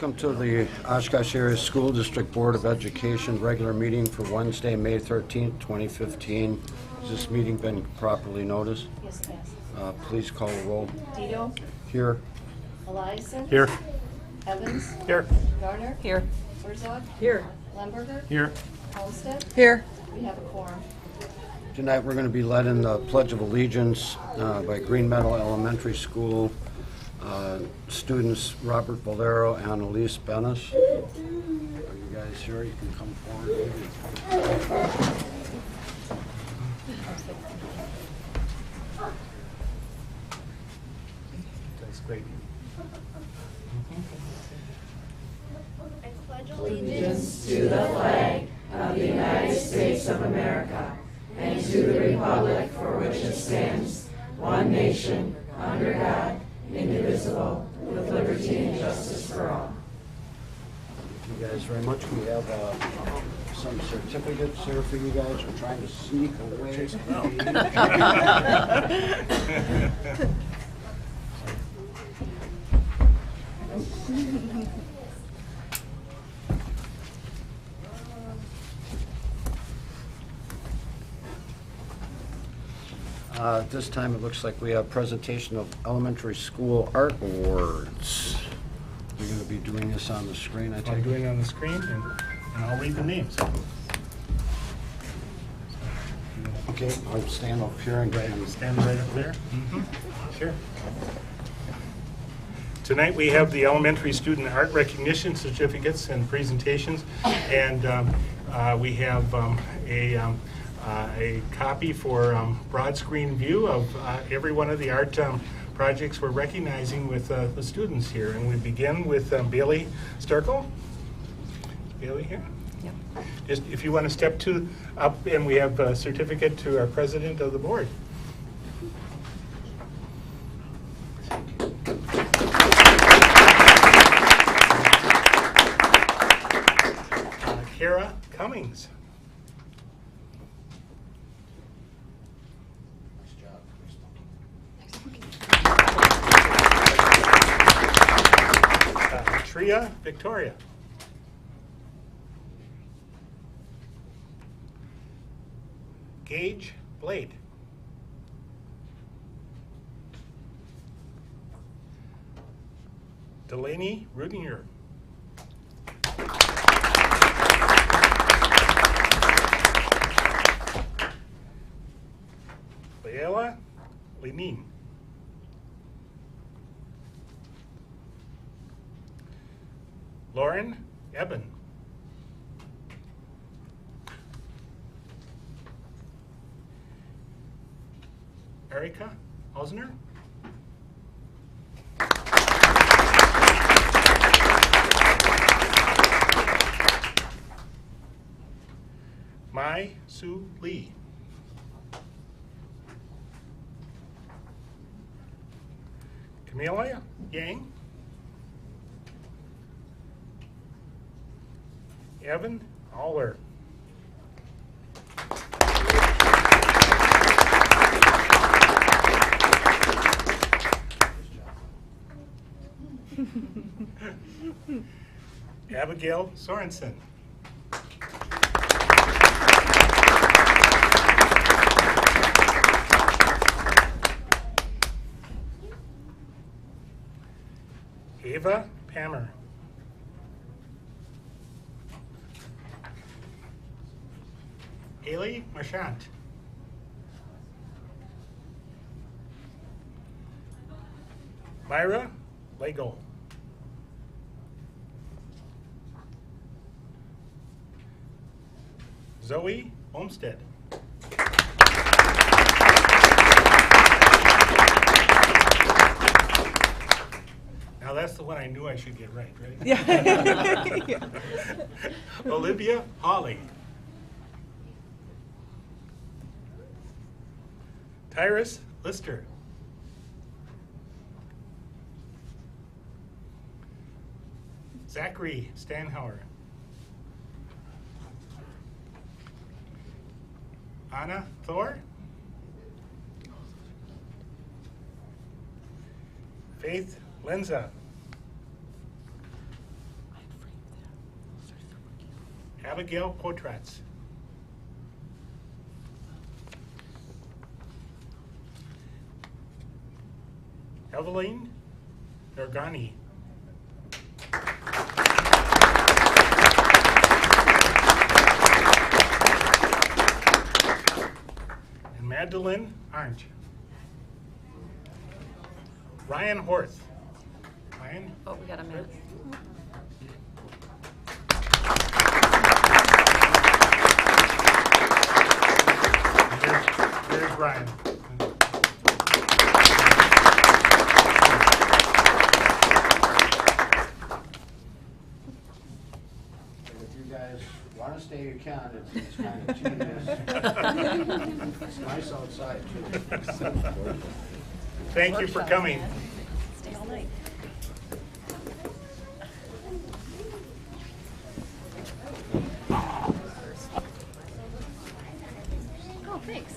Welcome to the Oshkosh Area School District Board of Education regular meeting for Wednesday, May 13th, 2015. Has this meeting been properly noticed? Yes, it has. Please call the roll. Tito? Here. Eliason? Here. Evans? Here. Garner? Here. Herzog? Here. Lemberger? Here. Olmsted? Here. We have a quorum. Tonight we're going to be led in the Pledge of Allegiance by Green Meadow Elementary School students Robert Valero and Elise Bennis. Are you guys here? You can come forward. That's great. I pledge allegiance to the flag of the United States of America and to the republic for which it stands, one nation, under God, indivisible, with liberty and justice for all. Thank you guys very much. We have some certificates here for you guys. We're trying to sneak away. At this time, it looks like we have presentation of elementary school art awards. You're going to be doing this on the screen, I take I'm it? doing it on the screen, and I'll read the names. Okay, I'll stand up here and Stand right up there. Sure. Tonight we have the elementary student art recognition certificates and presentations, and we have a copy for broad screen view of every one of the art projects we're recognizing with the students here. And we begin with Bailey Sterkel. Bailey here? Yep. Just if you want to step up, and we have a certificate to our president of the board. Kara Cummings. Tria Victoria. Gage Blade. Delaney Rudinger. Leila Lenin. Lauren Eben. Erica Osner. Mai Su Lee. Camilla Yang. Evan Aller. Abigail Sorensen. Ava Pammer. Haley Marchant. Myra Lego. Zoe Olmsted. Now that's the one I knew I should get right? Yeah. Olivia Hawley. Tyrus Lister. Zachary Stanhauer. Anna Thor. Faith Lenza. Abigail Potratz. Eveline Ergani. And Magdalene Arndt. Ryan Horth. Ryan? Oh, we got a minute. There's Ryan. If you guys want to stay, you can. It's kind of tedious. It's nice outside, too. Thank you for coming. Stay all night. Oh, thanks.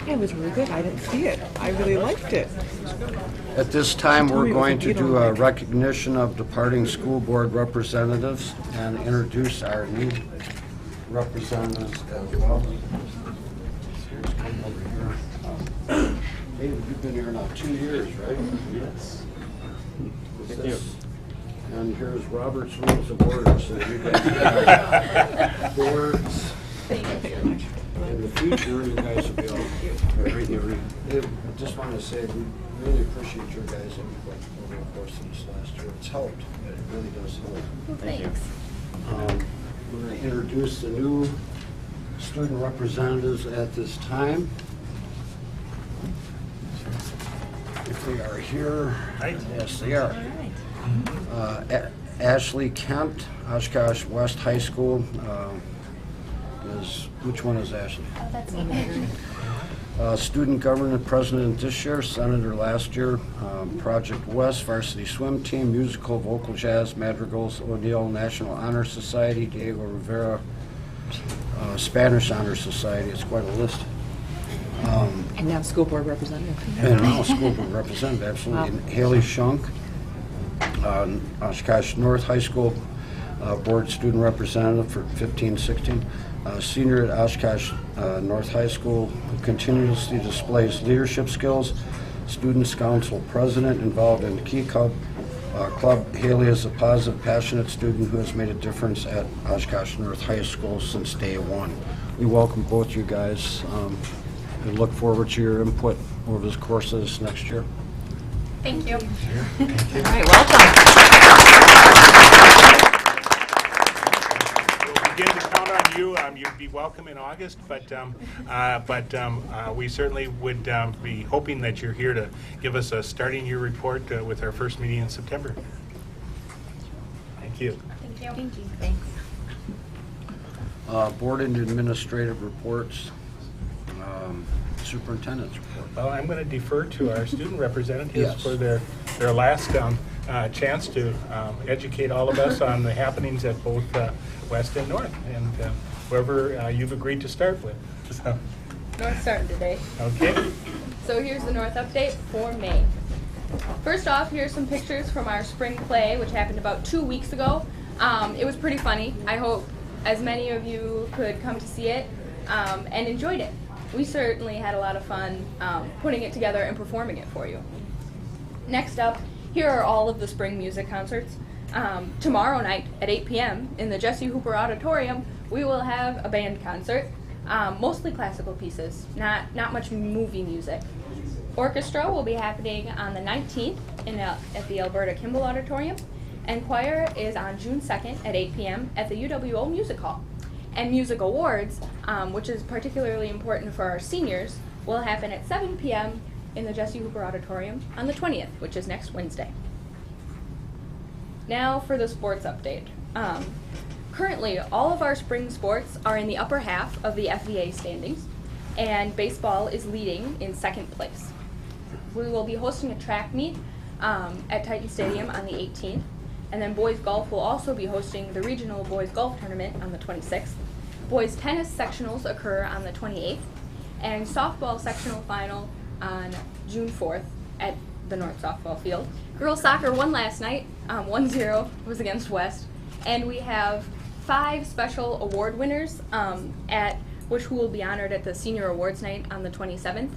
It was really good. I didn't see it. I really liked it. At this time, we're me it was going a to beat do on a it. recognition of departing school board representatives and introduce our new representatives as well. Here's come over here. David, you've been here now 2 years, right? Yes. And here's Robert's Rules of Order, so you guys have boards. In the future, you guys will be all right. I just want to say we really appreciate your guys' input over the course of this last year. It's helped. It really does help. Thanks. We're going to introduce the new student representatives at this time. If they are here. Right. Yes, they are. Ashley Kent, Oshkosh West High School. Which one is Ashley? Oh, that's me. Student government president this year, senator last year, Project West, varsity swim team, musical, vocal jazz, madrigals, O'Neill National Honor Society, Diego Rivera Spanish Honor Society. It's quite a list. And now school board representative. And now school board representative, absolutely. And Haley Shunk, Oshkosh North High School board student representative for 15-16. Senior at Oshkosh North High School, who continuously displays leadership skills. Students Council president, involved in the Key Club. Haley is a positive, passionate student who has made a difference at Oshkosh North High School since day one. We welcome both you guys and look forward to your input over the course of this next year. Thank you. All right, welcome. We'll begin to count on you. You'd be welcome in August, but we certainly would be hoping that you're here to give us a starting year report with our first meeting in September. Thank you. Thank you. Thank you. Thanks. Board and administrative reports. Superintendent's report. Well, I'm going to defer to our student representatives Yes. for their last chance to educate all of us on the happenings at both West and North, and whoever you've agreed to start with. So, North starting today. okay. So here's the North update for May. First off, here's some pictures from our spring play, which happened about 2 weeks ago. It was pretty funny. I hope as many of you could come to see it and enjoyed it. We certainly had a lot of fun putting it together and performing it for you. Next up, here are all of the spring music concerts. Tomorrow night at 8 p.m. in the Jesse Hooper Auditorium, we will have a band concert, mostly classical pieces, not much movie music. Orchestra will be happening on the 19th at the Alberta Kimball Auditorium, and choir is on June 2nd at 8 p.m. at the UWO Music Hall. And music awards, which is particularly important for our seniors, will happen at 7 p.m. in the Jesse Hooper Auditorium on the 20th, which is next Wednesday. Now for the sports update. Currently, all of our spring sports are in the upper half of the FVA standings, and baseball is leading in second place. We will be hosting a track meet at Titan Stadium on the 18th, and then boys golf will also be hosting the regional boys golf tournament on the 26th. Boys tennis sectionals occur on the 28th, and softball sectional final on June 4th at the North Softball Field. Girls soccer won last night, 1-0, was against West, and we have 5 special award winners which will be honored at the Senior Awards Night on the 27th.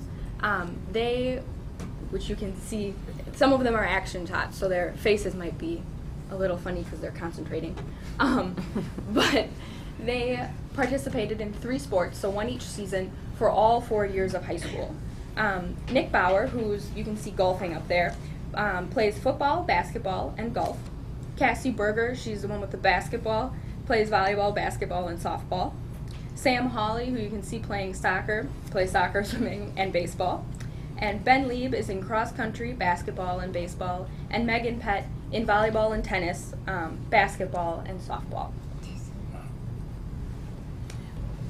Which you can see, some of them are action shots, so their faces might be a little funny because they're concentrating. But they participated in 3 sports, so 1 each season, for all 4 years of high school. Nick Bauer, you can see golfing up there, plays football, basketball, and golf. Cassie Berger, she's the one with the basketball, plays volleyball, basketball, and softball. Sam Hawley, who you can see playing soccer, plays soccer, swimming, and baseball. And Ben Lieb is in cross country, basketball, and baseball. And Megan Pett in volleyball and tennis, basketball, and softball.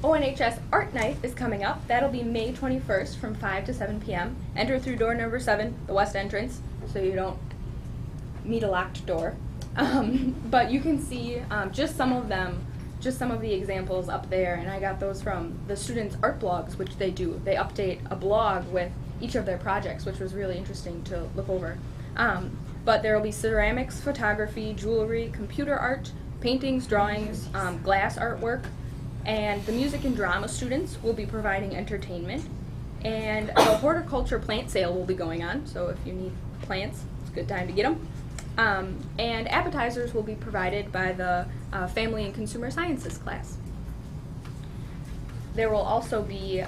ONHS Art Night is coming up. That'll be May 21st from 5 to 7 p.m. Enter through door number 7, the west entrance, so you don't meet a locked door. But you can see just some of the examples up there, and I got those from the students' art blogs, which they do. They update a blog with each of their projects, which was really interesting to look over. But there will be ceramics, photography, jewelry, computer art, paintings, drawings, glass artwork, and the music and drama students will be providing entertainment. And a horticulture plant sale will be going on, so if you need plants, it's a good time to get them. And appetizers will be provided by the Family and Consumer Sciences class. There will also be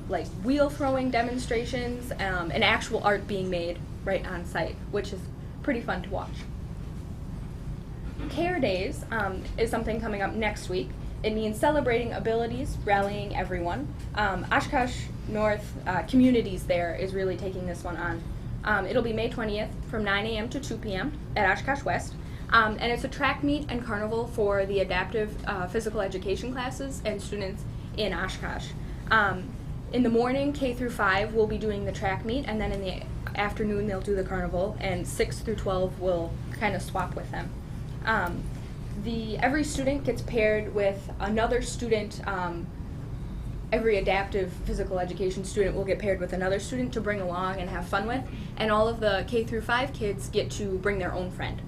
like wheel throwing demonstrations and actual art being made right on site, which is pretty fun to watch. Care Days is something coming up next week. It means celebrating abilities, rallying everyone. Oshkosh North Communities there is really taking this one on. It'll be May 20th from 9 a.m. to 2 p.m. at Oshkosh West. And it's a track meet and carnival for the adaptive physical education classes and students in Oshkosh. In the morning, K through 5 will be doing the track meet, and then in the afternoon they'll do the carnival, and 6 through 12 will kind of swap with them. Every student gets paired with another student. Every adaptive physical education student will get paired with another student to bring along and have fun with, and all of the K through 5 kids get to bring their own friend.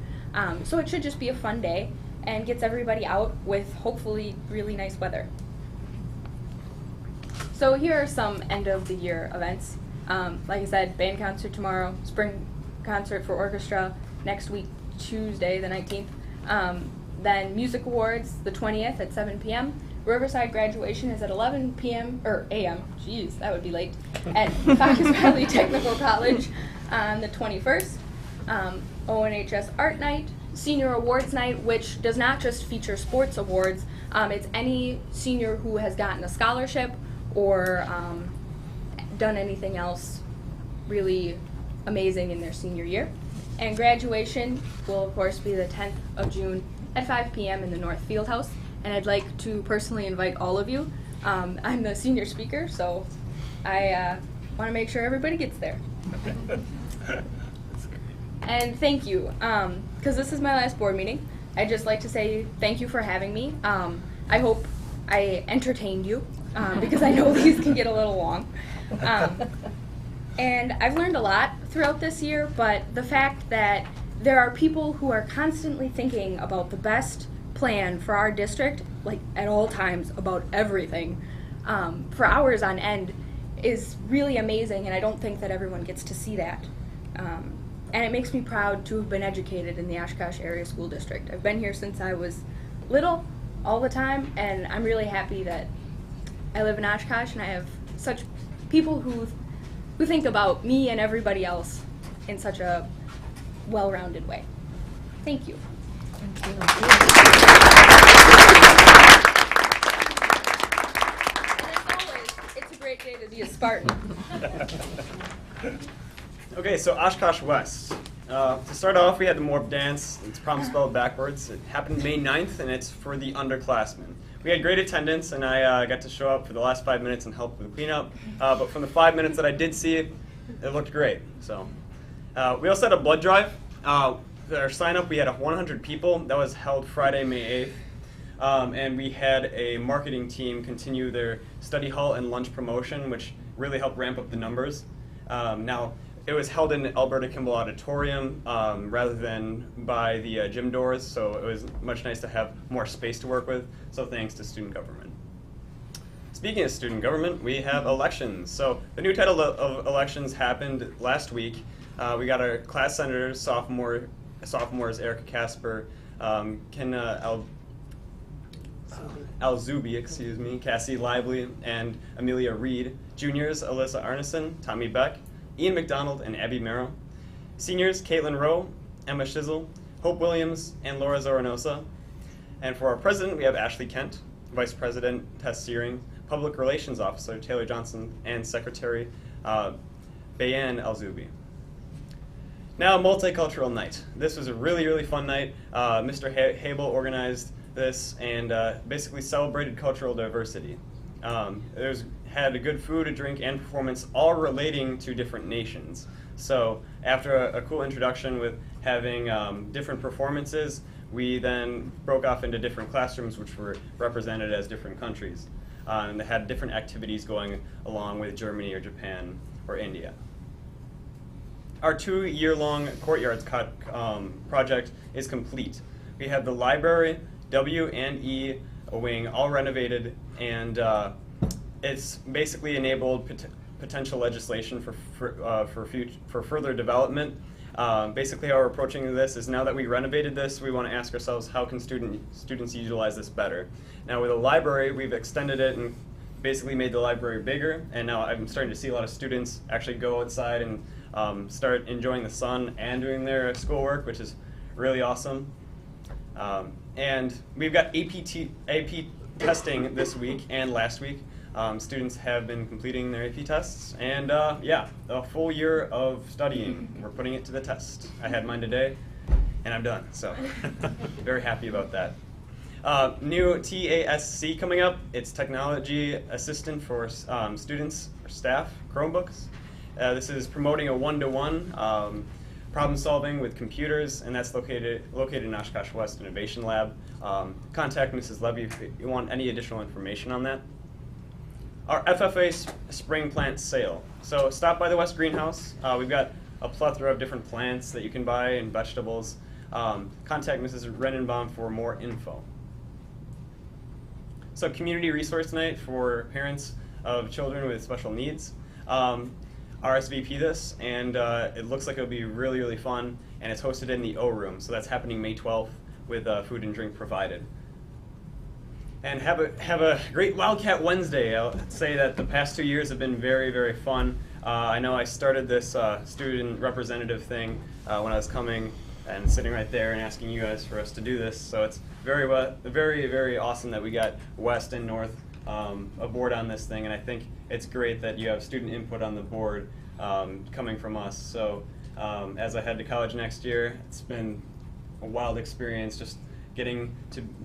So it should just be a fun day and gets everybody out with hopefully really nice weather. So here are some end of the year events. Like I said, band concert tomorrow, spring concert for orchestra next week, Tuesday the 19th. Then music awards the 20th at 7 p.m. Riverside graduation is at 11 p.m. or a.m. Jeez, that would be late. At Fox Valley Technical College on the 21st. ONHS Art Night, Senior Awards Night, which does not just feature sports awards. It's any senior who has gotten a scholarship or done anything else really amazing in their senior year. And graduation will, of course, be the 10th of June at 5 p.m. in the North Fieldhouse. And I'd like to personally invite all of you. I'm the senior speaker, so I want to make sure everybody gets there. And thank you, because this is my last board meeting. I'd just like to say thank you for having me. I hope I entertained you, because I know these can get a little long. And I've learned a lot throughout this year, but the fact that there are people who are constantly thinking about the best plan for our district, like at all times, about everything, for hours on end, is really amazing, and I don't think that everyone gets to see that. And it makes me proud to have been educated in the Oshkosh Area School District. I've been here since I was little, all the time, and I'm really happy that I live in Oshkosh and I have such people who think about me and everybody else in such a well-rounded way. Thank you. And as always, it's a great day to be a Spartan. Okay, so Oshkosh West. To start off, we had the Morp Dance. It's prom spelled backwards. It happened May 9th, and it's for the underclassmen. We had great attendance, and I got to show up for the last 5 minutes and help with the cleanup. But from the 5 minutes that I did see it, it looked great. So we also had a blood drive. Our sign-up, we had 100 people. That was held Friday, May and we had a marketing team continue their study hall and lunch promotion, which really helped ramp up the numbers. Now, it was held in Alberta Kimball Auditorium rather than by the gym doors, so it was much nice to have more space to work with, so thanks to student government. Speaking of student government, we have elections. So the new title of elections happened last week. We got our class senators, sophomores Erica Casper, Kenna Alzubi, excuse me, Cassie Lively, and Amelia Reed. Juniors, Alyssa Arneson, Tommy Beck, Ian McDonald, and Abby Merrill. Seniors, Caitlin Rowe, Emma Shizzle, Hope Williams, and Laura Zoranosa. And for our president, we have Ashley Kent, Vice President Tess Searing, Public Relations Officer Taylor Johnson, and Secretary Bayan Alzubi. Now, Multicultural Night. This was a really, really fun night. Mr. Habel organized this and basically celebrated cultural diversity. Had a good food, a drink, and performance, all relating to different nations. So after a cool introduction with having different performances, we then broke off into different classrooms which were represented as different countries. And they had different activities going along with Germany or Japan or India. Our 2-year-long Courtyards project is complete. We have the library, W and E wing all renovated, and it's basically enabled potential legislation for further development. Basically, how we're approaching this is now that we renovated this, we want to ask ourselves how can students utilize this better. Now, with the library, we've extended it and basically made the library bigger, and now I'm starting to see a lot of students actually go outside and start enjoying the sun and doing their schoolwork, which is really awesome. And we've got AP testing this week and last week. Students have been completing their AP tests, and yeah, a full year of studying. We're putting it to the test. I had mine today, and I'm done, so very happy about that. New TASC coming up. It's Technology Assistant for Students or Staff, Chromebooks. This is promoting a one-to-one problem solving with computers, and that's located in Oshkosh West Innovation Lab. Contact Mrs. Levy if you want any additional information on that. Our FFA spring plant sale. So stop by the West Greenhouse. We've got a plethora of different plants that you can buy and vegetables. Contact Mrs. Renenbaum for more info. So community resource night for parents of children with special needs. RSVP this, and it looks like it'll be really, really fun, and it's hosted in the O Room, so that's happening May 12th with food and drink provided. And have a great Wildcat Wednesday. I'll say that the past 2 years have been very, very fun. I know I started this student representative thing when I was coming and sitting right there and asking you guys for us to do this, so it's very, very awesome that we got West and North aboard on this thing, and I think it's great that you have student input on the board coming from us. So as I head to college next year, it's been a wild experience just getting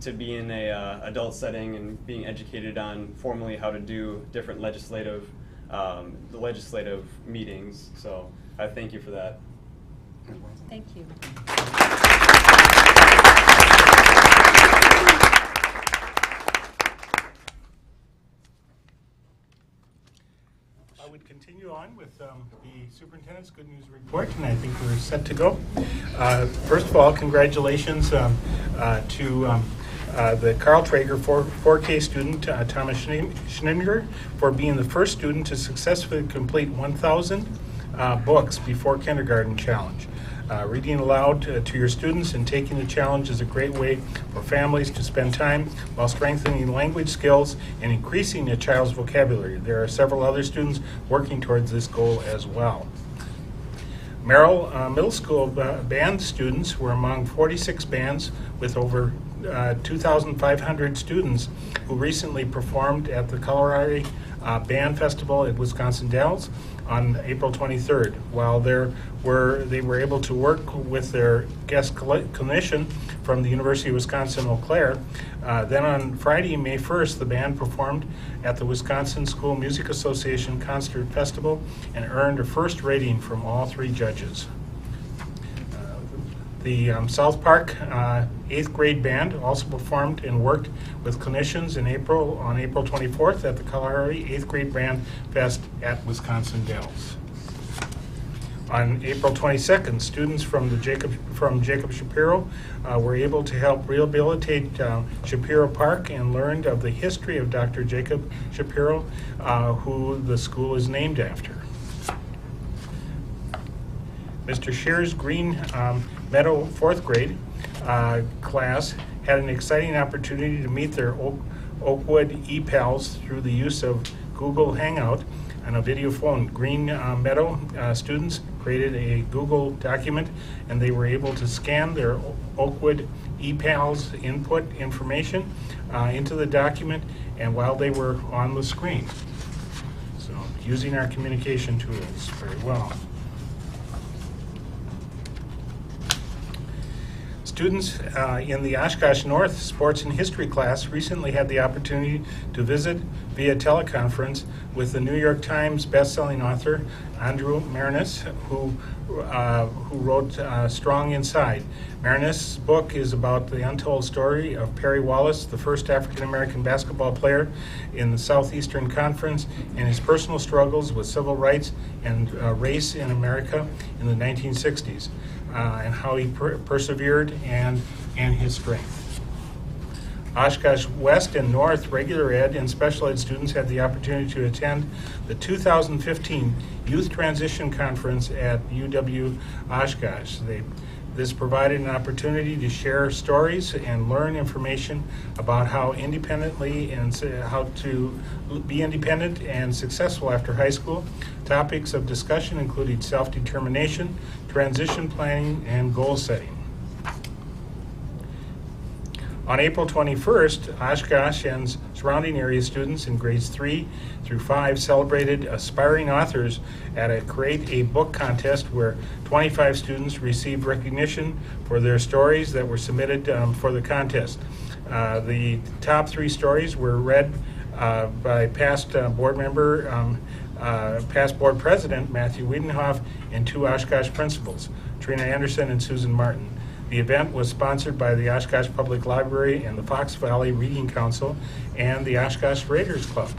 to be in a adult setting and being educated on formally how to do different legislative meetings. So I thank you for that. Thank you. I would continue on with the superintendent's good news report, and I think we're set to go. First of all, congratulations to the Carl Traeger 4K student, Thomas Schneider, for being the first student to successfully complete 1,000 books before kindergarten challenge. Reading aloud to your students and taking the challenge is a great way for families to spend time while strengthening language skills and increasing a child's vocabulary. There are several other students working towards this goal as well. Merrill Middle School band students were among 46 bands with over 2,500 students who recently performed at the Colorado Band Festival at Wisconsin Dells on April 23rd. While they were able to work with their guest clinician from the University of Wisconsin Eau Claire. Then on Friday, May 1st, the band performed at the Wisconsin School Music Association Concert Festival and earned a first rating from all 3 judges. The South Park 8th grade band also performed and worked with clinicians in on April 24th at the Kalahari 8th grade band fest at Wisconsin Dells. On April 22nd, students from Jacob Shapiro were able to help rehabilitate Shapiro Park and learned of the history of Dr. Jacob Shapiro, who the school is named after. Mr. Shear's Green Meadow 4th grade class had an exciting opportunity to meet their Oakwood e-pals through the use of Google Hangout and a video phone. Green Meadow students created a Google document, and they were able to scan their Oakwood e-pals input information into the document, and while they were on the screen. So using our communication tools very well. Students in the Oshkosh North Sports and History class recently had the opportunity to visit via teleconference with the New York Times bestselling author Andrew Marinis, who wrote Strong Inside. Marinis' book is about the untold story of Perry Wallace, the first African-American basketball player in the Southeastern Conference, and his personal struggles with civil rights and race in America in the 1960s. And how he persevered and his strength. Oshkosh West and North regular ed and special ed students had the opportunity to attend the 2015 Youth Transition Conference at UW Oshkosh. This provided an opportunity to share stories and learn information about how independently and how to be independent and successful after high school. Topics of discussion included self-determination, transition planning, and goal setting. On April 21st, Oshkosh and surrounding area students in grades 3 through 5 celebrated aspiring authors at a Create a Book contest where 25 students received recognition for their stories that were submitted for the contest. The top 3 stories were read by past board member, past board president Matthew Wiedenhoff, and 2 Oshkosh principals, Trina Anderson and Susan Martin. The event was sponsored by the Oshkosh Public Library and the Fox Valley Reading Council and the Oshkosh Raiders Club.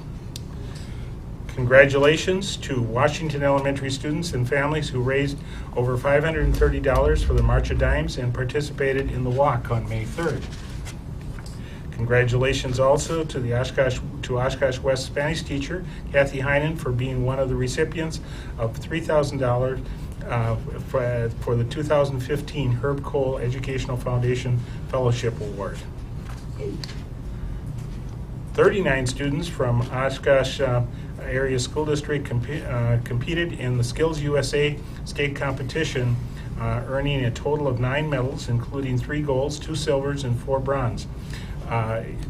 Congratulations to Washington Elementary students and families who raised over $530 for the March of Dimes and participated in the walk on May 3rd. Congratulations also to Oshkosh West Spanish teacher Kathy Heinen for being one of the recipients of $3,000 for the 2015 Herb Cole Educational Foundation Fellowship Award. 39 students from Oshkosh Area School District competed in the Skills USA state competition, earning a total of 9 medals, including 3 golds, 2 silvers, and 4 bronze.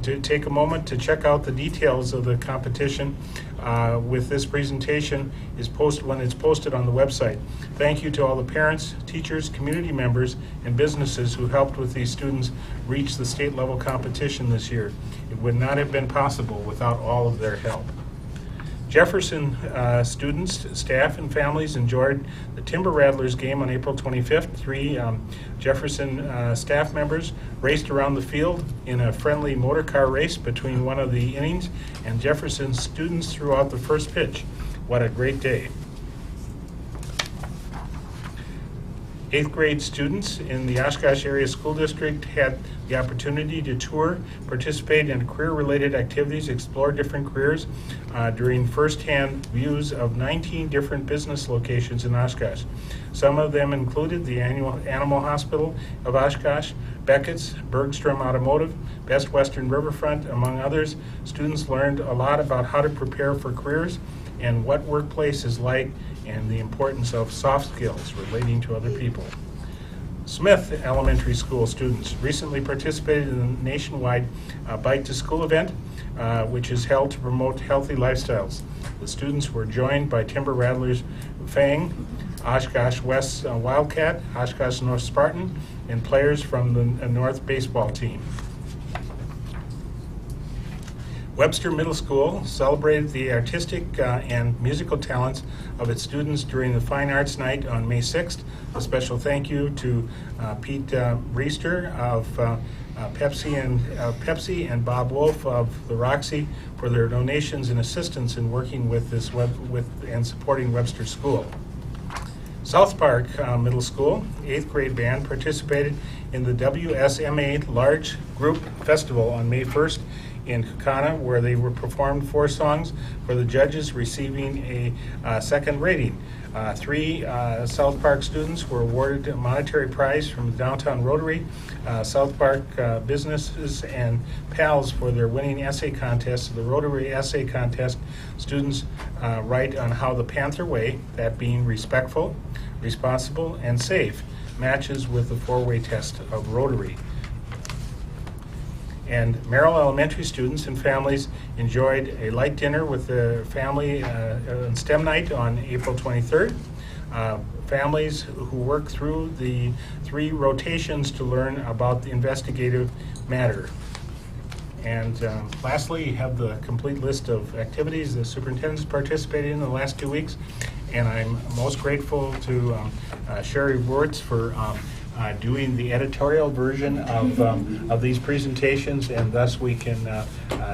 To take a moment to check out the details of the competition with this presentation when it's posted on the website. Thank you to all the parents, teachers, community members, and businesses who helped with these students reach the state level competition this year. It would not have been possible without all of their help. Jefferson students, staff, and families enjoyed the Timber Rattlers game on April 25th. 3 Jefferson staff members raced around the field in a friendly motor car race between one of the innings, and Jefferson students threw out the first pitch. What a great day. 8th grade students in the Oshkosh Area School District had the opportunity to tour, participate in career-related activities, explore different careers during first-hand views of 19 different business locations in Oshkosh. Some of them included the annual Animal Hospital of Oshkosh, Beckett's, Bergstrom Automotive, Best Western Riverfront, among others. Students learned a lot about how to prepare for careers and what workplace is like, and the importance of soft skills relating to other people. Smith Elementary School students recently participated in the nationwide Bike to School event, which is held to promote healthy lifestyles. The students were joined by Timber Rattlers Fang, Oshkosh West Wildcat, Oshkosh North Spartan, and players from the North baseball team. Webster Middle School celebrated the artistic and musical talents of its students during the Fine Arts Night on May 6th. A special thank you to Pete Reister of Pepsi and Bob Wolf of the Roxy for their donations and assistance in working with and supporting Webster School. South Park Middle School 8th grade band participated in the WSMA Large Group Festival on May 1st in Kaukauna, where they were performed 4 songs for the judges, receiving a second rating. 3 South Park students were awarded a monetary prize from the Downtown Rotary, South Park businesses, and pals for their winning essay contest. The Rotary Essay Contest students write on how the Panther Way, that being respectful, responsible, and safe, matches with the 4-way test of Rotary. And Merrill Elementary students and families enjoyed a light dinner with the family on STEM night on April 23rd. Families who work through the 3 rotations to learn about the investigative matter. And lastly, you have the complete list of activities the superintendents participated in the last 2 weeks. And I'm most grateful to Sherry Wirtz for doing the editorial version of these presentations, and thus we can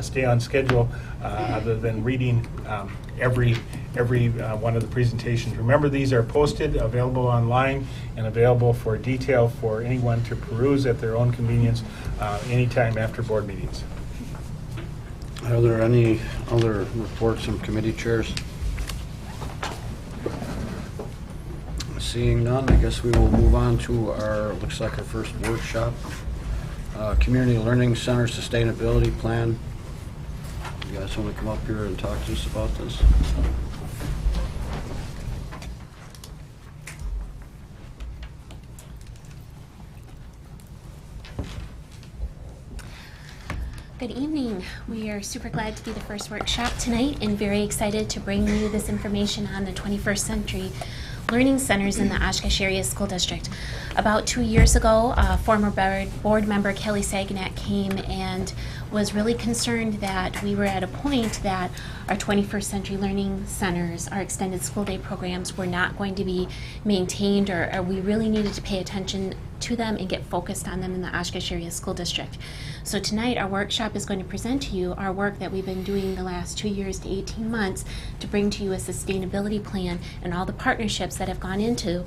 stay on schedule other than reading every one of the presentations. Remember, these are posted, available online, and available for detail for anyone to peruse at their own convenience anytime after board meetings. Are there any other reports from committee chairs? Seeing none, I guess we will move on to our, looks like our first workshop. Community Learning Center Sustainability Plan. You guys want to come up here and talk to us about this? Good evening. We are super glad to be the first workshop tonight and very excited to bring you this information on the 21st century learning centers in the Oshkosh Area School District. About 2 years ago, former board member Kelly Saganat came and was really concerned that we were at a point that our 21st century learning centers, our extended school day programs, were not going to be maintained, or we really needed to pay attention to them and get focused on them in the Oshkosh Area School District. So tonight our workshop is going to present to you our work that we've been doing the last 2 years to 18 months to bring to you a sustainability plan and all the partnerships that have gone into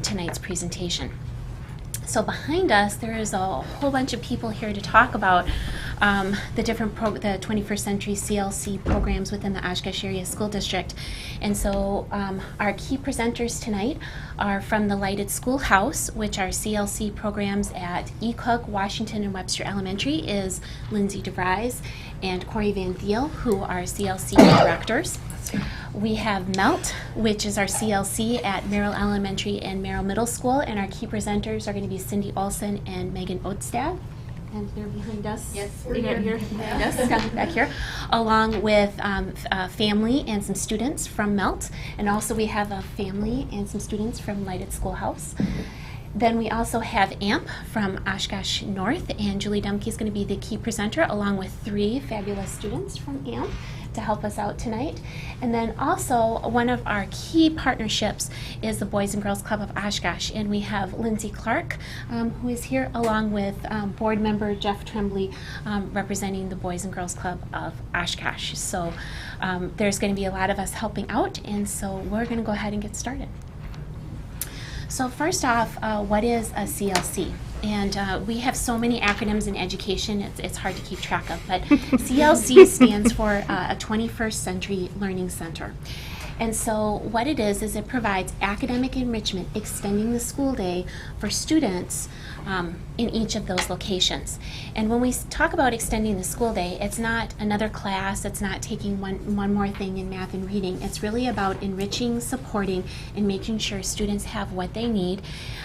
tonight's presentation. So behind us, there is a whole bunch of people here to talk about the different the 21st century CLC programs within the Oshkosh Area School District. And so our key presenters tonight are from the Lighted Schoolhouse, which are CLC programs at E. Cook, Washington, and Webster Elementary, is Lindsay DeVries and Corey Van Thiel, who are CLC directors. We have MELT, which is our CLC at Merrill Elementary and Merrill Middle School, and our key presenters are going to be Cindy Olson and Megan Oatstad. And they're behind us. Yes, we're here behind us, back here, along with family and some students from MELT, and also we have a family and some students from Lighted Schoolhouse. Then we also have AMP from Oshkosh North, and Julie Dumke is going to be the key presenter, along with 3 fabulous students from AMP to help us out tonight. And then also one of our key partnerships is the Boys and Girls Club of Oshkosh, and we have Lindsay Clark, who is here, along with board member Jeff Tremblay, representing the Boys and Girls Club of Oshkosh. So there's going to be a lot of us helping out, and so we're going to go ahead and get started. So first off, what is a CLC? And we have so many acronyms in education, it's hard to keep track of, but CLC stands for a 21st Century Learning Center. And so what it is it provides academic enrichment, extending the school day for students in each of those locations. And when we talk about extending the school day, it's not another class, it's not taking one more thing in math and reading. It's really about enriching, supporting, and making sure students have what they need.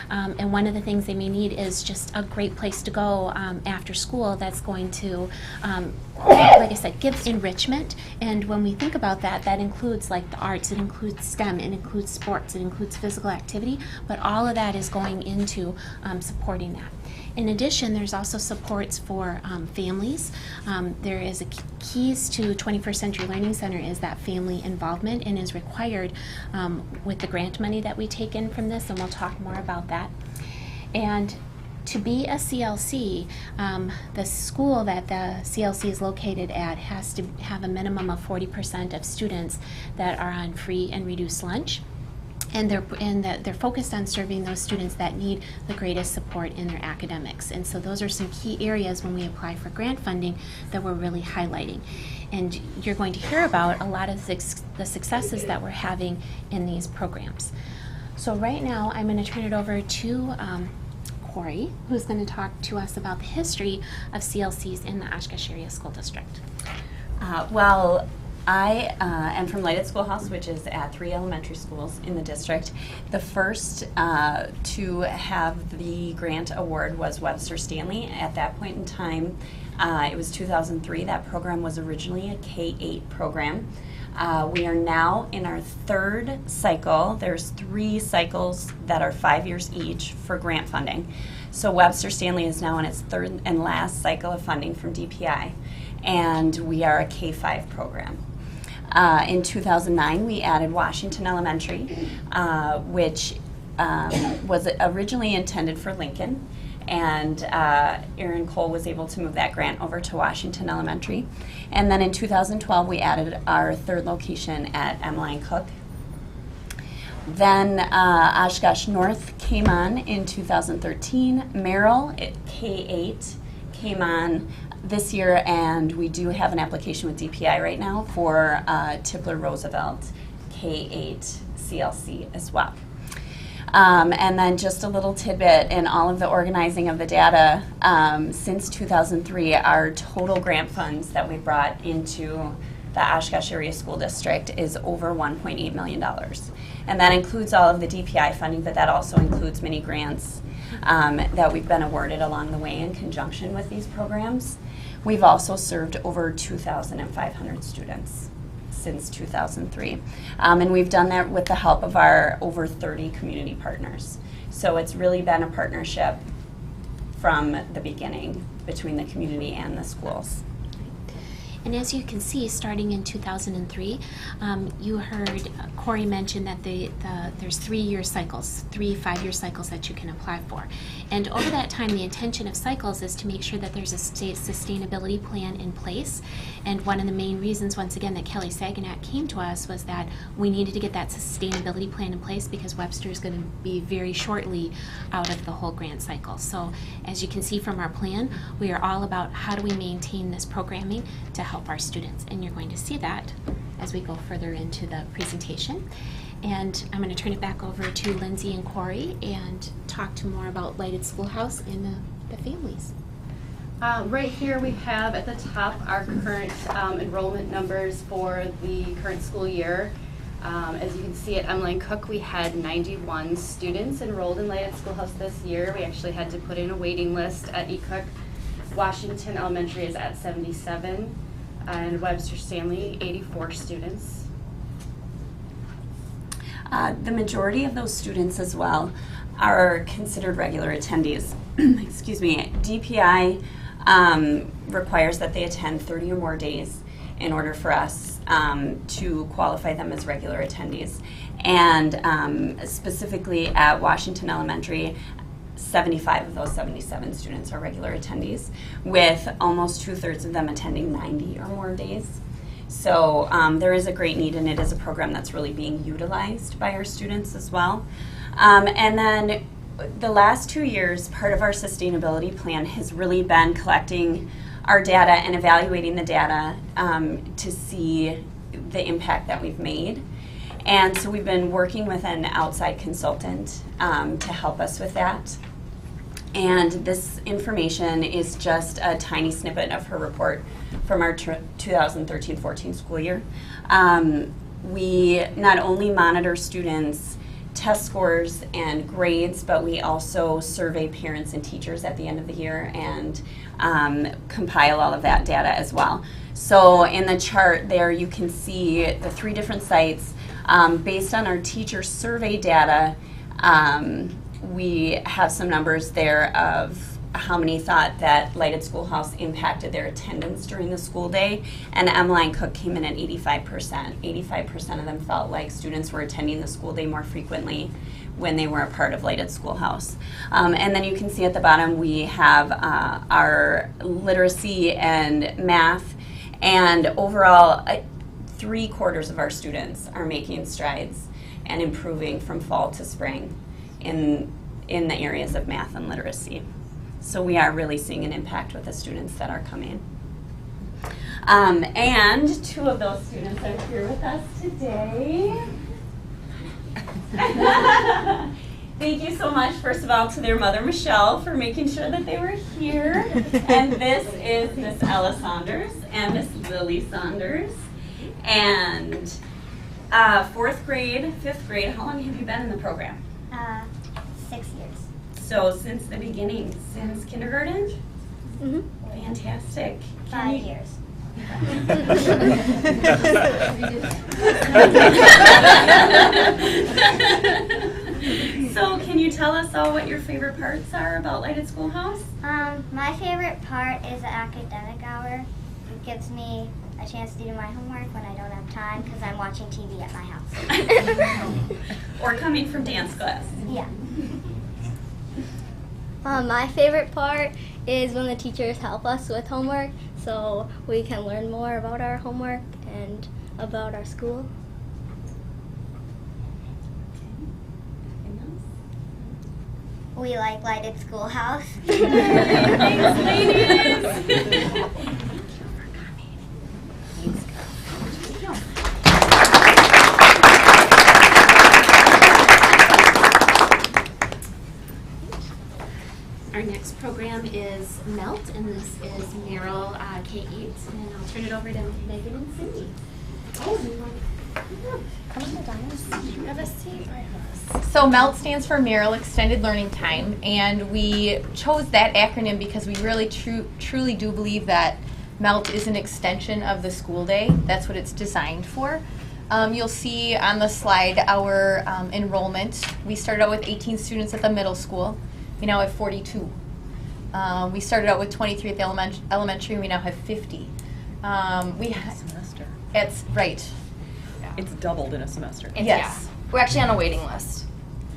And one of the things they may need is just a great place to go after school that's going to, like I said, give enrichment. And when we think about that, that includes like the arts, it includes STEM, it includes sports, it includes physical activity, but all of that is going into supporting that. In addition, there's also supports for families. There is a keys to 21st Century Learning Center is that family involvement and is required with the grant money that we take in from this, and we'll talk more about that. And to be a CLC, the school that the CLC is located at has to have a minimum of 40% of students that are on free and reduced lunch. And they're focused on serving those students that need the greatest support in their academics. And so those are some key areas when we apply for grant funding that we're really highlighting. And you're going to hear about a lot of the successes that we're having in these programs. So right now I'm going to turn it over to Corey, who's going to talk to us about the history of CLCs in the Oshkosh Area School District. Well, I am from Lighted Schoolhouse, which is at 3 elementary schools in the district. The first to have the grant award was Webster Stanley. At that point in time, it was 2003. That program was originally a K-8 program. We are now in our third cycle. There's 3 cycles that are 5 years each for grant funding. So Webster Stanley is now in its third and last cycle of funding from DPI, and we are a K-5 program. In 2009, we added Washington Elementary, which was originally intended for Lincoln, and Aaron Cole was able to move that grant over to Washington Elementary. And then in 2012, we added our third location at Emmeline Cook. Then Oshkosh North came on in 2013. Merrill, K-8, came on this year, and we do have an application with DPI right now for Tipler Roosevelt K-8 CLC as well. And then just a little tidbit in all of the organizing of the data, since 2003, our total grant funds that we brought into the Oshkosh Area School District is over $1.8 million. And that includes all of the DPI funding, but that also includes many grants that we've been awarded along the way in conjunction with these programs. We've also served over 2,500 students since 2003. And we've done that with the help of our over 30 community partners. So it's really been a partnership from the beginning between the community and the schools. And as you can see, starting in 2003, you heard Corey mention that there's 3-year cycles, 3 5-year cycles that you can apply for. And over that time, the intention of cycles is to make sure that there's a state sustainability plan in place. And one of the main reasons, once again, that Kelly Saganat came to us was that we needed to get that sustainability plan in place because Webster is going to be very shortly out of the whole grant cycle. So as you can see from our plan, we are all about how do we maintain this programming to help our students, and you're going to see that as we go further into the presentation. And I'm going to turn it back over to Lindsay and Corey and talk to more about Lighted Schoolhouse and the families. Right here we have at the top our current enrollment numbers for the current school year. As you can see at Emmeline Cook, we had 91 students enrolled in Lighted Schoolhouse this year. We actually had to put in a waiting list at E-Cook. Washington Elementary is at 77, and Webster Stanley, 84 students. The majority of those students as well are considered regular attendees. Excuse me. DPI requires that they attend 30 or more days in order for us to qualify them as regular attendees. And specifically at Washington Elementary, 75 of those 77 students are regular attendees, with almost 2/3 of them attending 90 or more days. So there is a great need, and it is a program that's really being utilized by our students as well. And then the last 2 years, part of our sustainability plan has really been collecting our data and evaluating the data to see the impact that we've made. And so we've been working with an outside consultant to help us with that. And this information is just a tiny snippet of her report from our 2013-14 school year. We not only monitor students' test scores and grades, but we also survey parents and teachers at the end of the year and compile all of that data as well. So in the chart there you can see the 3 different sites. Based on our teacher survey data, we have some numbers there of how many thought that Lighted Schoolhouse impacted their attendance during the school day, and Emmeline Cook came in at 85%. 85% of them felt like students were attending the school day more frequently when they were a part of Lighted Schoolhouse. And then you can see at the bottom we have our literacy and math, and overall 3/4 of our students are making strides and improving from fall to spring in the areas of math and literacy. So we are really seeing an impact with the students that are coming. And 2 of those students are here with us today. Thank you so much, first of all, to their mother, Michelle, for making sure that they were here. And this is Miss Ella Saunders and Miss Lily Saunders. And 4th grade, 5th grade, how long have you been in the program? 6 years. So since the beginning, since kindergarten? Mm-hmm. Fantastic. 5 years. So can you tell us all what your favorite parts are about Lighted Schoolhouse? My favorite part is the academic hour. It gives me a chance to do my homework when I don't have time because I'm watching TV at my house. Or coming from dance class? Yeah. My favorite part is when the teachers help us with homework so we can learn more about our homework and about our school. We like Lighted Schoolhouse. Thanks, ladies. Our next program is MELT, and this is Merrill K-8, and I'll turn it over to Megan and Cindy. So MELT stands for Merrill Extended Learning Time, and we chose that acronym because we really truly do believe that MELT is an extension of the school day. That's what it's designed for. You'll see on the slide our enrollment. We started out with 18 students at the middle school. We now have 42. We started out with 23 at the elementary, and we now have 50. Semester. It's right. It's doubled in a semester. Yes. Yeah. We're actually on a waiting list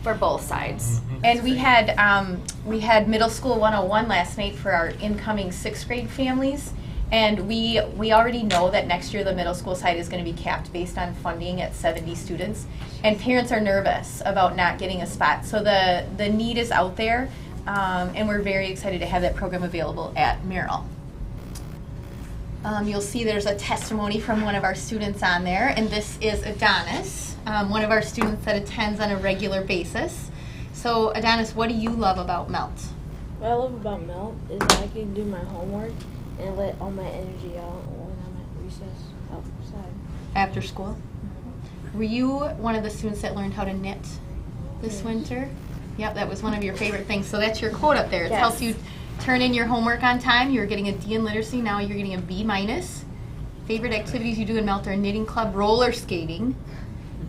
for both sides. And we had Middle School 101 last night for our incoming 6th grade families. And we already know that next year the middle school side is going to be capped based on funding at 70 students. And parents are nervous about not getting a spot. So the need is out there, and we're very excited to have that program available at Merrill. You'll see there's a testimony from one of our students on there, and this is Adonis, one of our students that attends on a regular basis. So Adonis, what do you love about MELT? What I love about MELT is that I can do my homework and let all my energy out when I'm at recess outside. After school? Were you one of the students that learned how to knit this winter? Yep, that was one of your favorite things. So that's your quote up there. It helps you turn in your homework on time. You're getting a D in literacy. Now you're getting a B-. Favorite activities you do in MELT are knitting club, roller skating.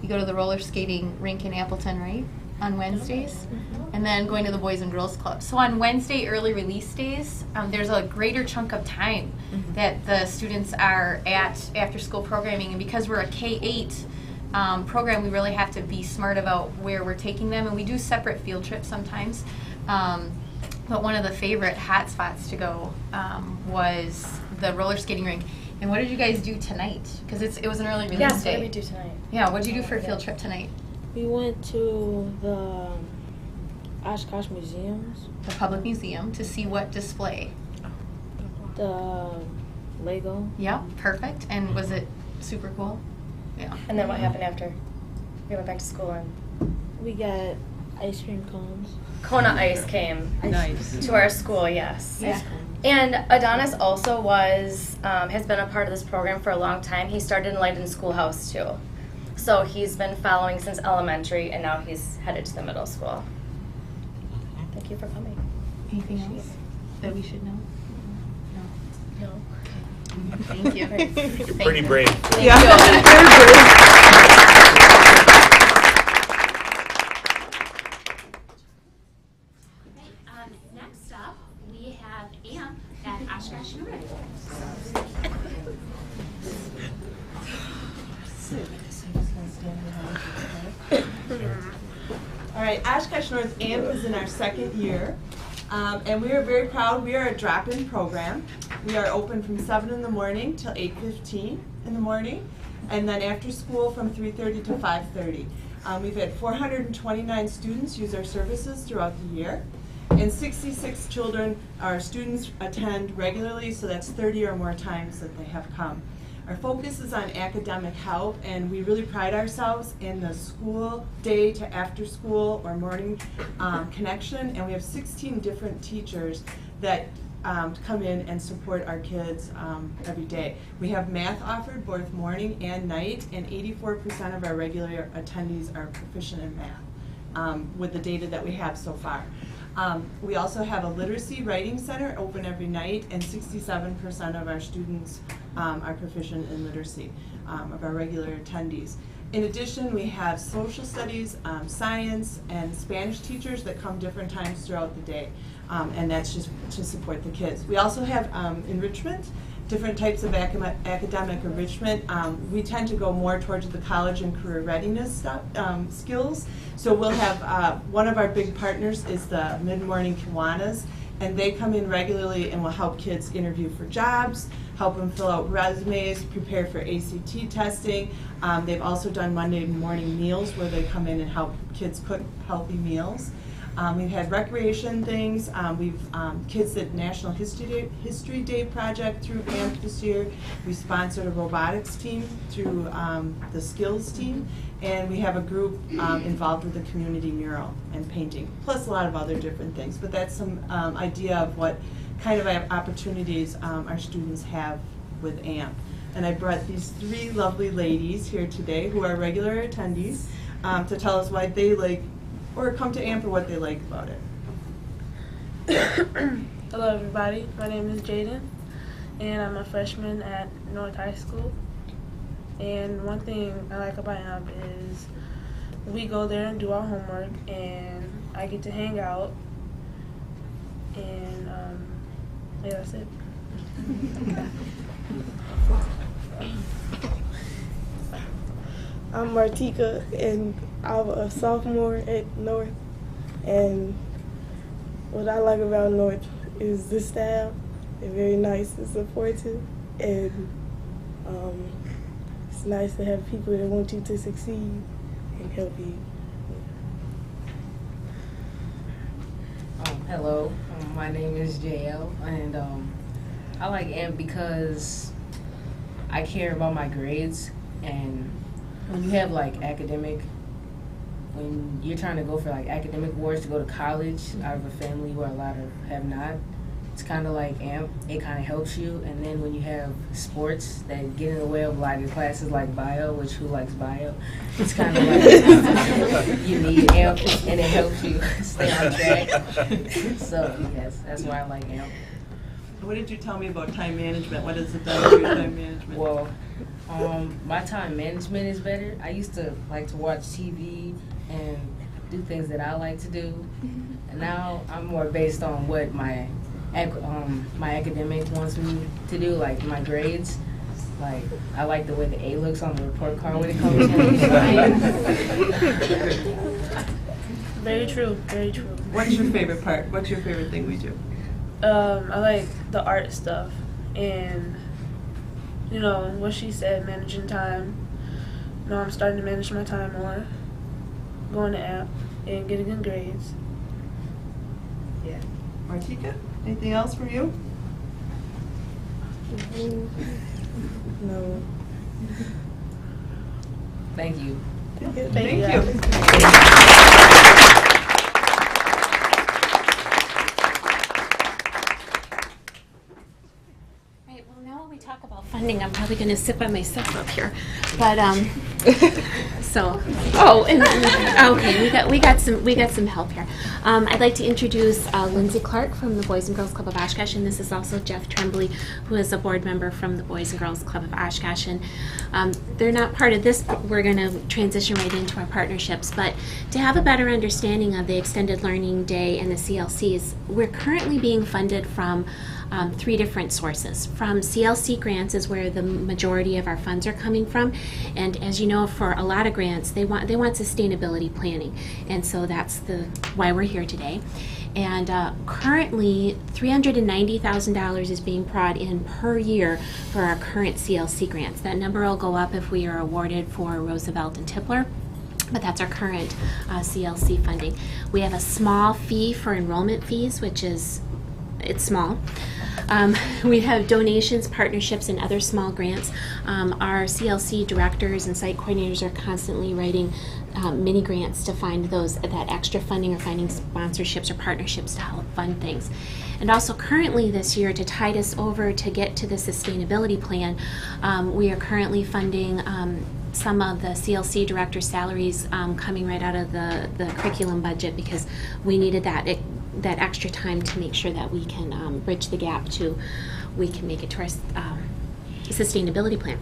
You go to the roller skating rink in Appleton, right? On Wednesdays. And then going to the Boys and Girls Club. So on Wednesday early release days, there's a greater chunk of time that the students are at after school programming. And because we're a K-8 program, we really have to be smart about where we're taking them. And we do separate field trips sometimes. But one of the favorite hot spots to go was the roller skating rink. And what did you guys do tonight? Because it was an early release Yes, day. what did we do tonight? Yeah, what did you do for a field trip tonight? We went to the Oshkosh museums. The public museum to see what display? The Lego. Yep, perfect. And was it super cool? Yeah. And then what happened after? We went back to school and We got ice cream cones. Kona Ice came to our school, yes. Yeah. And Adonis also has been a part of this program for a long time. He started in Lighted Schoolhouse too. So he's been following since elementary, and now he's headed to the middle school. Thank you for coming. Anything else that we should know? No. Thank you. You're pretty brave. Yeah. Next up, we All right, Oshkosh North AMP is in our second year, and we are very proud. We are a drop-in program. We are open from 7 in the morning till 8:15 in the morning, and then after school from 3:30 to 5:30. We've had 429 students use our services throughout the year, and 66 children, our students, attend regularly, so that's 30 or more times that they have come. Our focus is on academic help, and we really pride ourselves in the school day to after school or morning connection, and we have 16 different teachers that come in and support our kids every day. We have math offered both morning and night, and 84% of our regular attendees are proficient in math with the data that we have so far. We also have a literacy writing center open every night, and 67% of our students are proficient in literacy of our regular attendees. In addition, we have social studies, science, and Spanish teachers that come different times throughout the day, and that's just to support the kids. We also have enrichment, different types of academic enrichment. We tend to go more towards the college and career readiness skills. So we'll have, one of our big partners is the Mid-Morning Kiwanis, and they come in regularly and will help kids interview for jobs, help them fill out resumes, prepare for ACT testing. They've also done Monday morning meals where they come in and help kids cook healthy meals. We've had recreation things. We've kids at National History Day project through AMP this year. We sponsored a robotics team through the skills team, and we have a group involved with the community mural and painting, plus a lot of other different things. But that's some idea of what kind of opportunities our students have with AMP. And I brought these three lovely ladies here today who are regular attendees to tell us why they like or come to AMP or what they like about it. Hello everybody, my name is Jaden, and I'm a freshman at North High School. And one thing I like about AMP is we go there and do our homework, and I get to hang out, and yeah, that's it. I'm Martika, and I'm a sophomore at North, and what I like about North is the staff. They're very nice and supportive, and it's nice to have people that want you to succeed and help you. Hello, my name is JL, and I like AMP because I care about my grades, and when you have like when you're trying to go for like academic awards to go to college out of a family where a lot of have not, it's kind of like AMP. It kind of helps you. And then when you have sports that get in the way of a lot of your classes like bio, which who likes bio? It's kind of like you need AMP, and it helps you stay on track. So yes, that's why I like AMP. What did you tell me about time management? What has it done for your time management? Well, my time management is better. I used to like to watch TV and do things that I like to do, and now I'm more based on what my academic wants me to do, like my grades. Like I like the way the A looks on the report card when it comes to Very true, very true. What's your favorite part? What's your favorite thing we do? I like the art stuff, and you know what she said, managing time. You know, I'm starting to manage my time more, going to AMP and getting good grades. Yeah. Martika, anything else for you? No. Thank you. Thank you. Funding, I'm probably going to sit by myself up here, but so okay, we got some help here. I'd like to introduce Lindsay Clark from the Boys and Girls Club of Oshkosh, and this is also Jeff Tremblay, who is a board member from the Boys and Girls Club of Oshkosh. And they're not part of this, but we're going to transition right into our partnerships. But to have a better understanding of the Extended Learning Day and the CLCs, we're currently being funded from 3 different sources. From CLC grants is where the majority of our funds are coming from, and as you know, for a lot of grants, they want sustainability planning, and so that's why we're here today. And currently, $390,000 is being brought in per year for our current CLC grants. That number will go up if we are awarded for Roosevelt and Tipler, but that's our current CLC funding. We have a small fee for enrollment fees, which is, it's small. We have donations, partnerships, and other small grants. Our CLC directors and site coordinators are constantly writing mini grants to find that extra funding or finding sponsorships or partnerships to help fund things. And also currently this year, to tide us over to get to the sustainability plan, we are currently funding some of the CLC director salaries coming right out of the curriculum budget, because we needed that extra time to make sure that we can bridge the gap we can make it to our sustainability plan.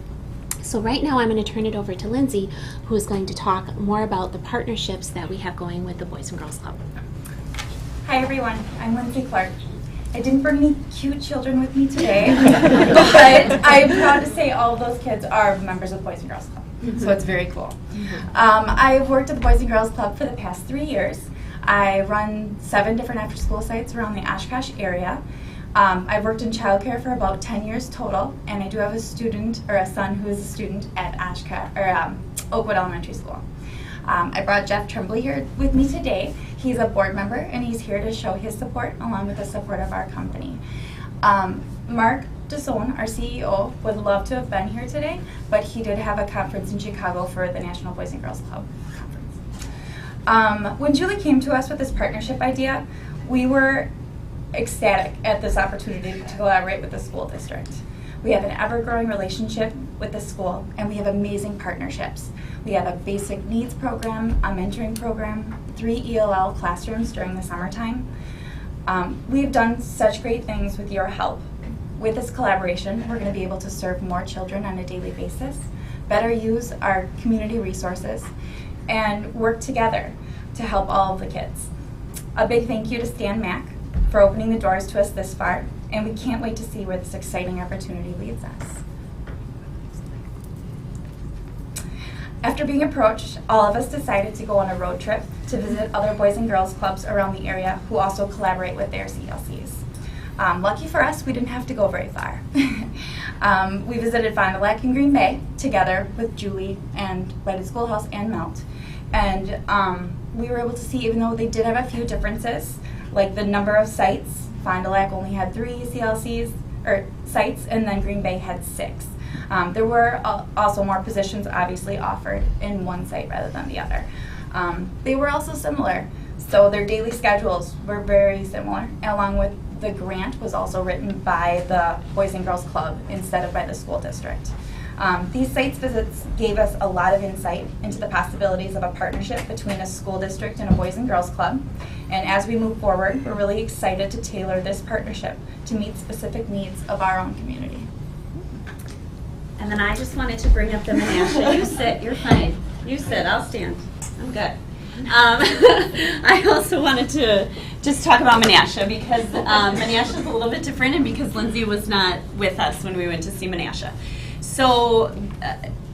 So right now I'm going to turn it over to Lindsay, who is going to talk more about the partnerships that we have going with the Boys and Girls Club. Hi everyone, I'm Lindsay Clark. I didn't bring any cute children with me today, but I'm proud to say all of those kids are members of the Boys and Girls Club, so it's very cool. I've worked at the Boys and Girls Club for the past 3 years. I run 7 different after-school sites around the Oshkosh area. I've worked in childcare for about 10 years total, and I do have a son who is a student at Oakwood Elementary School. I brought Jeff Tremblay here with me today. He's a board member, and he's here to show his support along with the support of our company. Mark DeSone, our CEO, would love to have been here today, but he did have a conference in Chicago for the National Boys and Girls Club conference. When Julie came to us with this partnership idea, we were ecstatic at this opportunity to collaborate with the school district. We have an ever-growing relationship with the school, and we have amazing partnerships. We have a basic needs program, a mentoring program, 3 ELL classrooms during the summertime. We've done such great things with your help. With this collaboration, we're going to be able to serve more children on a daily basis, better use our community resources, and work together to help all of the kids. A big thank you to Stan Mack for opening the doors to us this far, and we can't wait to see where this exciting opportunity leads us. After being approached, all of us decided to go on a road trip to visit other Boys and Girls Clubs around the area who also collaborate with their CLCs. Lucky for us, we didn't have to go very far. We visited Fond du Lac and Green Bay together with Julie and Lighted Schoolhouse and Melt. And we were able to see, even though they did have a few differences, like the number of sites, Fond du Lac only had 3 CLCs, or sites, and then Green Bay had 6. There were also more positions obviously offered in one site rather than the other. They were also similar, so their daily schedules were very similar, along with the grant was also written by the Boys and Girls Club instead of by the school district. These sites visits gave us a lot of insight into the possibilities of a partnership between a school district and a Boys and Girls Club. And as we move forward, we're really excited to tailor this partnership to meet specific needs of our own community. And then I just wanted to bring up the Menasha. You sit, you're fine. You sit, I'll stand. I'm good. I also wanted to just talk about Menasha because Menasha is a little bit different, and because Lindsay was not with us when we went to see Menasha. So,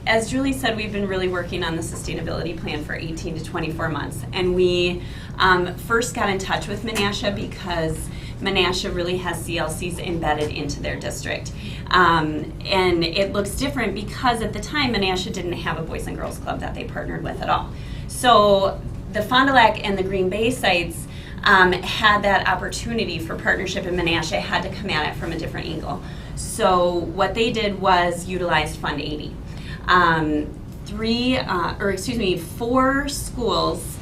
as Julie said, we've been really working on the sustainability plan for 18 to 24 months. And we first got in touch with Menasha because Menasha really has CLCs embedded into their district. And it looks different because at the time Menasha didn't have a Boys and Girls Club that they partnered with at all. So the Fond du Lac and the Green Bay sites had that opportunity for partnership, and Menasha had to come at it from a different angle. So what they did was utilize Fund 80. 4 schools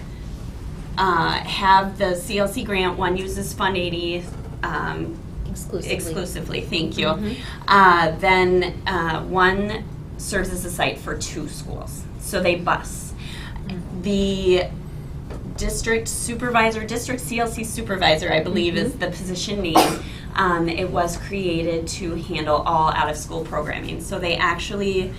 have the CLC grant. One uses Fund 80 exclusively. Thank you. Mm-hmm. Then one serves as a site for 2 schools. So they bus. Mm-hmm. The district supervisor, district CLC supervisor, I believe, mm-hmm. is the position name. It was created to handle all out-of-school programming. So they actually,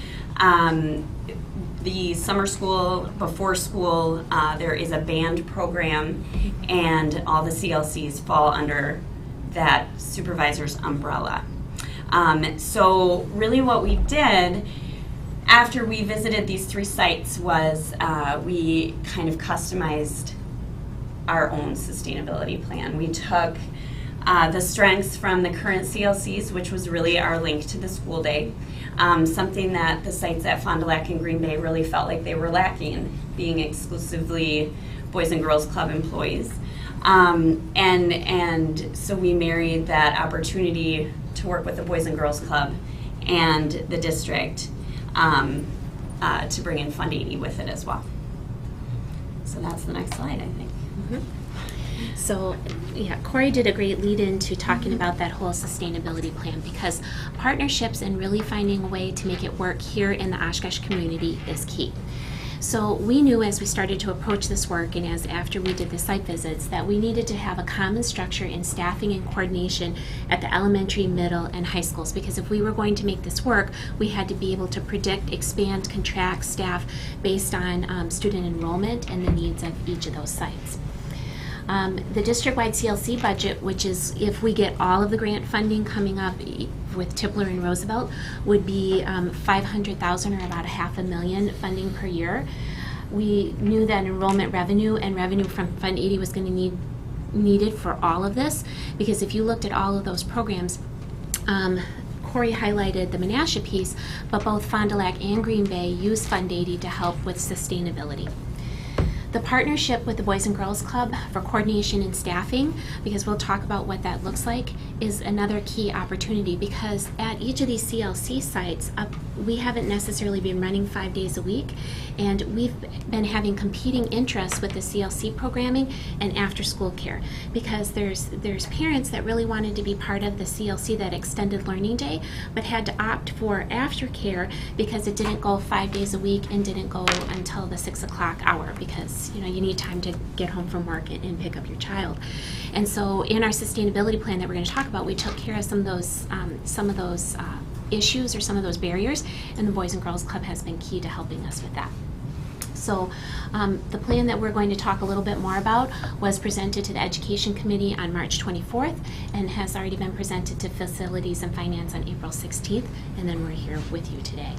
the summer school, before school, there is a band program, and all the CLCs fall under that supervisor's umbrella. So really what we did after we visited these 3 sites was we kind of customized our own sustainability plan. We took the strengths from the current CLCs, which was really our link to the school day, something that the sites at Fond du Lac and Green Bay really felt like they were lacking, being exclusively Boys and Girls Club employees. And so we married that opportunity to work with the Boys and Girls Club and the district to bring in Fund 80 with it as well. So that's the next slide, I think. So, yeah, Corey did a great lead into talking about that whole sustainability plan, because partnerships and really finding a way to make it work here in the Oshkosh community is key. So we knew as we started to approach this work and as after we did the site visits that we needed to have a common structure in staffing and coordination at the elementary, middle, and high schools, because if we were going to make this work, we had to be able to predict, expand, contract staff based on student enrollment and the needs of each of those sites. The district-wide CLC budget, which is if we get all of the grant funding coming up with Tipler and Roosevelt, would be $500,000 or about $500,000 funding per year. We knew that enrollment revenue and revenue from Fund 80 was going to needed for all of this, because if you looked at all of those programs, Corey highlighted the Menasha piece, but both Fond du Lac and Green Bay use Fund 80 to help with sustainability. The partnership with the Boys and Girls Club for coordination and staffing, because we'll talk about what that looks like, is another key opportunity, because at each of these CLC sites, we haven't necessarily been running 5 days a week, and we've been having competing interests with the CLC programming and after school care, because there's parents that really wanted to be part of the CLC, that extended learning day, but had to opt for aftercare because it didn't go 5 days a week and didn't go until the 6 o'clock hour, because you need time to get home from work and pick up your child. And so in our sustainability plan that we're going to talk about, we took care of some of those issues or some of those barriers, and the Boys and Girls Club has been key to helping us with that. So the plan that we're going to talk a little bit more about was presented to the Education Committee on March 24th and has already been presented to Facilities and Finance on April 16th, and then we're here with you today.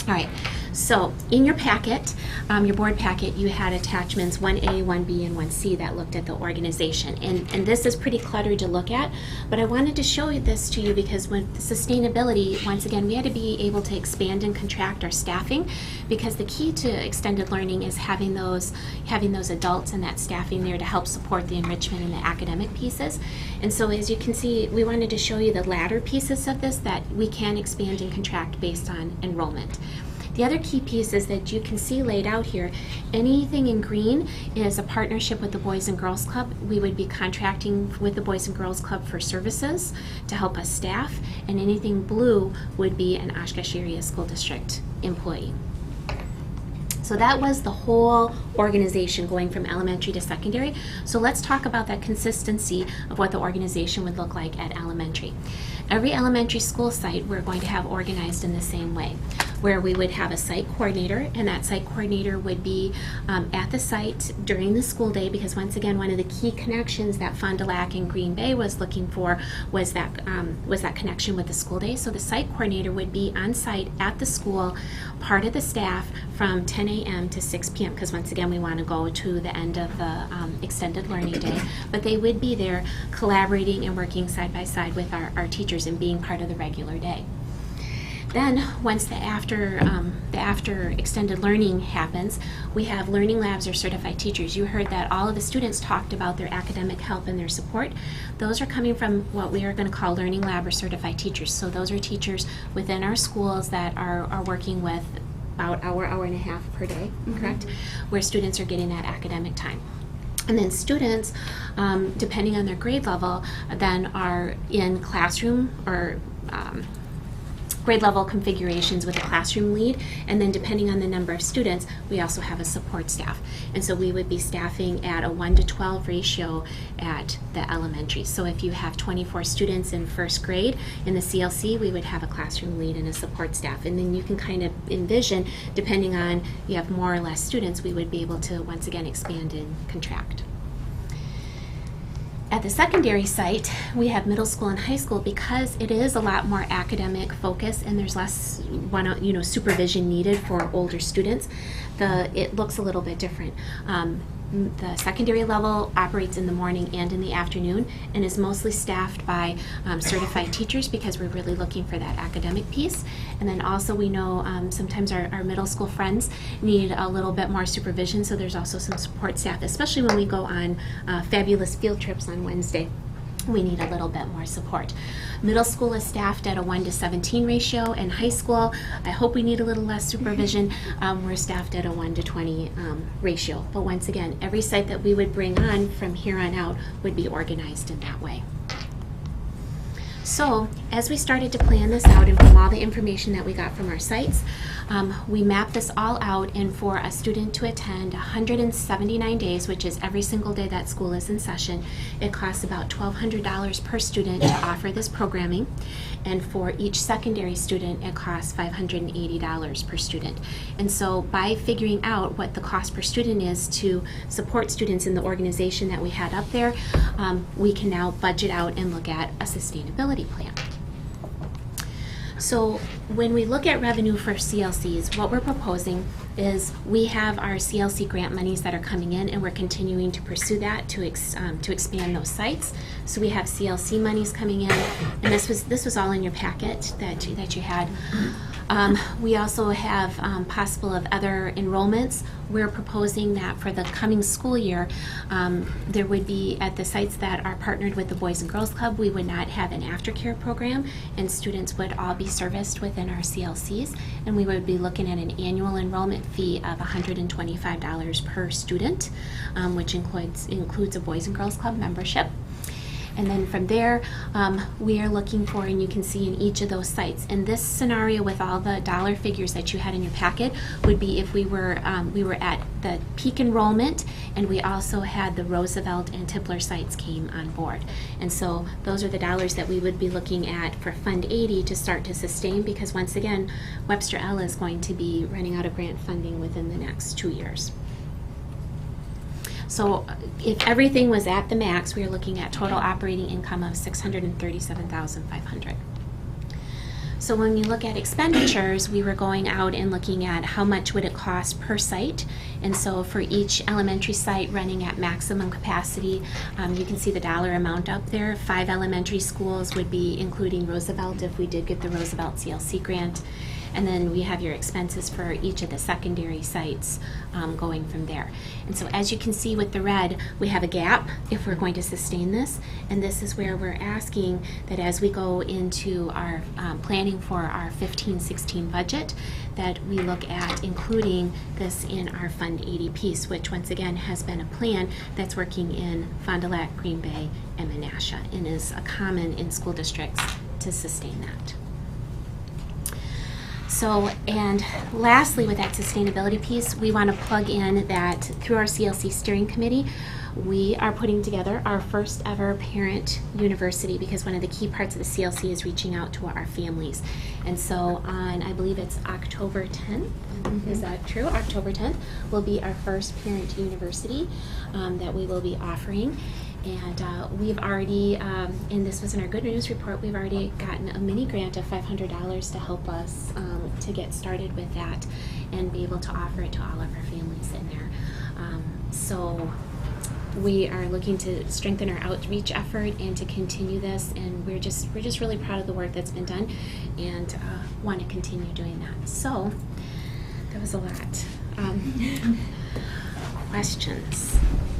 All right, so in your packet, your board packet, you had attachments 1A, 1B, and 1C that looked at the organization. And this is pretty cluttered to look at, but I wanted to show you this to you because with sustainability, once again, we had to be able to expand and contract our staffing, because the key to extended learning is having those adults and that staffing there to help support the enrichment and the academic pieces. And so as you can see, we wanted to show you the latter pieces of this that we can expand and contract based on enrollment. The other key piece is that you can see laid out here, anything in green is a partnership with the Boys and Girls Club. We would be contracting with the Boys and Girls Club for services to help us staff, and anything blue would be an Oshkosh Area School District employee. So that was the whole organization going from elementary to secondary. So let's talk about that consistency of what the organization would look like at elementary. Every elementary school site we're going to have organized in the same way, where we would have a site coordinator, and that site coordinator would be at the site during the school day, because once again, one of the key connections that Fond du Lac and Green Bay was looking for was that connection with the school day. So the site coordinator would be on site at the school, part of the staff from 10 a.m. to 6 p.m. because once again, we want to go to the end of the extended learning day. But they would be there collaborating and working side by side with our teachers and being part of the regular day. Then, once the after extended learning happens, we have learning labs or certified teachers. You heard that all of the students talked about their academic help and their support. Those are coming from what we are going to call learning lab or certified teachers. So those are teachers within our schools that are working with about hour and a half per day, correct? Where students are getting that academic time. And then students, depending on their grade level, then are in classroom or grade level configurations with a classroom lead, and then depending on the number of students, we also have a support staff. And so we would be staffing at a 1-to-12 ratio at the elementary. So if you have 24 students in first grade in the CLC, we would have a classroom lead and a support staff. And then you can kind of envision, depending on you have more or less students, we would be able to once again expand and contract. At the secondary site, we have middle school and high school because it is a lot more academic focus and there's less supervision needed for older students. It looks a little bit different. The secondary level operates in the morning and in the afternoon and is mostly staffed by certified teachers because we're really looking for that academic piece. And then also we know sometimes our middle school friends need a little bit more supervision, so there's also some support staff, especially when we go on fabulous field trips on Wednesday. We need a little bit more support. Middle school is staffed at a 1:17 ratio, and high school, I hope we need a little less supervision. We're staffed at a 1:20 ratio. But once again, every site that we would bring on from here on out would be organized in that way. So as we started to plan this out and from all the information that we got from our sites, we mapped this all out, and for a student to attend 179 days, which is every single day that school is in session, it costs about $1,200 per student to offer this programming. And for each secondary student, it costs $580 per student. And so by figuring out what the cost per student is to support students in the organization that we had up there, we can now budget out and look at a sustainability plan. So when we look at revenue for CLCs, what we're proposing is we have our CLC grant monies that are coming in, and we're continuing to pursue that to expand those sites. So we have CLC monies coming in, and this was all in your packet that you had. We also have possible of other enrollments. We're proposing that for the coming school year, there would be, at the sites that are partnered with the Boys and Girls Club, we would not have an aftercare program, and students would all be serviced within our CLCs, and we would be looking at an annual enrollment fee of $125 per student, which includes a Boys and Girls Club membership. And then from there, we are looking for, and you can see in each of those sites. And this scenario with all the dollar figures that you had in your packet would be if we were at the peak enrollment, and we also had the Roosevelt and Tipler sites came on board. And so those are the dollars that we would be looking at for Fund 80 to start to sustain, because once again, Webster L is going to be running out of grant funding within the next 2 years. So if everything was at the max, we are looking at total operating income of $637,500. So when we look at expenditures, we were going out and looking at how much would it cost per site. And so for each elementary site running at maximum capacity, you can see the dollar amount up there. 5 elementary schools would be including Roosevelt if we did get the Roosevelt CLC grant. And then we have your expenses for each of the secondary sites going from there. And so as you can see with the red, we have a gap if we're going to sustain this. And this is where we're asking that as we go into our planning for our 15-16 budget, that we look at including this in our Fund 80 piece, which once again has been a plan that's working in Fond du Lac, Green Bay, and Menasha, and is common in school districts to sustain that. So, and lastly, with that sustainability piece, we want to plug in that through our CLC steering committee, we are putting together our first ever parent university, because one of the key parts of the CLC is reaching out to our families. And so on, I believe it's October 10th, is that true? October 10th will be our first parent university that we will be offering. And we've already, and this was in our good news report, we've already gotten a mini grant of $500 to help us to get started with that and be able to offer it to all of our families in there. So we are looking to strengthen our outreach effort and to continue this, and we're just really proud of the work that's been done, and want to continue doing that. So that was a lot.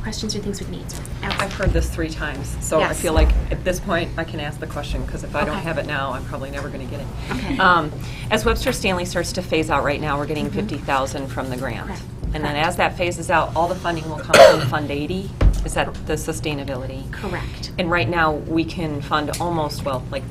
Questions or things with needs? I've heard this 3 times, so Yes. I feel like at this point I can ask the question, because if I don't have it now, I'm probably never going to get it. Okay. As Webster Stanley starts to phase out right now, we're getting $50,000 from the grant. Correct. And then as that phases out, all the funding will come from Fund 80. Is that the sustainability? Correct. And right now we can fund almost, well, like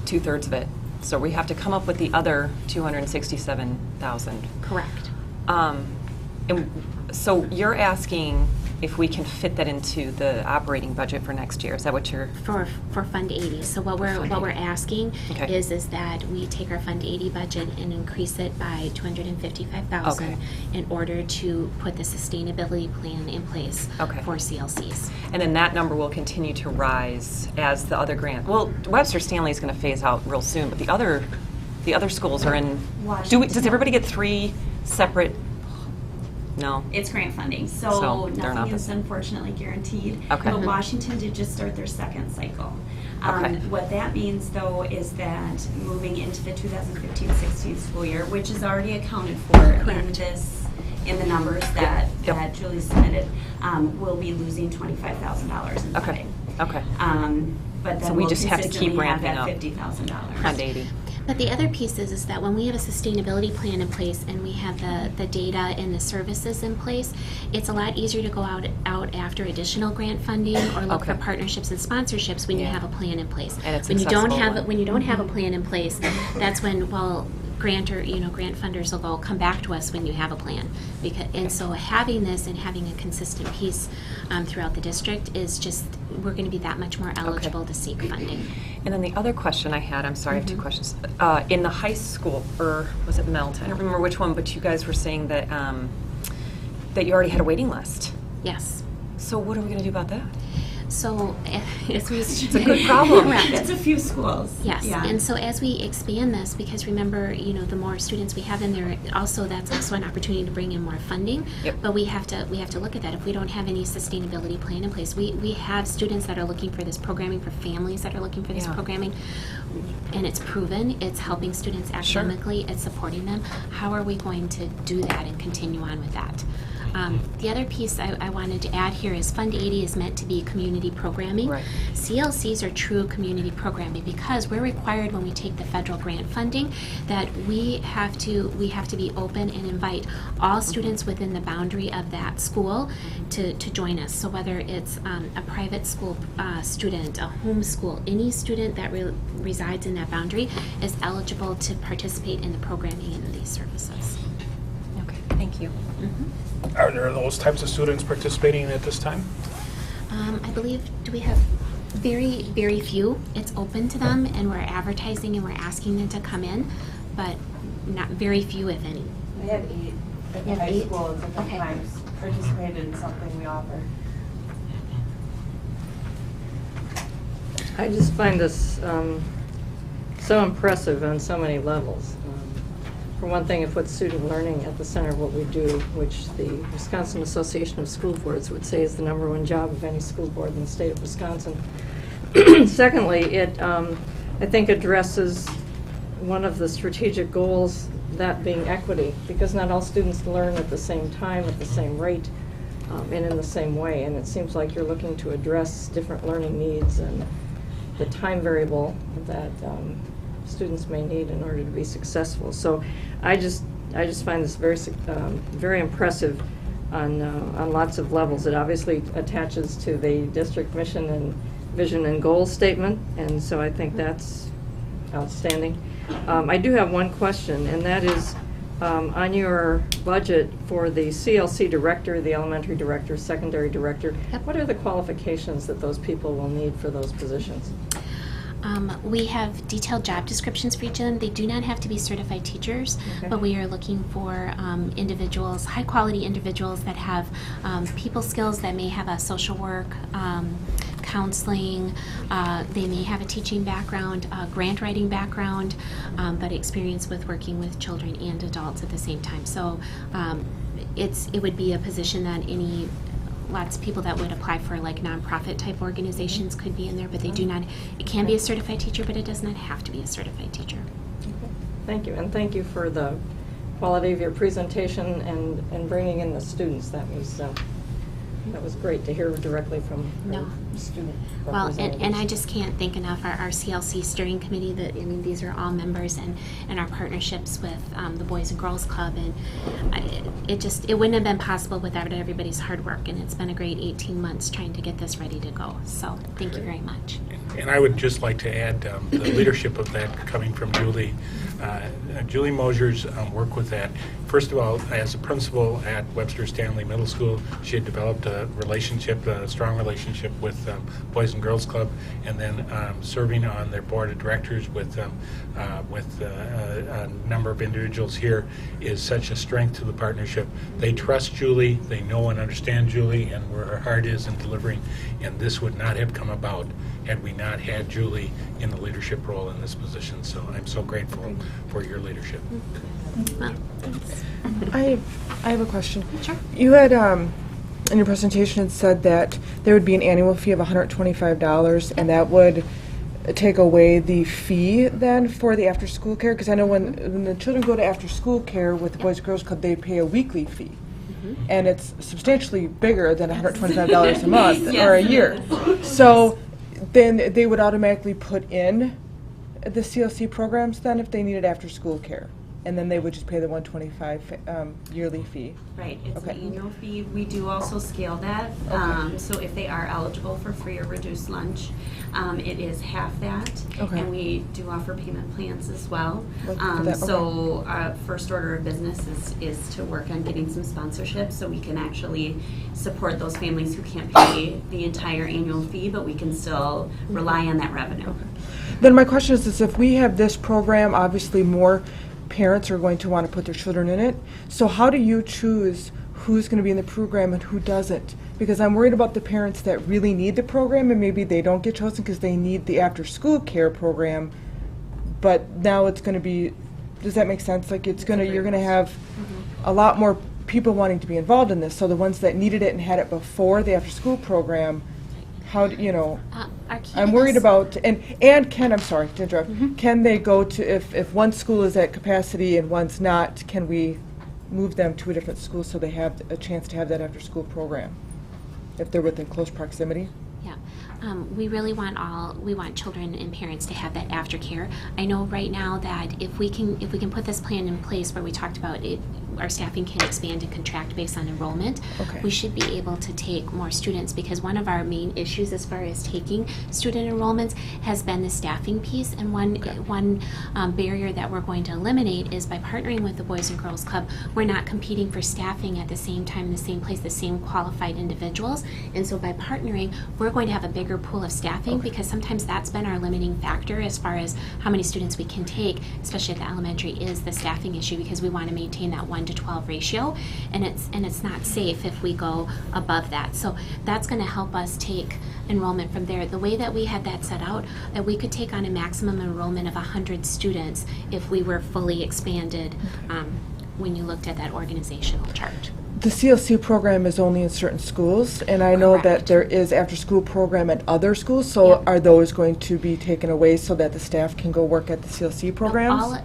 2/3 of it. So we have to come up with the other $267,000. Correct. And so you're asking if we can fit that into the operating budget for next year. Is that what you're? For Fund 80. So what we're asking Okay. is that we take our Fund 80 budget and increase it by $255,000 Okay. in order to put the sustainability plan in place Okay. for CLCs. And then that number will continue to rise as the other grant. Well, Webster Stanley is going to phase out real soon, but the other schools are in. Does everybody get 3 separate? No. It's grant funding, So so they're not nothing the is unfortunately guaranteed. Okay. But Mhm. Washington did just start their second cycle. Okay. What that means, though, is that moving into the 2015-16 school year, which is already accounted for in the numbers that Julie submitted, we'll be losing $25,000 in funding. Okay. But then So we we'll just have to keep consistently have ramping that up. $50,000. Fund 80. But the other piece is that when we have a sustainability plan in place and we have the data and the services in place, it's a lot easier to go out after additional grant funding or look for partnerships and sponsorships when you have a plan in place. And it's when you don't have accessible. when you don't have a plan in place, that's when grant funders will go, come back to us when you have a plan. And so having this and having a consistent piece throughout the district is just, we're going to be that much more eligible to seek funding. And then the other question I had, I'm sorry, I have 2 questions. In the high school, or was it Melt? I don't remember which one, but you guys were saying that that you already had a waiting list. Yes. So what are we going to do about that? So it's a good problem. Correct. It's a few schools. Yes, Yeah. and so as we expand this, because remember, the more students we have in there, that's also an opportunity to bring in more funding. Yep. But we have to look at that. If we don't have any sustainability plan in place, we have students that are looking for this programming, for families that are looking for this programming, and it's proven. It's helping students academically. It's supporting them. How are we going to do that and continue on with that? The other piece I wanted to add here is Fund 80 is meant to be community programming. Right. CLCs are true community programming because we're required when we take the federal grant funding that we have to be open and invite all students within the boundary of that school to join us. So whether it's a private school student, a home school, any student that resides in that boundary is eligible to participate in the programming in these services. Okay, thank you. Are there those types of students participating at this time? I believe, do we have very, very few? It's open to them, and we're advertising and we're asking them to come in, but not very few, if any. We have 8 at the high school at different times participated in something we offer. I just find this so impressive on so many levels. For one thing, it puts student learning at the center of what we do, which the Wisconsin Association of School Boards would say is the #1 job of any school board in the state of Wisconsin. Secondly, it, I think, addresses one of the strategic goals, that being equity, because not all students learn at the same time, at the same rate, and in the same way. And it seems like you're looking to address different learning needs and the time variable that students may need in order to be successful. So I just find this very impressive on lots of levels. It obviously attaches to the district mission and vision and goal statement, and so I think that's outstanding. I do have one question, and that is on your budget for the CLC director, the elementary director, secondary director, what are the qualifications that those people will need for those positions? We have detailed job descriptions for each of them. They do not have to be certified teachers, but we are looking for individuals, high-quality individuals that have people skills, that may have a social work, counseling, they may have a teaching background, grant writing background, but experience with working with children and adults at the same time. So it would be a position that lots of people that would apply for like nonprofit type organizations could be in there, but they do not. It can be a certified teacher, but it does not have to be a certified teacher. Okay. Thank you, and thank you for the quality of your presentation and bringing in the students. That was great to hear directly from student representatives. And I just can't thank enough our CLC steering committee. These are all members and our partnerships with the Boys and Girls Club, and it wouldn't have been possible without everybody's hard work. And it's been a great 18 months trying to get this ready to go. So thank you very much. And I would just like to add the leadership of that coming from Julie. Julie Mosier's work with that First of all, as a principal at Webster Stanley Middle School, she had developed a relationship, a strong relationship with Boys and Girls Club, and then serving on their board of directors with a number of individuals here is such a strength to the partnership. They trust Julie, they know and understand Julie, and where her heart is in delivering, and this would not have come about had we not had Julie in the leadership role in this position. So I'm so grateful for your leadership. I have a question. Sure. You had in your presentation it said that there would be an annual fee of $125, and that would take away the fee then for the after-school care. Because I know when the children go to after-school care with the Boys and Girls Club, they pay a weekly fee. And it's substantially bigger than $125 a month or a year. So then they would automatically put in the CLC programs then if they needed after-school care. And then they would just pay the $125 yearly fee. Right, it's Okay. an annual fee. We do also scale that. Okay. So if they are eligible for free or reduced lunch, it is half that. Okay. And we do offer payment plans as well. For that, So first order of business is to work on getting some sponsorships so we can actually support those families who can't pay the entire annual fee, but we can still rely on that revenue. Then my question is if we have this program, obviously more parents are going to want to put their children in it. So how do you choose who's going to be in the program and who doesn't? Because I'm worried about the parents that really need the program and maybe they don't get chosen because they need the after-school care program. But now it's going to be, does that make sense? Like it's going to, you're going to have a lot more people wanting to be involved in this. So the ones that needed it and had it before the after-school program, how do you know? I'm worried about and can I'm sorry to interrupt. Can they go to if one school is at capacity and one's not? Can we move them to a different school so they have a chance to have that after-school program if they're within close proximity? Yeah, we really want children and parents to have that aftercare. I know right now that if we can put this plan in place where we talked about it, our staffing can expand and contract based on enrollment. Okay. We should be able to take more students because one of our main issues as far as taking student enrollments has been the staffing piece. And one barrier that we're going to eliminate is by partnering with the Boys and Girls Club, we're not competing for staffing at the same time, in the same place, the same qualified individuals. And so by partnering, we're going to have a bigger pool of staffing because sometimes that's been our limiting factor as far as how many students we can take, especially at the elementary, is the staffing issue because we want to maintain that 1 to 12 ratio, and it's not safe if we go above that. So that's going to help us take enrollment from there. The way that we had that set out, that we could take on a maximum enrollment of 100 students if we were fully expanded when you looked at that organizational chart. The CLC program is only in certain schools, and I know that there is after-school program at other schools, so are those going to be taken away so that the staff can go work at the CLC programs?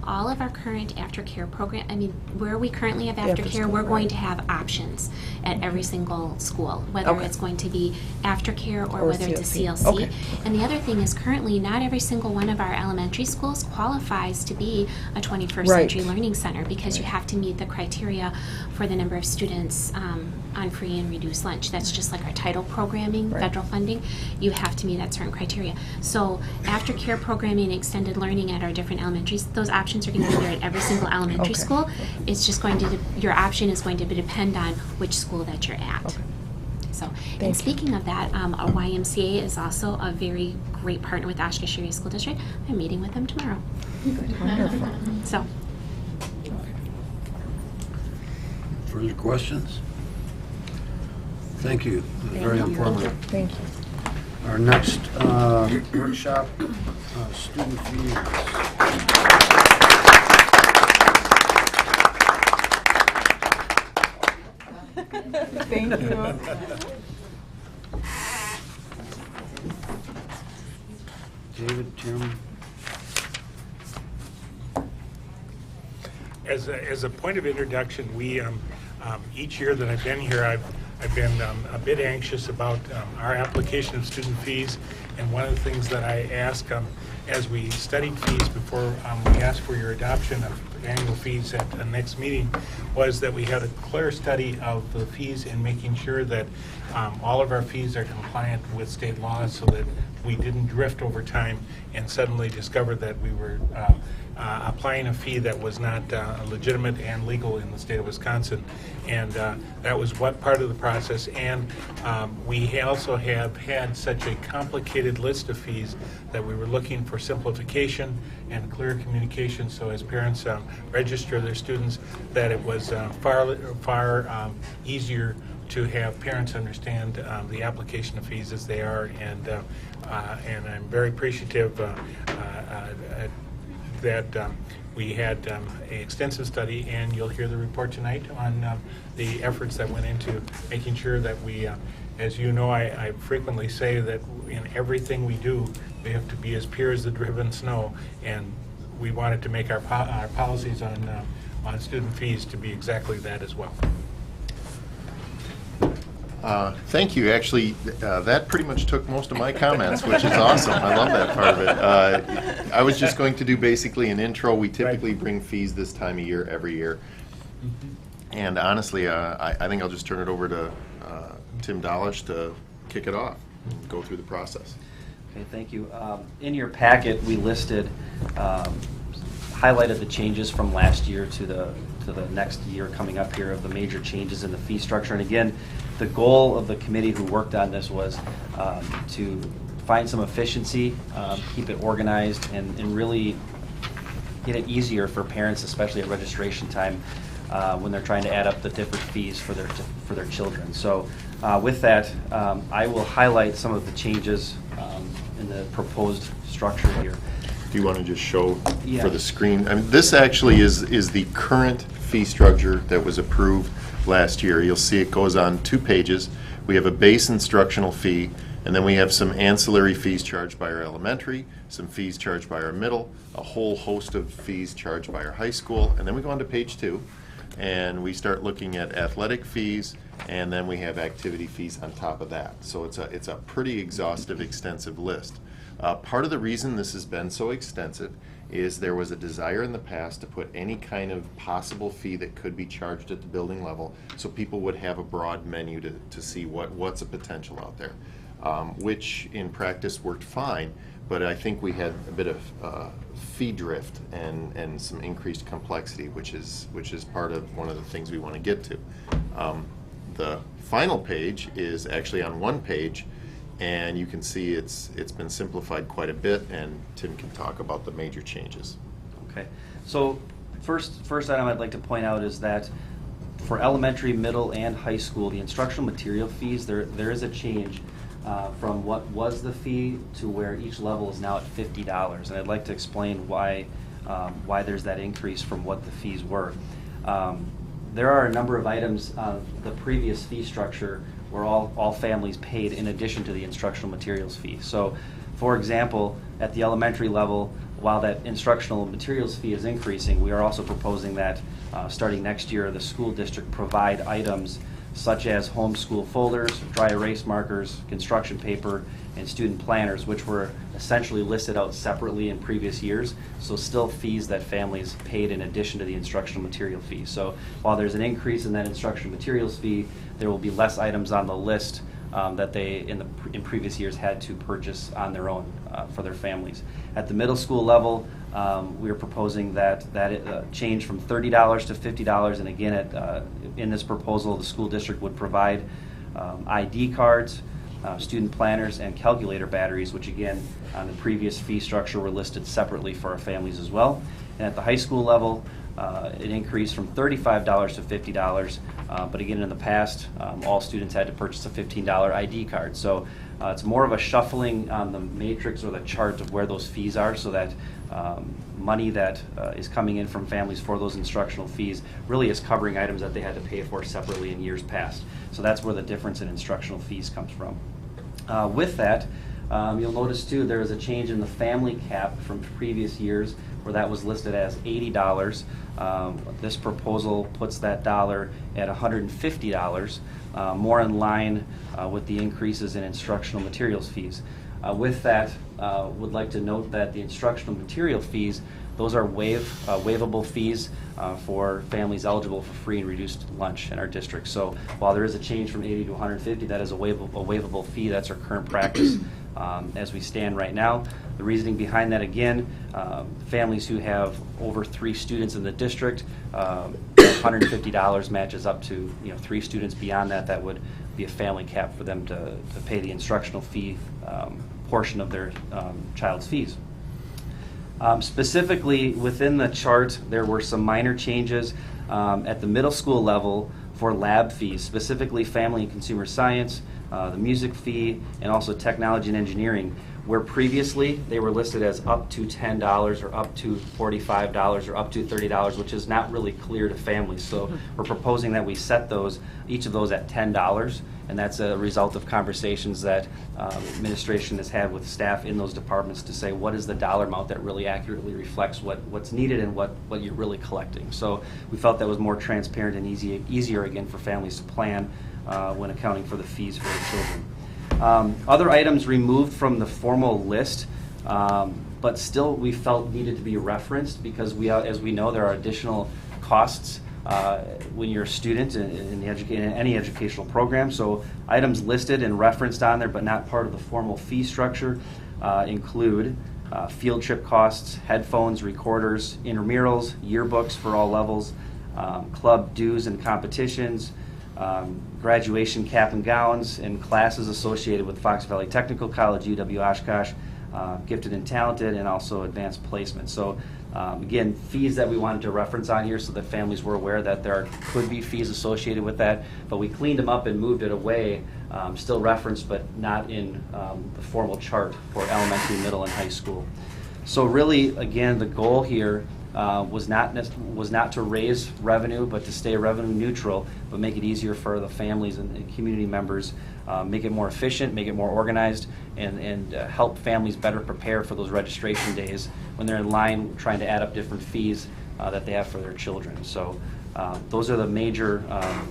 All of our current aftercare program, I mean, where we currently have aftercare, we're going to have options at every single school, whether it's going to be aftercare or whether it's a CLC. Okay. And the other thing is currently not every single one of our elementary schools qualifies to be a 21st century learning center because you have to meet the criteria for the number of students on free and reduced lunch. That's just like our title programming, federal funding. You have to meet that certain criteria. So aftercare programming and extended learning at our different elementaries, those options are going to be there at every single elementary school. It's just going to, your option is going to depend on which school that you're at. So, and speaking of that, our YMCA is also a very great partner with Oshkosh Area School District. I'm meeting with them tomorrow. Wonderful. So. Further questions? Thank you. It was very informative. Thank you. Our next workshop, student fees. Thank you. David, Tim? As a point of introduction, we each year that I've been here, I've been a bit anxious about our application of student fees, and one of the things that I ask as we studied fees before we asked for your adoption of annual fees at the next meeting, was that we had a clear study of the fees and making sure that all of our fees are compliant with state laws so that we didn't drift over time and suddenly discover that we were applying a fee that was not legitimate and legal in the state of Wisconsin. And that was what part of the process. And we also have had such a complicated list of fees that we were looking for simplification and clear communication, so as parents register their students, that it was far easier to have parents understand the application of fees as they are, and I'm very appreciative that we had an extensive study, and you'll hear the report tonight on the efforts that went into making sure that we, as you know, I frequently say that in everything we do, we have to be as pure as the driven snow, and we wanted to make our policies on student fees to be exactly that as well. Thank you. Actually, that pretty much took most of my comments, which is awesome. I love that part of it. I was just going to do basically an intro. We typically bring fees this time of year every year. And honestly, I think I'll just turn it over to Tim Dolish to kick it off and go through the process. Okay, thank you. In your packet, we listed, highlighted the changes from last year to the next year coming up here of the major changes in the fee structure. And again, the goal of the committee who worked on this was to find some efficiency, keep it organized, and really get it easier for parents, especially at registration time, when they're trying to add up the different fees for their children. So with that, I will highlight some of the changes in the proposed structure here. If you want to just show for the screen. I mean, this actually is the current fee structure that was approved last year. You'll see it goes on 2 pages. We have a base instructional fee, and then we have some ancillary fees charged by our elementary, some fees charged by our middle, a whole host of fees charged by our high school, and then we go on to page 2, and we start looking at athletic fees, and then we have activity fees on top of that. So it's a pretty exhaustive, extensive list. Part of the reason this has been so extensive is there was a desire in the past to put any kind of possible fee that could be charged at the building level so people would have a broad menu to see what's a potential out there, which in practice worked fine, but I think we had a bit of fee drift and some increased complexity, which is part of one of the things we want to get to. The final page is actually on 1 page, and you can see it's been simplified quite a bit, and Tim can talk about the major changes. Okay, so first item I'd like to point out is that for elementary, middle, and high school, the instructional material fees, there is a change from what was the fee to where each level is now at $50, and I'd like to explain why there's that increase from what the fees were. There are a number of items the previous fee structure where all families paid in addition to the instructional materials fee. So, for example, at the elementary level, while that instructional materials fee is increasing, we are also proposing that starting next year, the school district provide items such as homeschool folders, dry erase markers, construction paper, and student planners, which were essentially listed out separately in previous years, so still fees that families paid in addition to the instructional material fee. So while there's an increase in that instructional materials fee, there will be less items on the list that they in previous years had to purchase on their own for their families. At the middle school level, we are proposing that it change from $30 to $50, and again, in this proposal, the school district would provide ID cards, student planners, and calculator batteries, which again, on the previous fee structure were listed separately for our families as well. And at the high school level, it increased from $35 to $50, but again, in the past, all students had to purchase a $15 ID card. So it's more of a shuffling on the matrix or the chart of where those fees are, so that money that is coming in from families for those instructional fees really is covering items that they had to pay for separately in years past. So that's where the difference in instructional fees comes from. With that, you'll notice too there is a change in the family cap from previous years where that was listed as $80. This proposal puts that dollar at $150, more in line with the increases in instructional materials fees. With that, would like to note that the instructional material fees, those are waivable fees for families eligible for free and reduced lunch in our district. So while there is a change from 80 to 150, that is a waivable fee. That's our current practice as we stand right now. The reasoning behind that, again, families who have over 3 students in the district, $150 matches up to 3 students. Beyond that, that would be a family cap for them to pay the instructional fee portion of their child's fees. Specifically within the chart, there were some minor changes at the middle school level for lab fees, specifically family and consumer science, the music fee, and also technology and engineering, where previously they were listed as up to $10 or up to $45 or up to $30, which is not really clear to families. So we're proposing that we set each of those at $10, and that's a result of conversations that administration has had with staff in those departments to say what is the dollar amount that really accurately reflects what's needed and what you're really collecting. So we felt that was more transparent and easier again for families to plan when accounting for the fees for their children. Other items removed from the formal list, but still we felt needed to be referenced because as we know, there are additional costs when you're a student in any educational program. So items listed and referenced on there but not part of the formal fee structure include field trip costs, headphones, recorders, intramurals, yearbooks for all levels, club dues and competitions, graduation cap and gowns, and classes associated with Fox Valley Technical College, UW Oshkosh, gifted and talented, and also advanced placement. So again, fees that we wanted to reference on here so that families were aware that there could be fees associated with that, but we cleaned them up and moved it away, still referenced but not in the formal chart for elementary, middle, and high school. So really, again, the goal here was not to raise revenue, but to stay revenue neutral, but make it easier for the families and community members, make it more efficient, make it more organized, and help families better prepare for those registration days when they're in line trying to add up different fees that they have for their children. So those are the major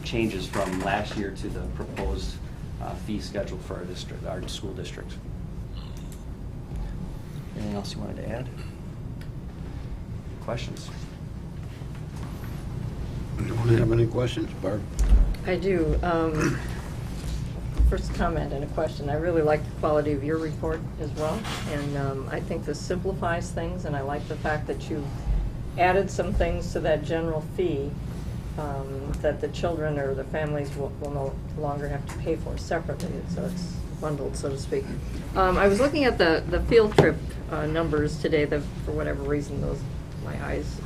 changes from last year to the proposed fee schedule for our district, our school district. Anything else you wanted to add? Questions? Don't have any questions, Barb? I do. First comment and a question. I really like the quality of your report as well, and I think this simplifies things, and I like the fact that you added some things to that general fee that the children or the families will no longer have to pay for separately, so it's bundled, so to speak. I was looking at the field trip numbers today. For whatever reason, my eyes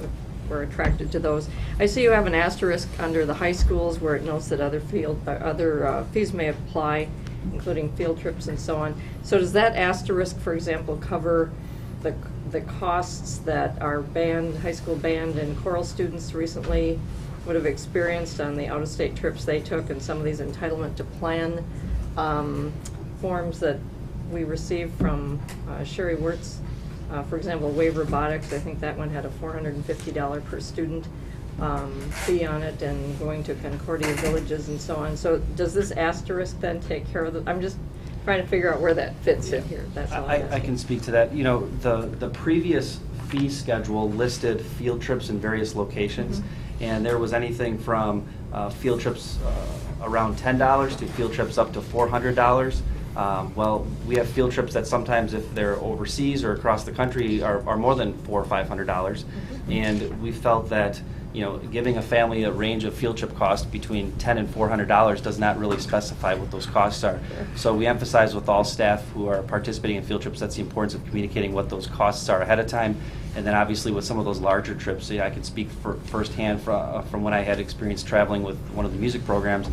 were attracted to those. I see you have an asterisk under the high schools where it notes that other fees may apply, including field trips and so on. So does that asterisk, for example, cover the costs that our high school band and choral students recently would have experienced on the out-of-state trips they took, and some of these entitlement to plan forms that we received from Sherry Wirtz? For example, Wave Robotics, I think that one had a $450 per student fee on it, and going to Concordia Villages and so on. So does this asterisk then take care of the, I'm just trying to figure out where that fits in here. That's all I can speak to that. You know, the previous fee schedule listed field trips in various locations, and there was anything from field trips around $10 to field trips up to $400. Well, we have field trips that sometimes, if they're overseas or across the country, are more than $400 or $500, and we felt that giving a family a range of field trip costs between $10 and $400 does not really specify what those costs are. So we emphasize with all staff who are participating in field trips that's the importance of communicating what those costs are ahead of time, and then obviously with some of those larger trips, I can speak firsthand from when I had experience traveling with one of the music programs.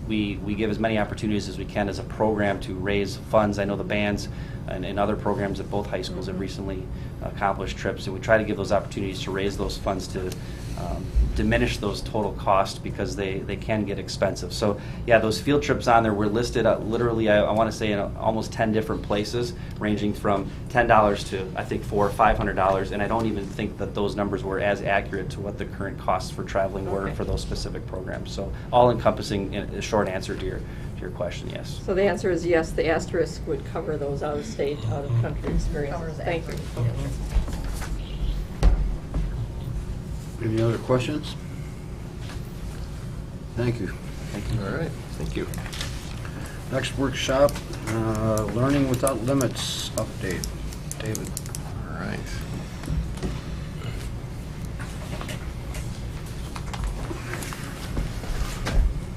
We give as many opportunities as we can as a program to raise funds. I know the bands and other programs at both high schools have recently accomplished trips, and we try to give those opportunities to raise those funds to diminish those total costs because they can get expensive. So yeah, those field trips on there were listed literally, I want to say, in almost 10 different places, ranging from $10 to I think $400 or $500, and I don't even think that those numbers were as accurate to what the current costs for traveling were for those specific programs. So all encompassing, a short answer to your question, yes. So the answer is yes, the asterisk would cover those out-of-state, out-of-country experiences. Thank you. Any other questions? Thank you. Thank you. All right, thank you. Next workshop, Learning Without Limits update. David. All right.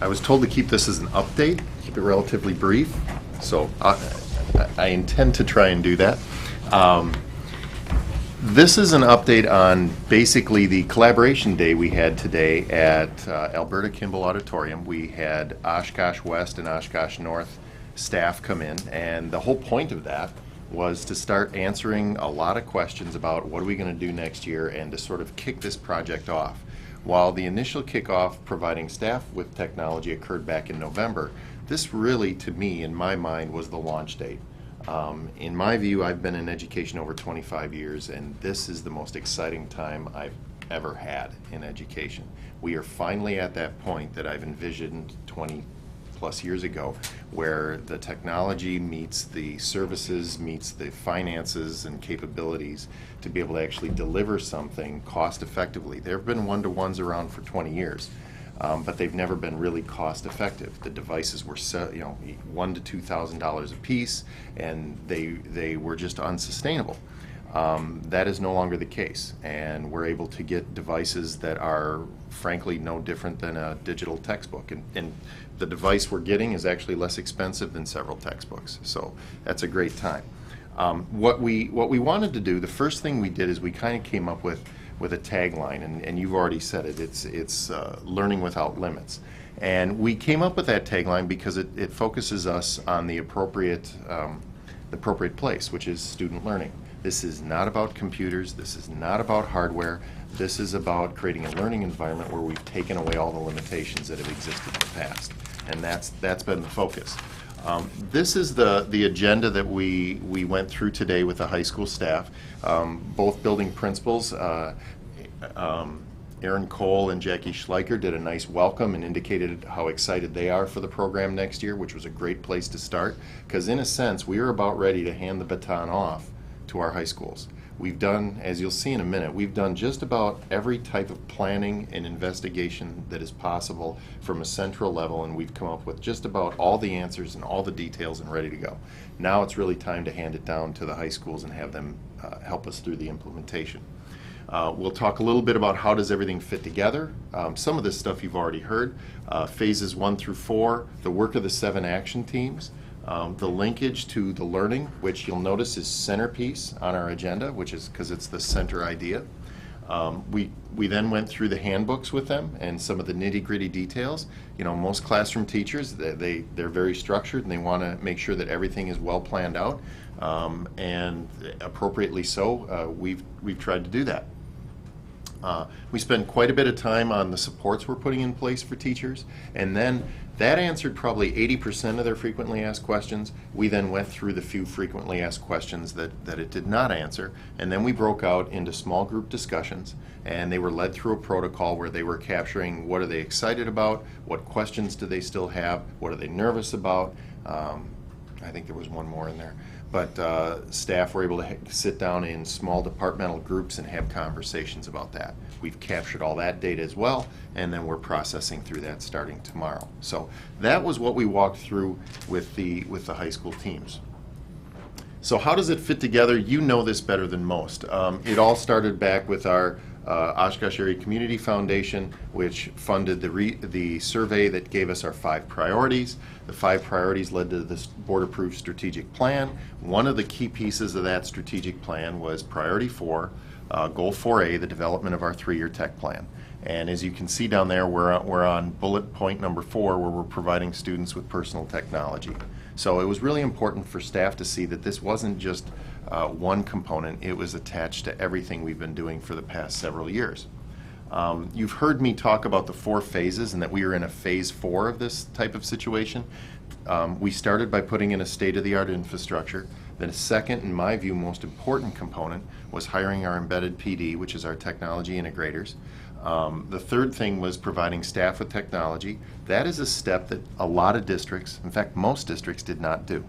I was told to keep this as an update, keep it relatively brief, so I intend to try and do that. This is an update on basically the collaboration day we had today at Alberta Kimball Auditorium. We had Oshkosh West and Oshkosh North staff come in, and the whole point of that was to start answering a lot of questions about what are we going to do next year and to sort of kick this project off. While the initial kickoff providing staff with technology occurred back in November, this really, to me, in my mind, was the launch date. In my view, I've been in education over 25 years, and this is the most exciting time I've ever had in education. We are finally at that point that I've envisioned 20 plus years ago, where the technology meets the services, meets the finances and capabilities to be able to actually deliver something cost effectively. There have been one-to-ones around for 20 years, but they've never been really cost effective. The devices were $1,000 to $2,000 a piece, and they were just unsustainable. That is no longer the case, and we're able to get devices that are frankly no different than a digital textbook, and the device we're getting is actually less expensive than several textbooks, so that's a great time. What we wanted to do, the first thing we did is we kind of came up with a tagline, and you've already said it, it's learning without limits. And we came up with that tagline because it focuses us on the appropriate place, which is student learning. This is not about computers, this is not about hardware, this is about creating a learning environment where we've taken away all the limitations that have existed in the past. And that's been the focus. This is the agenda that we went through today with the high school staff. Both building principals, Aaron Cole and Jackie Schleicher, did a nice welcome and indicated how excited they are for the program next year, which was a great place to start, because in a sense we are about ready to hand the baton off to our high schools. We've done, as you'll see in a minute, we've done just about every type of planning and investigation that is possible from a central level, and we've come up with just about all the answers and all the details and ready to go. Now it's really time to hand it down to the high schools and have them help us through the implementation. We'll talk a little bit about how does everything fit together. Some of this stuff you've already heard. Phases 1 through 4, the work of the 7 action teams. The linkage to the learning, which you'll notice is centerpiece on our agenda, which is because it's the center idea. We then went through the handbooks with them and some of the nitty-gritty details. You know, most classroom teachers, they're very structured and they want to make sure that everything is well planned out, and appropriately so. We've tried to do that. We spent quite a bit of time on the supports we're putting in place for teachers, and then that answered probably 80% of their frequently asked questions. We then went through the few frequently asked questions that it did not answer, and then we broke out into small group discussions, and they were led through a protocol where they were capturing what are they excited about, what questions do they still have, what are they nervous about. I think there was one more in there. But staff were able to sit down in small departmental groups and have conversations about that. We've captured all that data as well, and then we're processing through that starting tomorrow. So that was what we walked through with the high school teams. So how does it fit together? You know this better than most. It all started back with our Oshkosh Area Community Foundation, which funded the survey that gave us our 5 priorities. The 5 priorities led to this board-approved strategic plan. One of the key pieces of that strategic plan was Priority 4, Goal 4A, the development of our 3-year tech plan. And as you can see down there, we're on bullet point number 4, where we're providing students with personal technology. So it was really important for staff to see that this wasn't just one component, it was attached to everything we've been doing for the past several years. You've heard me talk about the 4 phases and that we are in a phase 4 of this type of situation. We started by putting in a state-of-the-art infrastructure. Then a second, in my view, most important component was hiring our embedded PD, which is our technology integrators. The third thing was providing staff with technology. That is a step that a lot of districts, in fact most districts, did not do.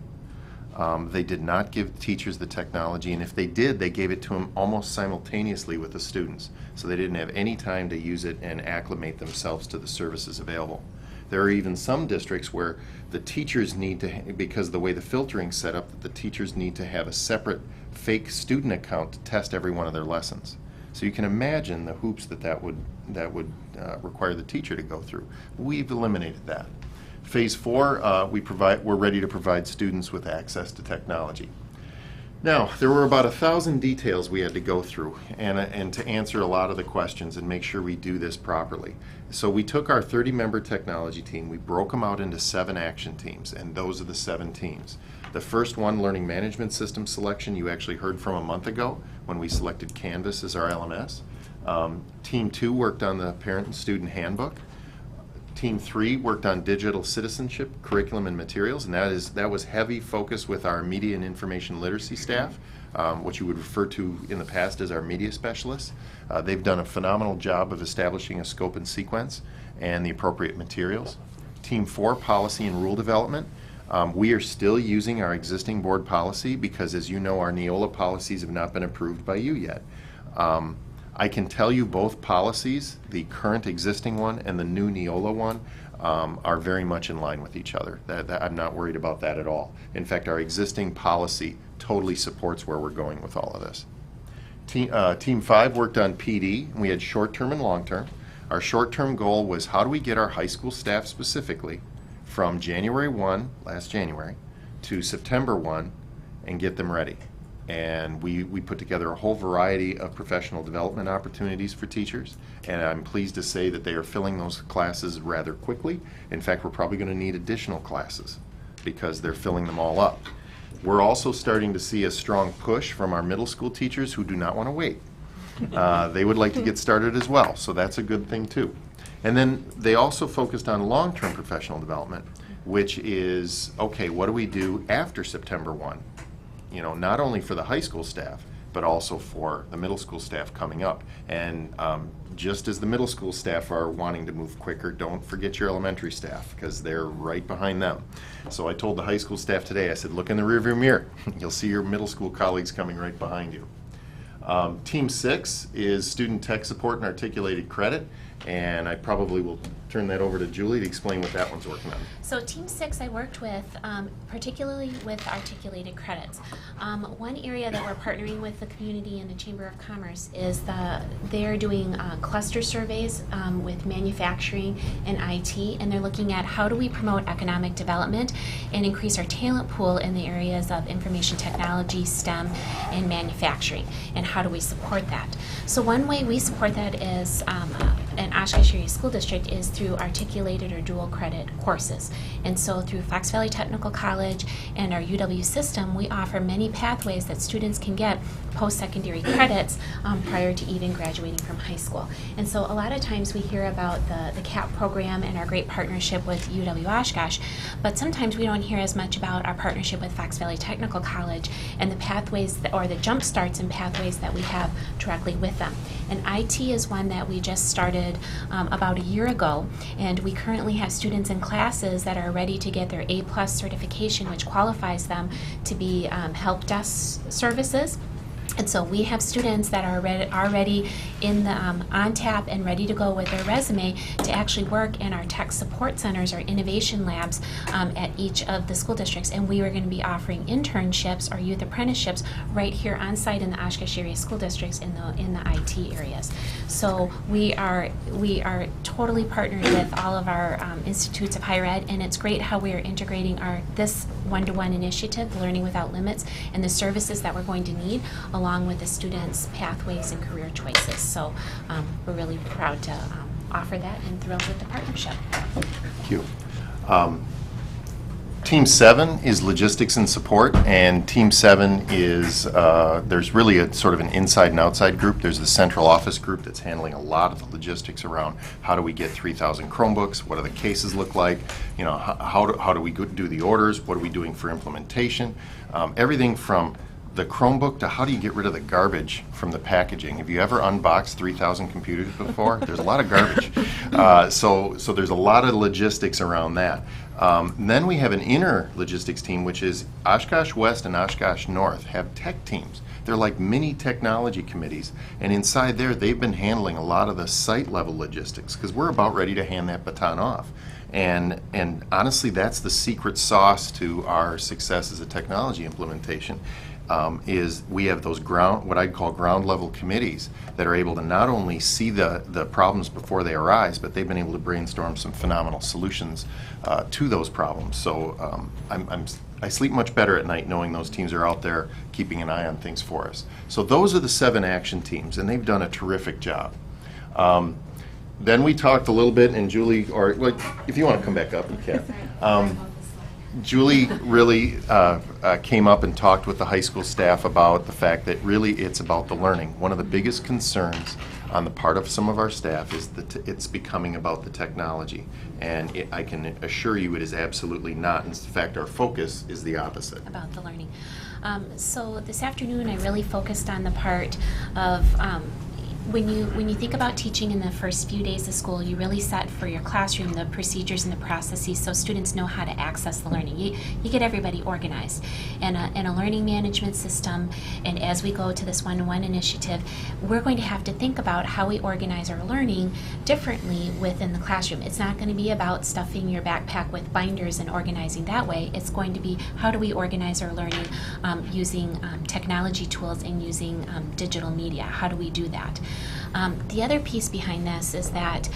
They did not give teachers the technology, and if they did, they gave it to them almost simultaneously with the students. So they didn't have any time to use it and acclimate themselves to the services available. There are even some districts where the teachers need to, because the way the filtering's set up, that the teachers need to have a separate fake student account to test every one of their lessons. So you can imagine the hoops that would require the teacher to go through. We've eliminated that. Phase 4, we're ready to provide students with access to technology. Now, there were about 1,000 details we had to go through and to answer a lot of the questions and make sure we do this properly. So we took our 30-member technology team, we broke them out into 7 action teams, and those are the 7 teams. The first one, Learning Management System selection, you actually heard from a month ago when we selected Canvas as our LMS. Team 2 worked on the Parent and Student Handbook. Team 3 worked on digital citizenship, curriculum, and materials, and that was heavy focus with our media and information literacy staff, what you would refer to in the past as our media specialists. They've done a phenomenal job of establishing a scope and sequence and the appropriate materials. Team 4, policy and rule development. We are still using our existing board policy because, as you know, our Neola policies have not been approved by you yet. I can tell you both policies, the current existing one and the new Neola one, are very much in line with each other. I'm not worried about that at all. In fact, our existing policy totally supports where we're going with all of this. Team 5 worked on PD, and we had short-term and long-term. Our short-term goal was how do we get our high school staff specifically from January 1, last January, to September 1 and get them ready. And we put together a whole variety of professional development opportunities for teachers, and I'm pleased to say that they are filling those classes rather quickly. In fact, we're probably going to need additional classes because they're filling them all up. We're also starting to see a strong push from our middle school teachers who do not want to wait. They would like to get started as well, so that's a good thing too. And then they also focused on long-term professional development, which is, okay, what do we do after September 1? You know, not only for the high school staff, but also for the middle school staff coming up. And just as the middle school staff are wanting to move quicker, don't forget your elementary staff, because they're right behind them. So I told the high school staff today, I said, look in the rearview mirror. You'll see your middle school colleagues coming right behind you. Team 6 is student tech support and articulated credit, and I probably will turn that over to Julie to explain what that one's working on. So Team 6 I worked with, particularly with articulated credits. One area that we're partnering with the community and the Chamber of Commerce is they're doing cluster surveys with manufacturing and IT, and they're looking at how do we promote economic development and increase our talent pool in the areas of information technology, STEM, and manufacturing, and how do we support that. So one way we support that is in Oshkosh Area School District is through articulated or dual credit courses. And so through Fox Valley Technical College and our UW system, we offer many pathways that students can get post-secondary credits prior to even graduating from high school. And so a lot of times we hear about the CAP program and our great partnership with UW Oshkosh, but sometimes we don't hear as much about our partnership with Fox Valley Technical College and the pathways or the jump starts and pathways that we have directly with them. And IT is one that we just started about a year ago, and we currently have students in classes that are ready to get their A+ certification, which qualifies them to be help desk services. And so we have students that are already in the on tap and ready to go with their resume to actually work in our tech support centers or innovation labs at each of the school districts. And we are going to be offering internships or youth apprenticeships right here on site in the Oshkosh area school districts in the IT areas. So we are totally partnered with all of our institutes of higher ed, and it's great how we are integrating this one-to-one initiative, Learning Without Limits, and the services that we're going to need along with the students' pathways and career choices. So we're really proud to offer that and thrilled with the partnership. Thank you. Team 7 is logistics and support, and Team 7 is, there's really a sort of an inside and outside group. There's the central office group that's handling a lot of the logistics around how do we get 3,000 Chromebooks, what do the cases look like, you know, how do we do the orders, what are we doing for implementation, everything from the Chromebook to how do you get rid of the garbage from the packaging. Have you ever unboxed 3,000 computers before? There's a lot of garbage. So there's a lot of logistics around that. Then we have an inner logistics team, which is Oshkosh West and Oshkosh North have tech teams. They're like mini technology committees, and inside there they've been handling a lot of the site level logistics because we're about ready to hand that baton off. And honestly, that's the secret sauce to our success as a technology implementation. Is we have those what I'd call ground level committees that are able to not only see the problems before they arise, but they've been able to brainstorm some phenomenal solutions to those problems. So I sleep much better at night knowing those teams are out there keeping an eye on things for us. So those are the 7 action teams, and they've done a terrific job. Then we talked a little bit, and Julie, or like, if you want to come back up, you can. Julie really came up and talked with the high school staff about the fact that really it's about the learning. One of the biggest concerns on the part of some of our staff is that it's becoming about the technology. And I can assure you it is absolutely not. In fact, our focus is the opposite. About the learning. So this afternoon I really focused on the part of when you think about teaching in the first few days of school, you really set for your classroom the procedures and the processes so students know how to access the learning. You get everybody organized and a learning management system, and as we go to this one-to-one initiative, we're going to have to think about how we organize our learning differently within the classroom. It's not going to be about stuffing your backpack with binders and organizing that way. It's going to be how do we organize our learning using technology tools and using digital media. How do we do that? The other piece behind this is that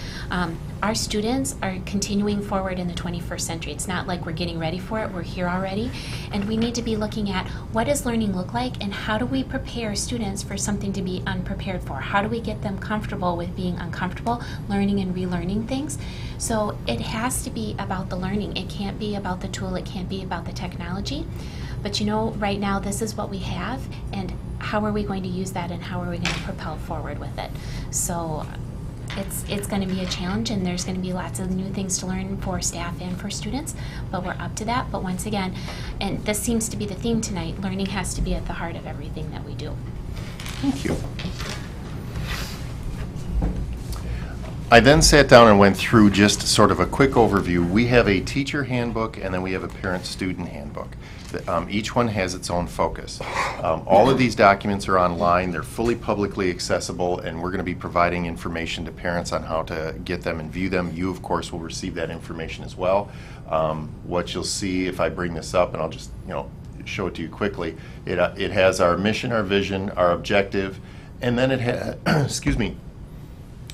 our students are continuing forward in the 21st century. It's not like we're getting ready for it, we're here already, and we need to be looking at what does learning look like and how do we prepare students for something to be unprepared for? How do we get them comfortable with being uncomfortable, learning and relearning things? So it has to be about the learning. It can't be about the tool, it can't be about the technology. But you know, right now this is what we have, and how are we going to use that and how are we going to propel forward with it? So it's going to be a challenge, and there's going to be lots of new things to learn for staff and for students, but we're up to that. But once again, and this seems to be the theme tonight, learning has to be at the heart of everything that we do. Thank you. I then sat down and went through just sort of a quick overview. We have a teacher handbook and then we have a parent-student handbook. Each one has its own focus. All of these documents are online, they're fully publicly accessible, and we're going to be providing information to parents on how to get them and view them. You, of course, will receive that information as well. What you'll see if I bring this up, and I'll just show it to you quickly, it has our mission, our vision, our objective, and then it has, excuse me,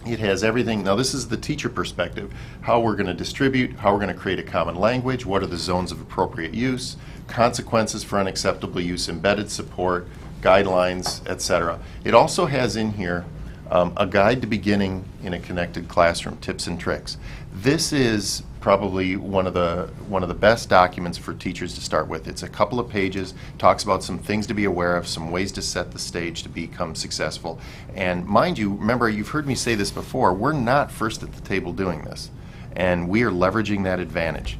it has everything. Now this is the teacher perspective, how we're going to distribute, how we're going to create a common language, what are the zones of appropriate use, consequences for unacceptable use, embedded support, guidelines, etc. It also has in here a guide to beginning in a connected classroom, tips and tricks. This is probably one of the best documents for teachers to start with. It's a couple of pages, talks about some things to be aware of, some ways to set the stage to become successful. And mind you, remember, you've heard me say this before, we're not first at the table doing this, and we are leveraging that advantage.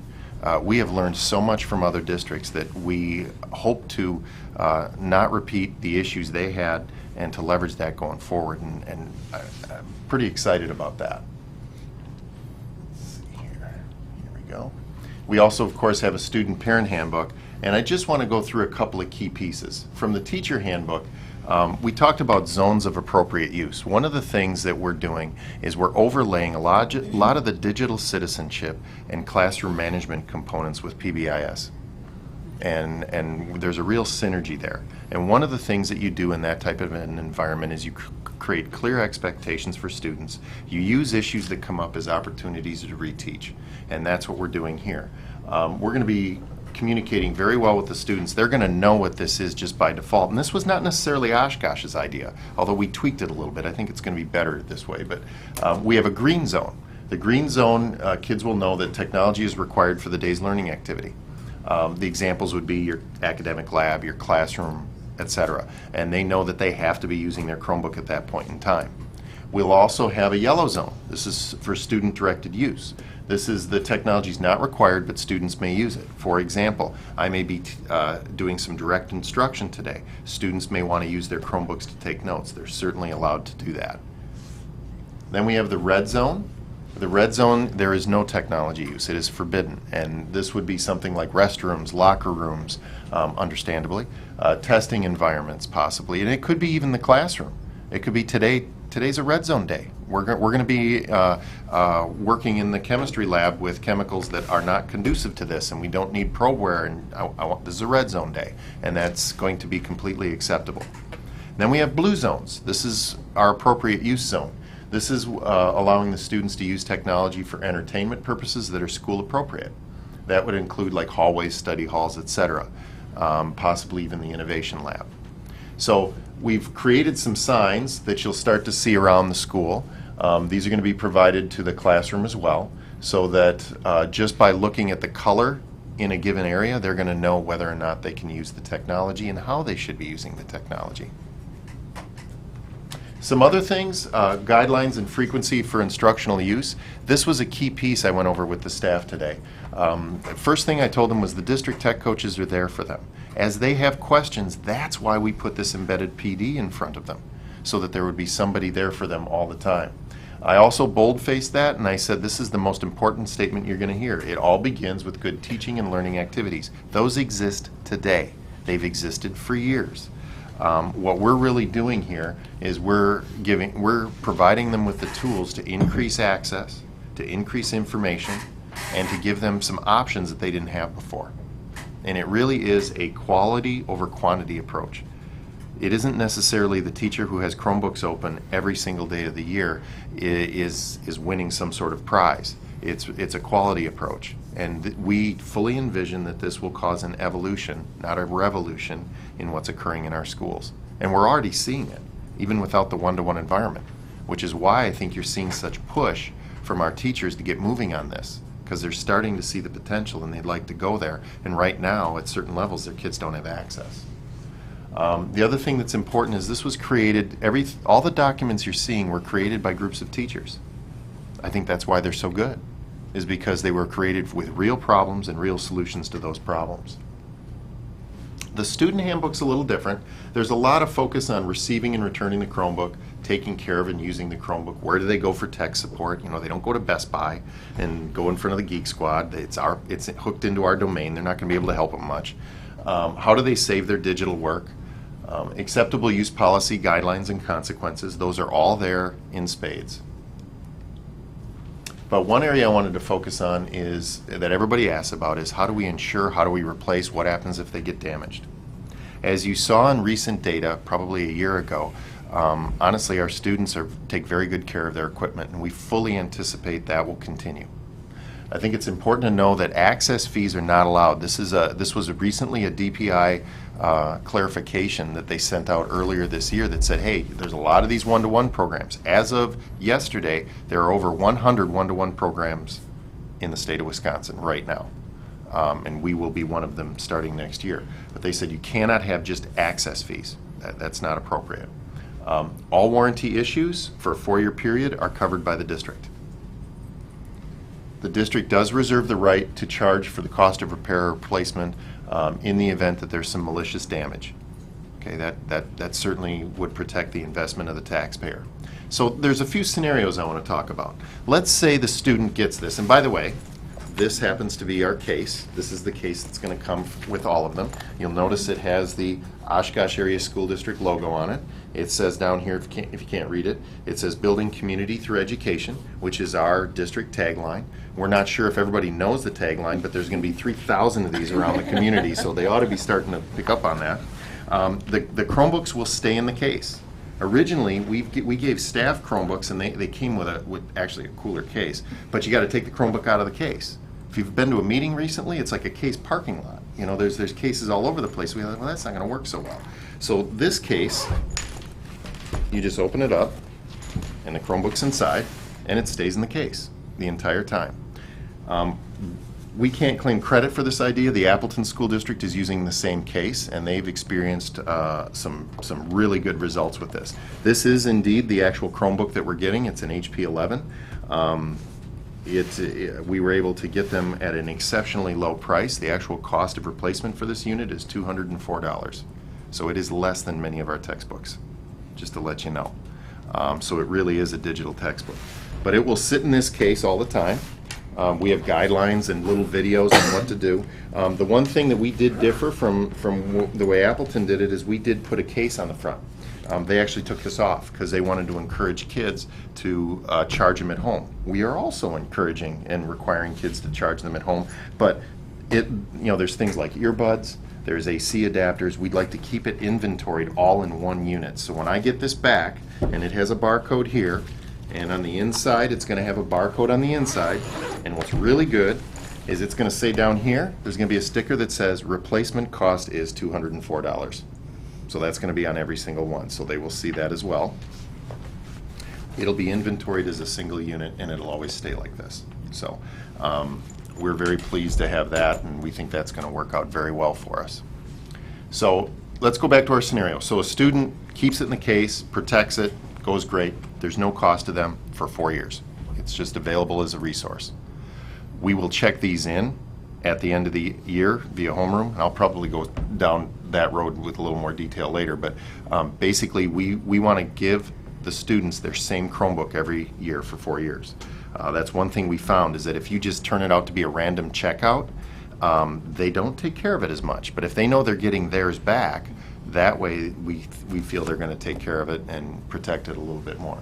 We have learned so much from other districts that we hope to not repeat the issues they had and to leverage that going forward, and I'm pretty excited about that. Go. We also, of course, have a student parent handbook, and I just want to go through a couple of key pieces. From the teacher handbook, we talked about zones of appropriate use. One of the things that we're doing is we're overlaying a lot of the digital citizenship and classroom management components with PBIS. And there's a real synergy there. And one of the things that you do in that type of an environment is you create clear expectations for students. You use issues that come up as opportunities to reteach. And that's what we're doing here. We're going to be communicating very well with the students. They're going to know what this is just by default. And this was not necessarily Oshkosh's idea, although we tweaked it a little bit. I think it's going to be better this way. But we have a green zone. The green zone, kids will know that technology is required for the day's learning activity. The examples would be your academic lab, your classroom, etc. And they know that they have to be using their Chromebook at that point in time. We'll also have a yellow zone. This is for student-directed use. This is the technology is not required, but students may use it. For example, I may be doing some direct instruction today. Students may want to use their Chromebooks to take notes. They're certainly allowed to do that. Then we have the red zone. The red zone, there is no technology use. It is forbidden. And this would be something like restrooms, locker rooms, understandably, testing environments possibly, and it could be even the classroom. It could be today's a red zone day. We're going to be working in the chemistry lab with chemicals that are not conducive to this, and we don't need probeware, and this is a red zone day, and that's going to be completely acceptable. Then we have blue zones. This is our appropriate use zone. This is allowing the students to use technology for entertainment purposes that are school appropriate. That would include like hallways, study halls, etc., possibly even the innovation lab. So we've created some signs that you'll start to see around the school. These are going to be provided to the classroom as well, so that just by looking at the color in a given area, they're going to know whether or not they can use the technology and how they should be using the technology. Some other things, guidelines and frequency for instructional use. This was a key piece I went over with the staff today. First thing I told them was the district tech coaches are there for them. As they have questions, that's why we put this embedded PD in front of them, so that there would be somebody there for them all the time. I also bold-faced that, and I said this is the most important statement you're going to hear. It all begins with good teaching and learning activities. Those exist today. They've existed for years. What we're really doing here is we're providing them with the tools to increase access, to increase information, and to give them some options that they didn't have before. And it really is a quality over quantity approach. It isn't necessarily the teacher who has Chromebooks open every single day of the year is winning some sort of prize. It's a quality approach. And we fully envision that this will cause an evolution, not a revolution, in what's occurring in our schools. And we're already seeing it, even without the one-to-one environment, which is why I think you're seeing such push from our teachers to get moving on this, because they're starting to see the potential and they'd like to go there. And right now, at certain levels, their kids don't have access. The other thing that's important is this was created, all the documents you're seeing were created by groups of teachers. I think that's why they're so good, is because they were created with real problems and real solutions to those problems. The student handbook's a little different. There's a lot of focus on receiving and returning the Chromebook, taking care of and using the Chromebook. Where do they go for tech support? You know, they don't go to Best Buy and go in front of the Geek Squad. It's hooked into our domain. They're not going to be able to help them much. How do they save their digital work? Acceptable use policy, guidelines, and consequences. Those are all there in spades. But one area I wanted to focus on is that everybody asks about is how do we ensure, how do we replace, what happens if they get damaged? As you saw in recent data, probably a year ago, honestly our students take very good care of their equipment, and we fully anticipate that will continue. I think it's important to know that access fees are not allowed. This was recently a DPI clarification that they sent out earlier this year that said, hey, there's a lot of these one-to-one programs. As of yesterday, there are over 100 one-to-one programs in the state of Wisconsin right now. And we will be one of them starting next year. But they said you cannot have just access fees. That's not appropriate. All warranty issues for a 4-year period are covered by the district. The district does reserve the right to charge for the cost of repair or replacement in the event that there's some malicious damage. Okay, that certainly would protect the investment of the taxpayer. So there's a few scenarios I want to talk about. Let's say the student gets this, and by the way, this happens to be our case. This is the case that's going to come with all of them. You'll notice it has the Oshkosh Area School District logo on it. It says down here, if you can't read it, it says Building Community Through Education, which is our district tagline. We're not sure if everybody knows the tagline, but there's going to be 3,000 of these around the community, so they ought to be starting to pick up on that. The Chromebooks will stay in the case. Originally, we gave staff Chromebooks, and they came with actually a cooler case, but you got to take the Chromebook out of the case. If you've been to a meeting recently, it's like a case parking lot. You know, there's cases all over the place. We thought, well, that's not going to work so well. So this case, you just open it up, and the Chromebook's inside, and it stays in the case the entire time. We can't claim credit for this idea. The Appleton School District is using the same case, and they've experienced some really good results with this. This is indeed the actual Chromebook that we're getting. It's an HP 11. We were able to get them at an exceptionally low price. The actual cost of replacement for this unit is $204. So it is less than many of our textbooks, just to let you know. So it really is a digital textbook. But it will sit in this case all the time. We have guidelines and little videos on what to do. The one thing that we did differ from the way Appleton did it is we did put a case on the front. They actually took this off because they wanted to encourage kids to charge them at home. We are also encouraging and requiring kids to charge them at home, but there's things like earbuds, there's AC adapters. We'd like to keep it inventoried all in one unit. So when I get this back, and it has a barcode here, and on the inside it's going to have a barcode on the inside, and what's really good is it's going to say down here, there's going to be a sticker that says replacement cost is $204. So that's going to be on every single one, so they will see that as well. It'll be inventoried as a single unit, and it'll always stay like this. So we're very pleased to have that, and we think that's going to work out very well for us. So let's go back to our scenario. So a student keeps it in the case, protects it, goes great. There's no cost to them for 4 years. It's just available as a resource. We will check these in at the end of the year via homeroom, and I'll probably go down that road with a little more detail later, but basically we want to give the students their same Chromebook every year for 4 years. That's one thing we found, is that if you just turn it out to be a random checkout, they don't take care of it as much. But if they know they're getting theirs back, that way we feel they're going to take care of it and protect it a little bit more.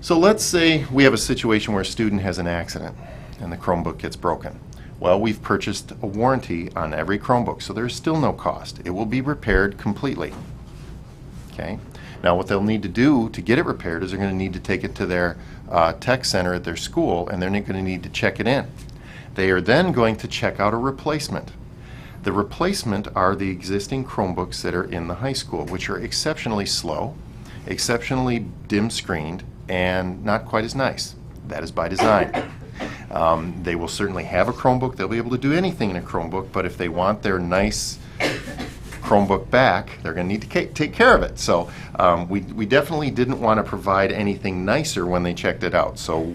So let's say we have a situation where a student has an accident and the Chromebook gets broken. Well, we've purchased a warranty on every Chromebook, so there's still no cost. It will be repaired completely. Okay. Now what they'll need to do to get it repaired is they're going to need to take it to their tech center at their school, and they're going to need to check it in. They are then going to check out a replacement. The replacement are the existing Chromebooks that are in the high school, which are exceptionally slow, exceptionally dim screened, and not quite as nice. That is by design. They will certainly have a Chromebook. They'll be able to do anything in a Chromebook, but if they want their nice Chromebook back, they're going to need to take care of it. So we definitely didn't want to provide anything nicer when they checked it out. So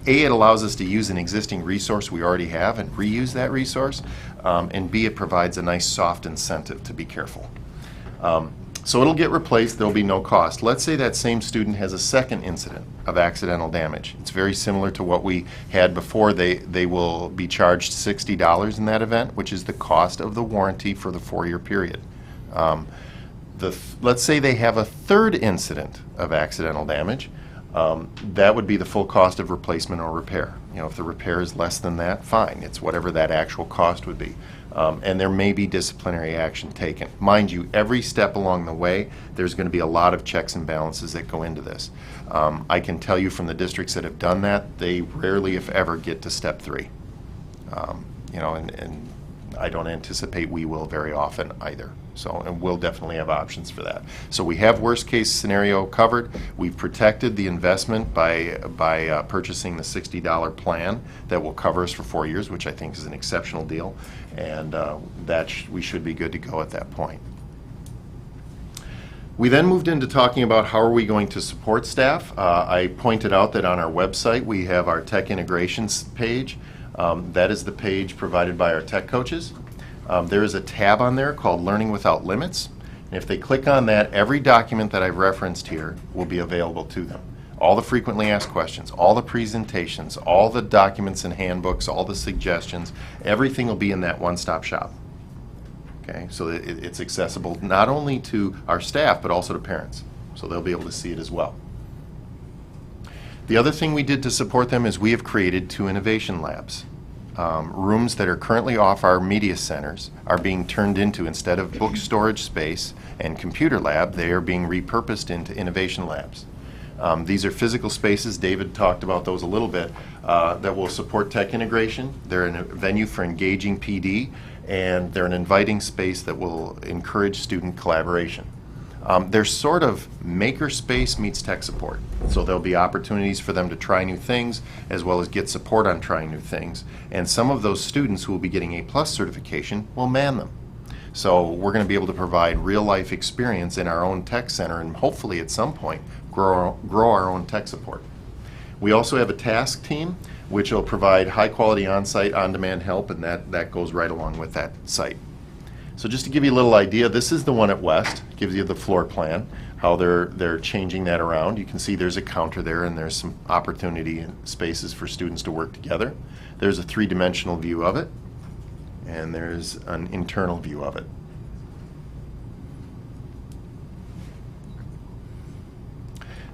it allows us to use an existing resource we already have and reuse that resource, and B, it provides a nice soft incentive to be careful. So it'll get replaced, there'll be no cost. Let's say that same student has a second incident of accidental damage. It's very similar to what we had before. They will be charged $60 in that event, which is the cost of the warranty for the 4-year period. Let's say they have a third incident of accidental damage. That would be the full cost of replacement or repair. If the repair is less than that, fine. It's whatever that actual cost would be. And there may be disciplinary action taken. Mind you, every step along the way, there's going to be a lot of checks and balances that go into this. I can tell you from the districts that have done that, they rarely, if ever, get to step 3. And I don't anticipate we will very often either. So, and we'll definitely have options for that. So we have worst case scenario covered. We've protected the investment by purchasing the $60 plan that will cover us for 4 years, which I think is an exceptional deal, and we should be good to go at that point. We then moved into talking about how are we going to support staff. I pointed out that on our website we have our tech integrations page. That is the page provided by our tech coaches. There is a tab on there called Learning Without Limits. And if they click on that, every document that I've referenced here will be available to them. All the frequently asked questions, all the presentations, all the documents and handbooks, all the suggestions, everything will be in that one-stop shop. Okay, so it's accessible not only to our staff but also to parents. So they'll be able to see it as well. The other thing we did to support them is we have created 2 innovation labs. Rooms that are currently off our media centers are being turned into, instead of book storage space and computer lab, they are being repurposed into innovation labs. These are physical spaces, David talked about those a little bit, that will support tech integration. They're a venue for engaging PD, and they're an inviting space that will encourage student collaboration. They're sort of makerspace meets tech support. So there'll be opportunities for them to try new things as well as get support on trying new things. And some of those students who will be getting A+ certification will man them. So we're going to be able to provide real-life experience in our own tech center and hopefully at some point grow our own tech support. We also have a task team which will provide high-quality on-site, on-demand help, and that goes right along with that site. So just to give you a little idea, this is the one at West. Gives you the floor plan, how they're changing that around. You can see there's a counter there and there's some opportunity and spaces for students to work together. There's a three-dimensional view of it, and there's an internal view of it.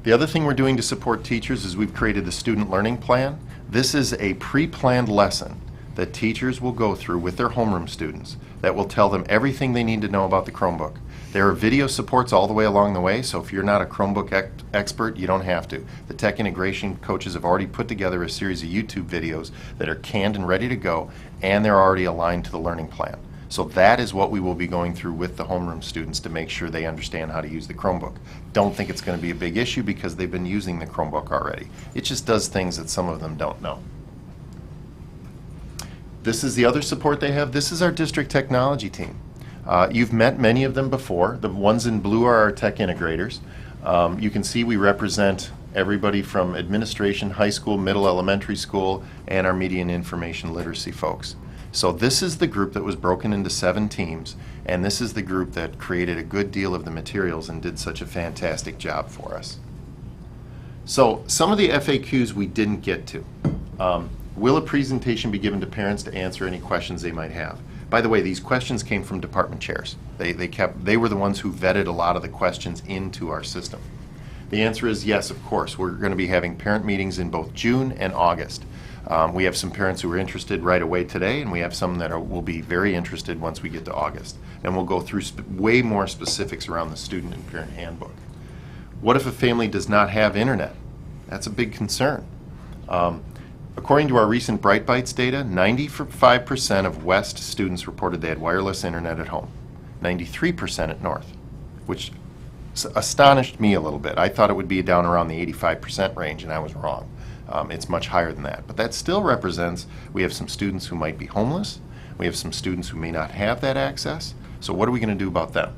The other thing we're doing to support teachers is we've created the student learning plan. This is a pre-planned lesson that teachers will go through with their homeroom students that will tell them everything they need to know about the Chromebook. There are video supports all the way along the way, so if you're not a Chromebook expert, you don't have to. The tech integration coaches have already put together a series of YouTube videos that are canned and ready to go, and they're already aligned to the learning plan. So that is what we will be going through with the homeroom students to make sure they understand how to use the Chromebook. Don't think it's going to be a big issue because they've been using the Chromebook already. It just does things that some of them don't know. This is the other support they have. This is our district technology team. You've met many of them before. The ones in blue are our tech integrators. You can see we represent everybody from administration, high school, middle, elementary school, and our media and information literacy folks. So this is the group that was broken into 7 teams, and this is the group that created a good deal of the materials and did such a fantastic job for us. So some of the FAQs we didn't get to. Will a presentation be given to parents to answer any questions they might have? By the way, these questions came from department chairs. They were the ones who vetted a lot of the questions into our system. The answer is yes, of course. We're going to be having parent meetings in both June and August. We have some parents who are interested right away today, and we have some that will be very interested once we get to August. And we'll go through way more specifics around the student and parent handbook. What if a family does not have internet? That's a big concern. According to our recent Bright Bites data, 95% of West students reported they had wireless internet at home, 93% at North, which astonished me a little bit. I thought it would be down around the 85% range, and I was wrong. It's much higher than that. But that still represents we have some students who might be homeless. We have some students who may not have that access. So what are we going to do about them?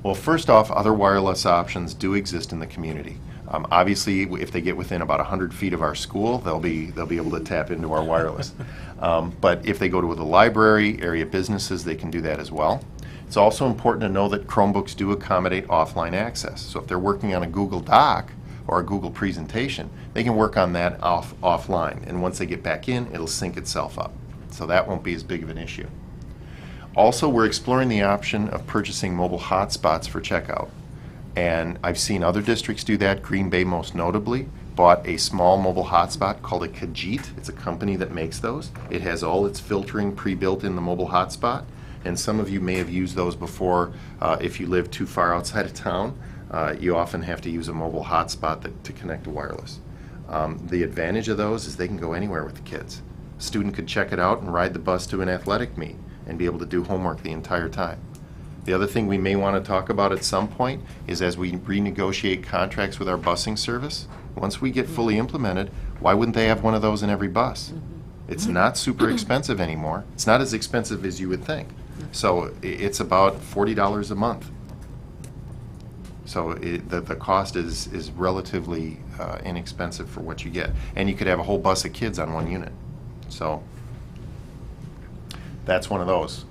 Well, first off, other wireless options do exist in the community. Obviously, if they get within about 100 feet of our school, they'll be able to tap into our wireless. But if they go to the library, area businesses, they can do that as well. It's also important to know that Chromebooks do accommodate offline access. So if they're working on a Google Doc or a Google presentation, they can work on that offline. And once they get back in, it'll sync itself up. So that won't be as big of an issue. Also, we're exploring the option of purchasing mobile hotspots for checkout. And I've seen other districts do that. Green Bay most notably bought a small mobile hotspot called a Kajit. It's a company that makes those. It has all its filtering pre-built in the mobile hotspot. And some of you may have used those before. If you live too far outside of town, you often have to use a mobile hotspot to connect to wireless. The advantage of those is they can go anywhere with the kids. A student could check it out and ride the bus to an athletic meet and be able to do homework the entire time. The other thing we may want to talk about at some point is as we renegotiate contracts with our busing service, once we get fully implemented, why wouldn't they have one of those in every bus? It's not super expensive anymore. It's not as expensive as you would think. So it's about $40 a month. So the cost is relatively inexpensive for what you get. And you could have a whole bus of kids on one unit. So that's one of those.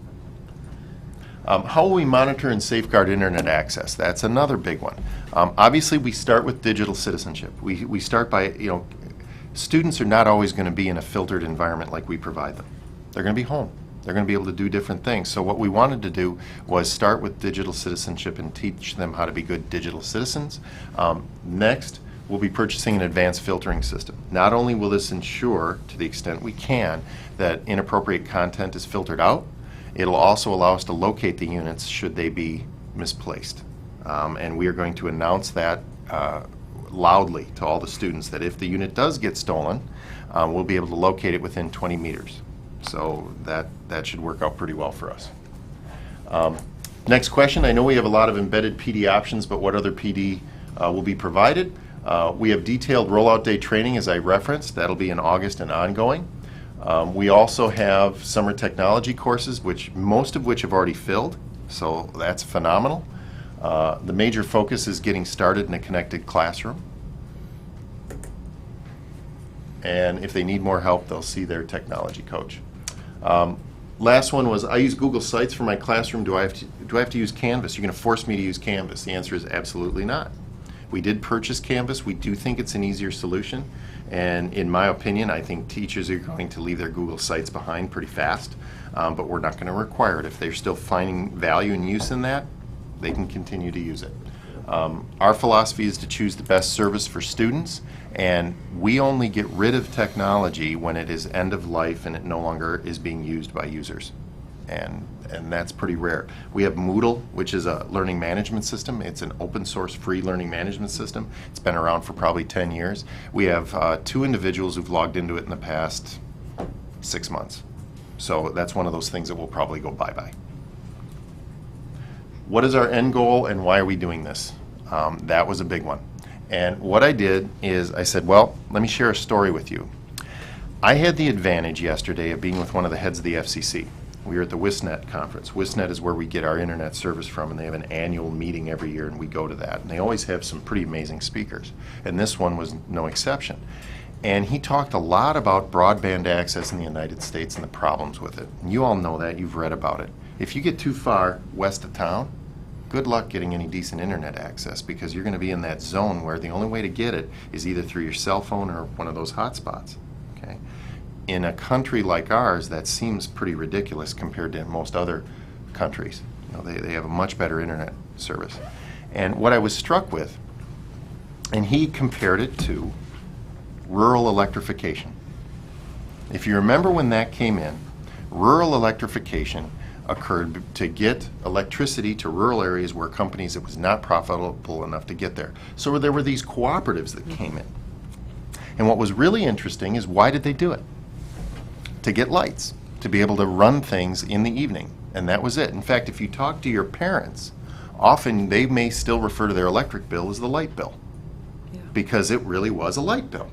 How will we monitor and safeguard internet access? That's another big one. Obviously, we start with digital citizenship. We start by, students are not always going to be in a filtered environment like we provide them. They're going to be home. They're going to be able to do different things. So what we wanted to do was start with digital citizenship and teach them how to be good digital citizens. Next, we'll be purchasing an advanced filtering system. Not only will this ensure, to the extent we can, that inappropriate content is filtered out, it'll also allow us to locate the units should they be misplaced. And we are going to announce that loudly to all the students that if the unit does get stolen, we'll be able to locate it within 20 meters. So that should work out pretty well for us. Next question. I know we have a lot of embedded PD options, but what other PD will be provided? We have detailed rollout day training, as I referenced. That'll be in August and ongoing. We also have summer technology courses, most of which have already filled, so that's phenomenal. The major focus is getting started in a connected classroom. And if they need more help, they'll see their technology coach. Last one was, I use Google Sites for my classroom. Do I have to use Canvas? You're going to force me to use Canvas. The answer is absolutely not. We did purchase Canvas. We do think it's an easier solution. And in my opinion, I think teachers are going to leave their Google Sites behind pretty fast. But we're not going to require it. If they're still finding value and use in that, they can continue to use it. Our philosophy is to choose the best service for students, and we only get rid of technology when it is end of life and it no longer is being used by users. And that's pretty rare. We have Moodle, which is a learning management system. It's an open source free learning management system. It's been around for probably 10 years. We have 2 individuals who've logged into it in the past 6 months. So that's one of those things that will probably go bye-bye. What is our end goal and why are we doing this? That was a big one. And what I did is I said, well, let me share a story with you. I had the advantage yesterday of being with one of the heads of the FCC. We were at the WISNET conference. WISNET is where we get our internet service from, and they have an annual meeting every year, and we go to that. And they always have some pretty amazing speakers. And this one was no exception. And he talked a lot about broadband access in the United States and the problems with it. And you all know that. You've read about it. If you get too far west of town, good luck getting any decent internet access, because you're going to be in that zone where the only way to get it is either through your cell phone or one of those hotspots. Okay? In a country like ours, that seems pretty ridiculous compared to most other countries. You know, they have a much better internet service. And what I was struck with, and he compared it to rural electrification. If you remember when that came in, rural electrification occurred to get electricity to rural areas where companies, it was not profitable enough to get there. So there were these cooperatives that came in. And what was really interesting is, why did they do it? To get lights, to be able to run things in the evening. And that was it. In fact, if you talk to your parents, often they may still refer to their electric bill as the light bill. Yeah. Because it really was a light bill.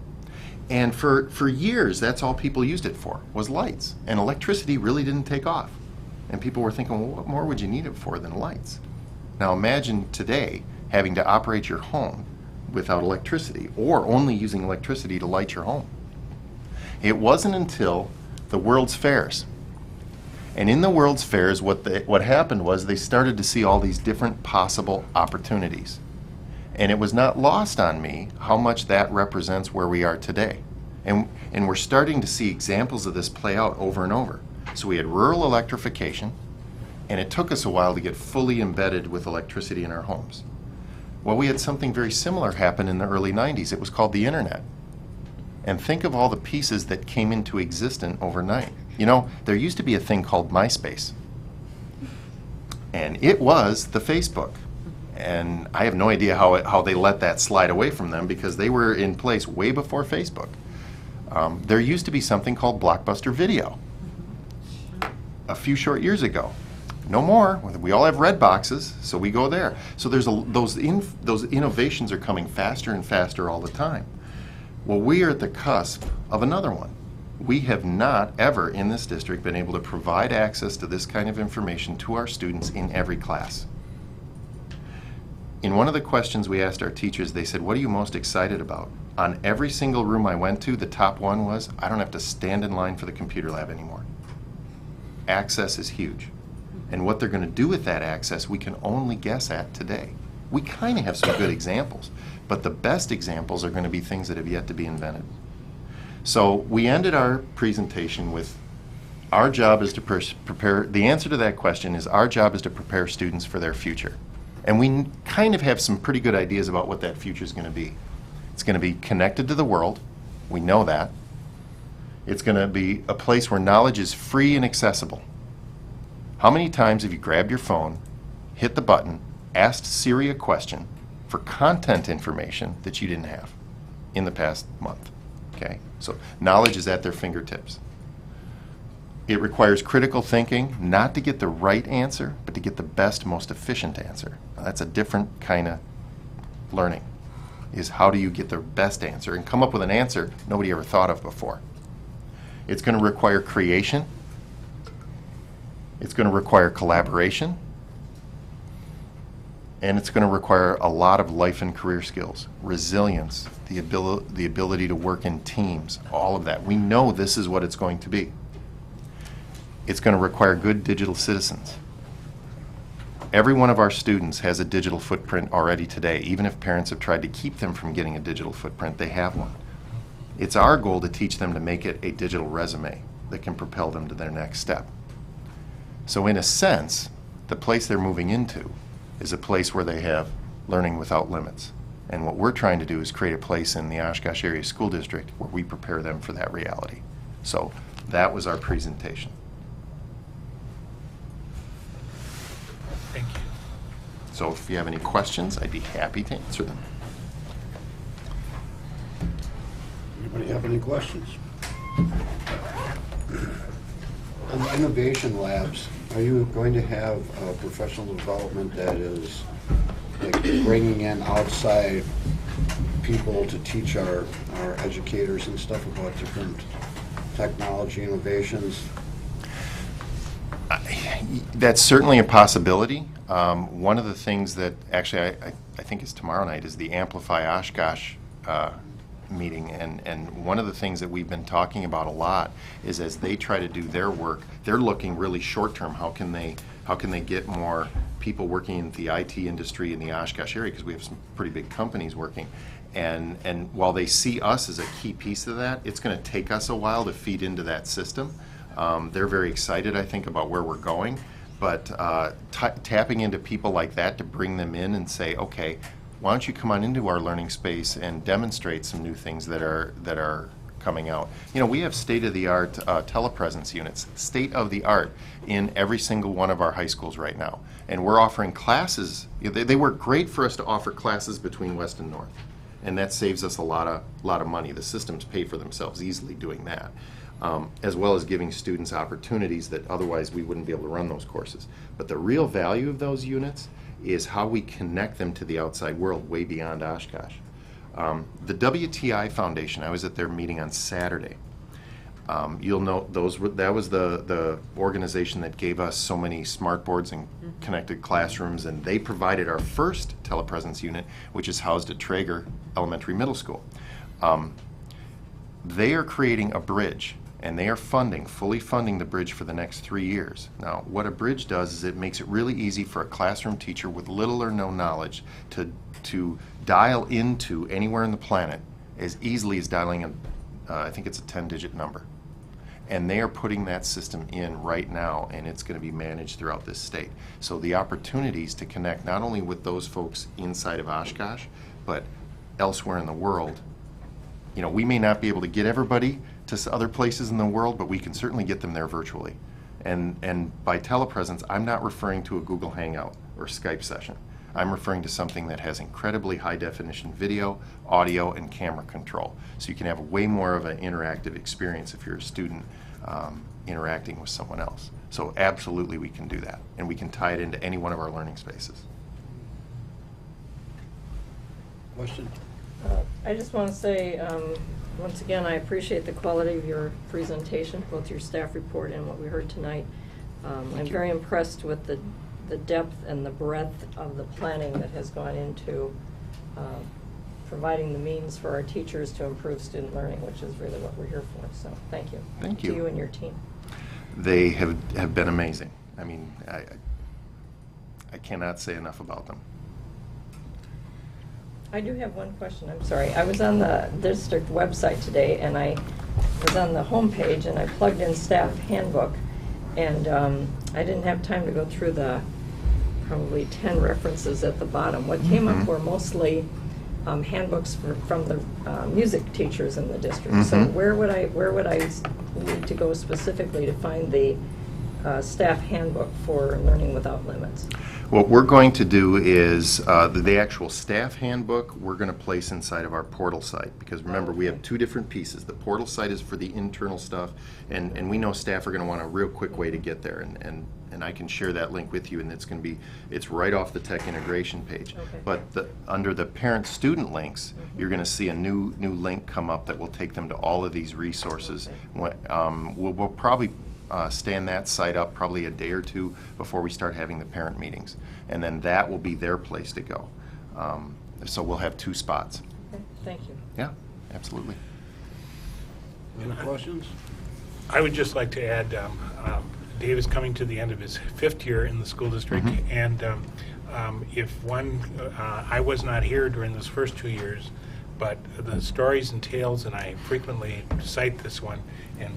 And for years, that's all people used it for, was lights. And electricity really didn't take off. And people were thinking, well, what more would you need it for than lights? Now imagine today having to operate your home without electricity, or only using electricity to light your home. It wasn't until the World's Fairs. And in the World's Fairs, what happened was they started to see all these different possible opportunities. And it was not lost on me how much that represents where we are today. And we're starting to see examples of this play out over and over. So we had rural electrification, and it took us a while to get fully embedded with electricity in our homes. Well, we had something very similar happen in the early 90s. It was called the internet. And think of all the pieces that came into existence overnight. You know, there used to be a thing called MySpace. And it was the Facebook. And I have no idea how they let that slide away from them, because they were in place way before Facebook. There used to be something called Blockbuster Video a few short years ago. No more. We all have red boxes, so we go there. So there's those innovations are coming faster and faster all the time. Well, we are at the cusp of another one. We have not ever in this district been able to provide access to this kind of information to our students in every class. In one of the questions we asked our teachers, they said, what are you most excited about? On every single room I went to, the top one was, I don't have to stand in line for the computer lab anymore. Access is huge. And what they're going to do with that access, we can only guess at today. We kind of have some good examples, but the best examples are going to be things that have yet to be invented. So we ended our presentation with, our job is to prepare, the answer to that question is, our job is to prepare students for their future. And we kind of have some pretty good ideas about what that future is going to be. It's going to be connected to the world. We know that. It's going to be a place where knowledge is free and accessible. How many times have you grabbed your phone, hit the button, asked Siri a question for content information that you didn't have in the past month? Okay? So knowledge is at their fingertips. It requires critical thinking, not to get the right answer, but to get the best, most efficient answer. Now, that's a different kind of learning, is how do you get the best answer and come up with an answer nobody ever thought of before. It's going to require creation. It's going to require collaboration. And it's going to require a lot of life and career skills, resilience, the ability to work in teams, all of that. We know this is what it's going to be. It's going to require good digital citizens. Every one of our students has a digital footprint already today. Even if parents have tried to keep them from getting a digital footprint, they have one. It's our goal to teach them to make it a digital resume that can propel them to their next step. So in a sense, the place they're moving into is a place where they have learning without limits. And what we're trying to do is create a place in the Oshkosh Area School District where we prepare them for that reality. So that was our presentation. Thank you. So if you have any questions, I'd be happy to answer them. Anybody have any questions? On the innovation labs, are you going to have professional development that is like bringing in outside people to teach our educators and stuff about different technology innovations? That's certainly a possibility. One of the things that actually I think is tomorrow night is the Amplify Oshkosh meeting, and one of the things that we've been talking about a lot is as they try to do their work, they're looking really short term. How can they get more people working in the IT industry in the Oshkosh area, because we have some pretty big companies working, and while they see us as a key piece of that, it's going to take us a while to feed into that system. They're very excited, I think, about where we're going, but tapping into people like that to bring them in and say, okay, why don't you come on into our learning space and demonstrate some new things that are coming out. You know, we have state-of-the-art telepresence units, state-of-the-art, in every single one of our high schools right now. And we're offering classes. They work great for us to offer classes between West and North. And that saves us a lot of money. The systems pay for themselves easily doing that, as well as giving students opportunities that otherwise we wouldn't be able to run those courses. But the real value of those units is how we connect them to the outside world way beyond Oshkosh. The WTI Foundation, I was at their meeting on Saturday. You'll note that was the organization that gave us so many smart boards and connected classrooms, and they provided our first telepresence unit, which is housed at Traeger Elementary Middle School. They are creating a bridge, and they are fully funding the bridge for the next 3 years. Now, what a bridge does is it makes it really easy for a classroom teacher with little or no knowledge to dial into anywhere on the planet as easily as dialing in, I think it's a 10-digit number. And they are putting that system in right now, and it's going to be managed throughout this state. So the opportunities to connect not only with those folks inside of Oshkosh, but elsewhere in the world. You know, we may not be able to get everybody to other places in the world, but we can certainly get them there virtually. And by telepresence, I'm not referring to a Google Hangout or Skype session. I'm referring to something that has incredibly high definition video, audio, and camera control. So you can have way more of an interactive experience if you're a student interacting with someone else. So absolutely we can do that. And we can tie it into any one of our learning spaces. Question? I just want to say, once again, I appreciate the quality of your presentation, both your staff report and what we heard tonight. I'm very impressed with the depth and the breadth of the planning that has gone into providing the means for our teachers to improve student learning, which is really what we're here for. So thank you. Thank you. To you and your team. They have been amazing. I mean, I cannot say enough about them. I do have one question. I'm sorry. I was on the district website today, and I was on the home page, and I plugged in staff handbook, and I didn't have time to go through the probably 10 references at the bottom. What came up were mostly handbooks from the music teachers in the district. So where would I need to go specifically to find the staff handbook for Learning Without Limits? What we're going to do is the actual staff handbook we're going to place inside of our portal site, because remember we have two different pieces. The portal site is for the internal stuff, and we know staff are going to want a real quick way to get there, and I can share that link with you, and it's right off the tech integration page. Okay. But under the parent-student links, you're going to see a new link come up that will take them to all of these resources. Okay. We'll probably stand that site up probably a day or two before we start having the parent meetings, and then that will be their place to go. So we'll have two spots. Okay. Thank you. Yeah, absolutely. Any questions? I would just like to add, Dave is coming to the end of his 5th year in the school district, and I was not here during those first 2 years, but the stories and tales, and I frequently cite this one, and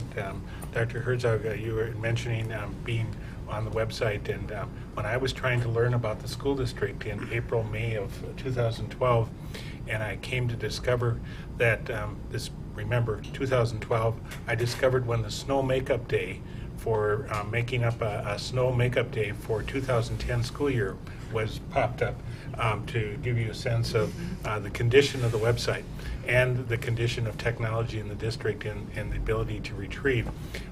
Dr. Herzog, you were mentioning being on the website, and when I was trying to learn about the school district in April, May of 2012, and I came to discover that remember 2012, I discovered when the snow makeup day for making up a snow makeup day for 2010 school year was popped up, to give you a sense of the condition of the website and the condition of technology in the district and the ability to retrieve.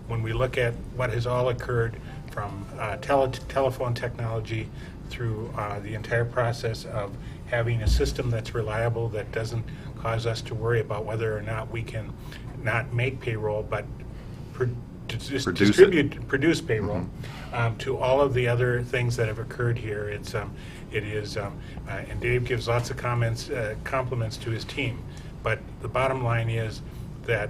When we look at what has all occurred from telephone technology through the entire process of having a system that's reliable, that doesn't cause us to worry about whether or not we can not make payroll, but produce payroll, to all of the other things that have occurred here. And Dave gives lots of compliments to his team, but the bottom line is that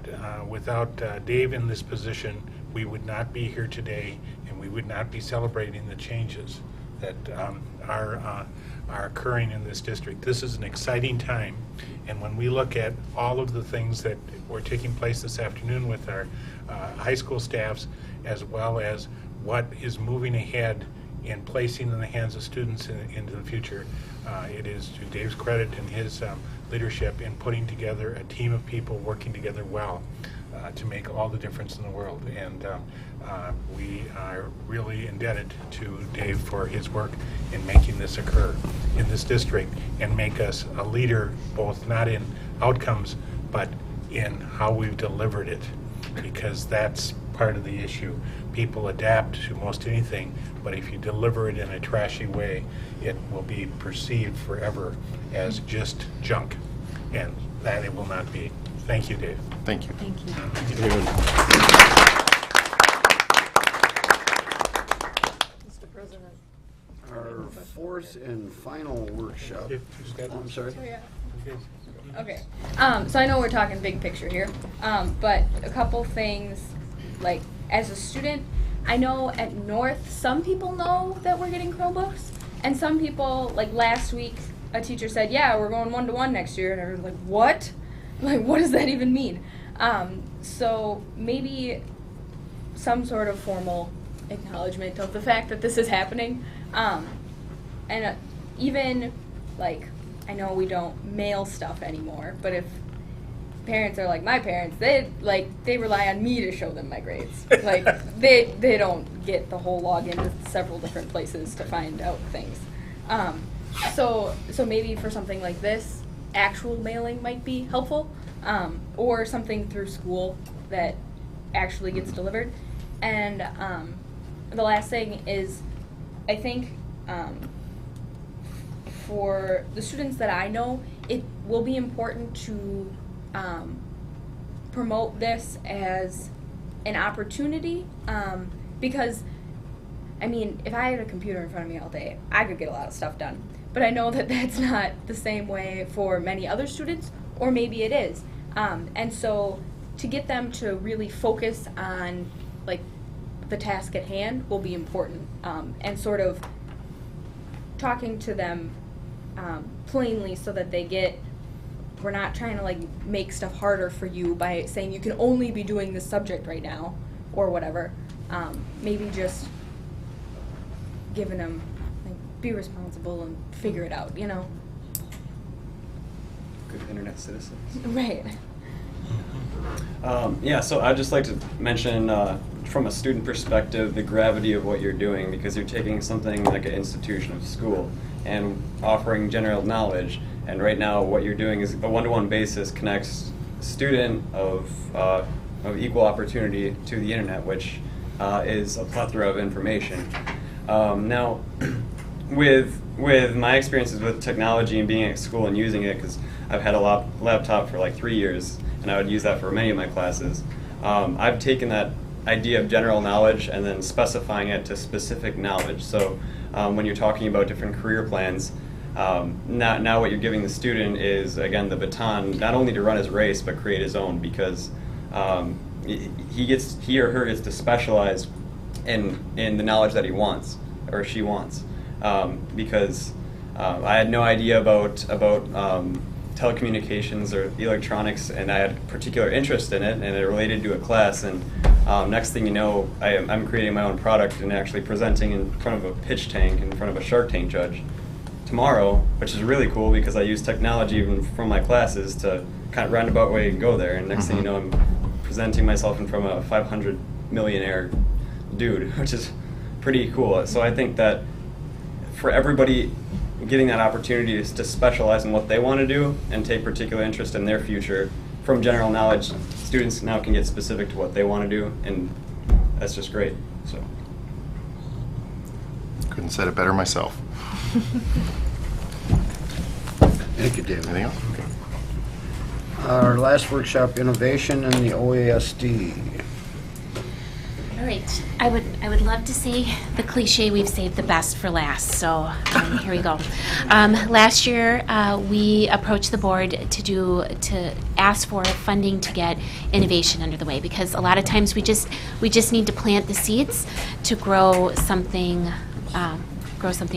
without Dave in this position, we would not be here today, and we would not be celebrating the changes that are occurring in this district. This is an exciting time, and when we look at all of the things that were taking place this afternoon with our high school staffs, as well as what is moving ahead and placing in the hands of students into the future, it is to Dave's credit and his leadership in putting together a team of people working together well to make all the difference in the world. And we are really indebted to Dave for his work in making this occur in this district and make us a leader, both not in outcomes, but in how we've delivered it, because that's part of the issue. People adapt to most anything, but if you deliver it in a trashy way, it will be perceived forever as just junk, and that it will not be. Thank you, Dave. Thank you. Thank you. Mr. President. Our fourth and final workshop. I'm sorry. Okay. So I know we're talking big picture here, but a couple things, like as a student, I know at North some people know that we're getting Chromebooks, and some people, like last week, a teacher said, "Yeah, we're going 1-to-1 next year," and I was like, "What? Like, what does that even mean?" So maybe some sort of formal acknowledgement of the fact that this is happening, and even like, I know we don't mail stuff anymore, but if parents are like my parents, they rely on me to show them my grades. Like they don't get the whole login to several different places to find out things. So maybe for something like this, actual mailing might be helpful, or something through school that actually gets delivered. And the last thing is, I think for the students that I know, it will be important to promote this as an opportunity, because, I mean, if I had a computer in front of me all day, I could get a lot of stuff done. But I know that that's not the same way for many other students, or maybe it is. And so to get them to really focus on, like, the task at hand will be important, and sort of talking to them plainly so that they get, we're not trying to like make stuff harder for you by saying you can only be doing this subject right now or whatever. Maybe just giving them, like, be responsible and figure it out, you know? Good internet citizens. Right. Yeah, so I'd just like to mention from a student perspective, the gravity of what you're doing, because you're taking something like an institution of school and offering general knowledge. And right now, what you're doing is a one-to-one basis connects student of equal opportunity to the internet, which is a plethora of information. Now, with my experiences with technology and being at school and using it, because I've had a laptop for like 3 years, and I would use that for many of my classes. I've taken that idea of general knowledge and then specifying it to specific knowledge. So when you're talking about different career plans, now what you're giving the student is, again, the baton, not only to run his race, but create his own, because he or her gets to specialize in the knowledge that he wants or she wants. Because I had no idea about telecommunications or electronics, and I had a particular interest in it, and it related to a class. And next thing you know, I'm creating my own product and actually presenting in front of a pitch tank, in front of a Shark Tank judge tomorrow, which is really cool because I use technology even from my classes to kind of roundabout way go there. And next thing you know, I'm presenting myself in front of a 500 millionaire dude, which is pretty cool. So I think that for everybody getting that opportunity is to specialize in what they want to do and take particular interest in their future. From general knowledge, students now can get specific to what they want to do, and that's just great. So, couldn't said it better myself. Thank you, David. Anything else? Okay. Our last workshop, innovation in the OASD. All right, I would love to say the cliche, we've saved the best for last, so here we go. Last year, we approached the board to ask for funding to get innovation under the way, because a lot of times we just need to plant the seeds to grow something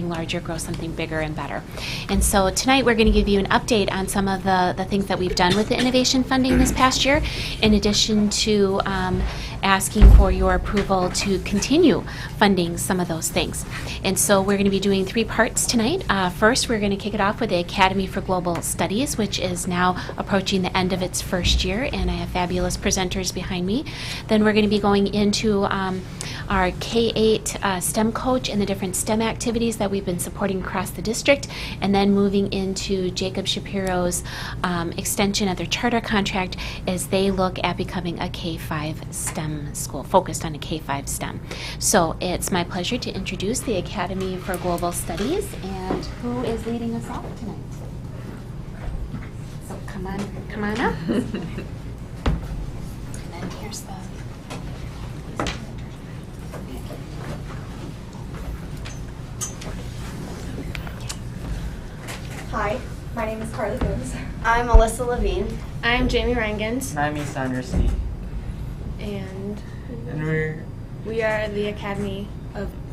larger, grow something bigger and better. And so tonight we're going to give you an update on some of the things that we've done with the innovation funding this past year, in addition to asking for your approval to continue funding some of those things. And so we're going to be doing 3 parts tonight. First, we're going to kick it off with the Academy for Global Studies, which is now approaching the end of its first year, and I have fabulous presenters behind me. Then we're going to be going into our K-8 STEM coach and the different STEM activities that we've been supporting across the district, and then moving into Jacob Shapiro's extension of their charter contract as they look at becoming a K-5 STEM school, focused on a K-5 STEM. So it's my pleasure to introduce the Academy for Global Studies, and who is leading us off tonight? So come on up. And then here's the... Hi, my name is Carly Boones. I'm Alyssa Levine. I'm Jamie Rangans. And I'm Sandra C. And we are the Academy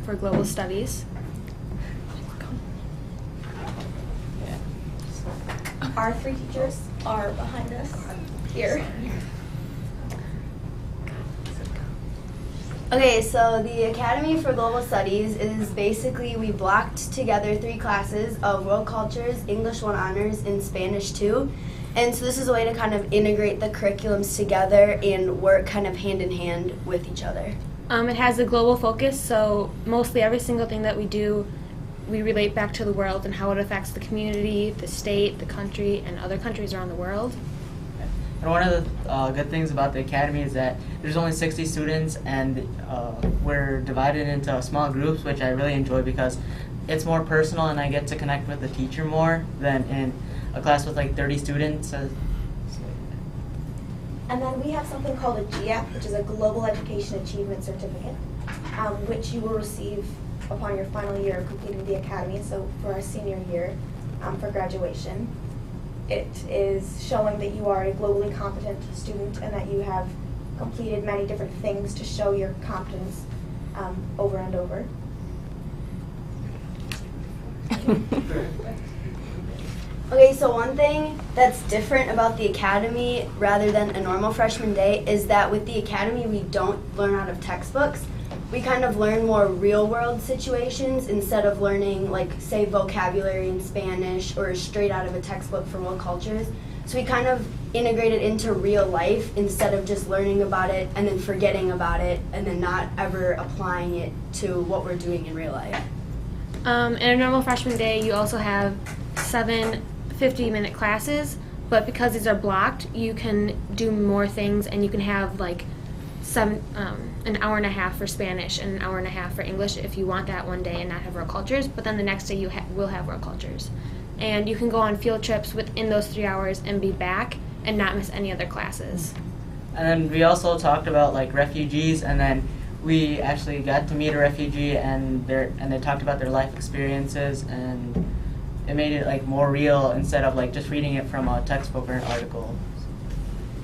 for Global Studies. Our 3 teachers are behind us here. Okay, so the Academy for Global Studies is basically, we blocked together 3 classes of World Cultures, English 1 Honors, and Spanish 2. And so this is a way to kind of integrate the curriculums together and work kind of hand in hand with each other. It has a global focus, so mostly every single thing that we do, we relate back to the world and how it affects the community, the state, the country, and other countries around the world. And one of the good things about the Academy is that there's only 60 students, and we're divided into small groups, which I really enjoy because it's more personal and I get to connect with the teacher more than in a class with like 30 students. And then we have something called a GAP, which is a Global Education Achievement Certificate, which you will receive upon your final year of completing the Academy, so for our senior year for graduation. It is showing that you are a globally competent student and that you have completed many different things to show your competence over and over. Okay, so one thing that's different about the Academy rather than a normal freshman day is that with the Academy we don't learn out of textbooks. We kind of learn more real-world situations instead of learning, like, say, vocabulary in Spanish or straight out of a textbook for World Cultures. So we kind of integrate it into real life instead of just learning about it and then forgetting about it and then not ever applying it to what we're doing in real life. In a normal freshman day, you also have 7 50-minute classes, but because these are blocked, you can do more things, and you can have like an hour and a half for Spanish and an hour and a half for English if you want that one day and not have world cultures, but then the next day you will have world cultures. And you can go on field trips within those 3 hours and be back and not miss any other classes. And then we also talked about like refugees, and then we actually got to meet a refugee, and they talked about their life experiences, and it made it like more real instead of like just reading it from a textbook or an article.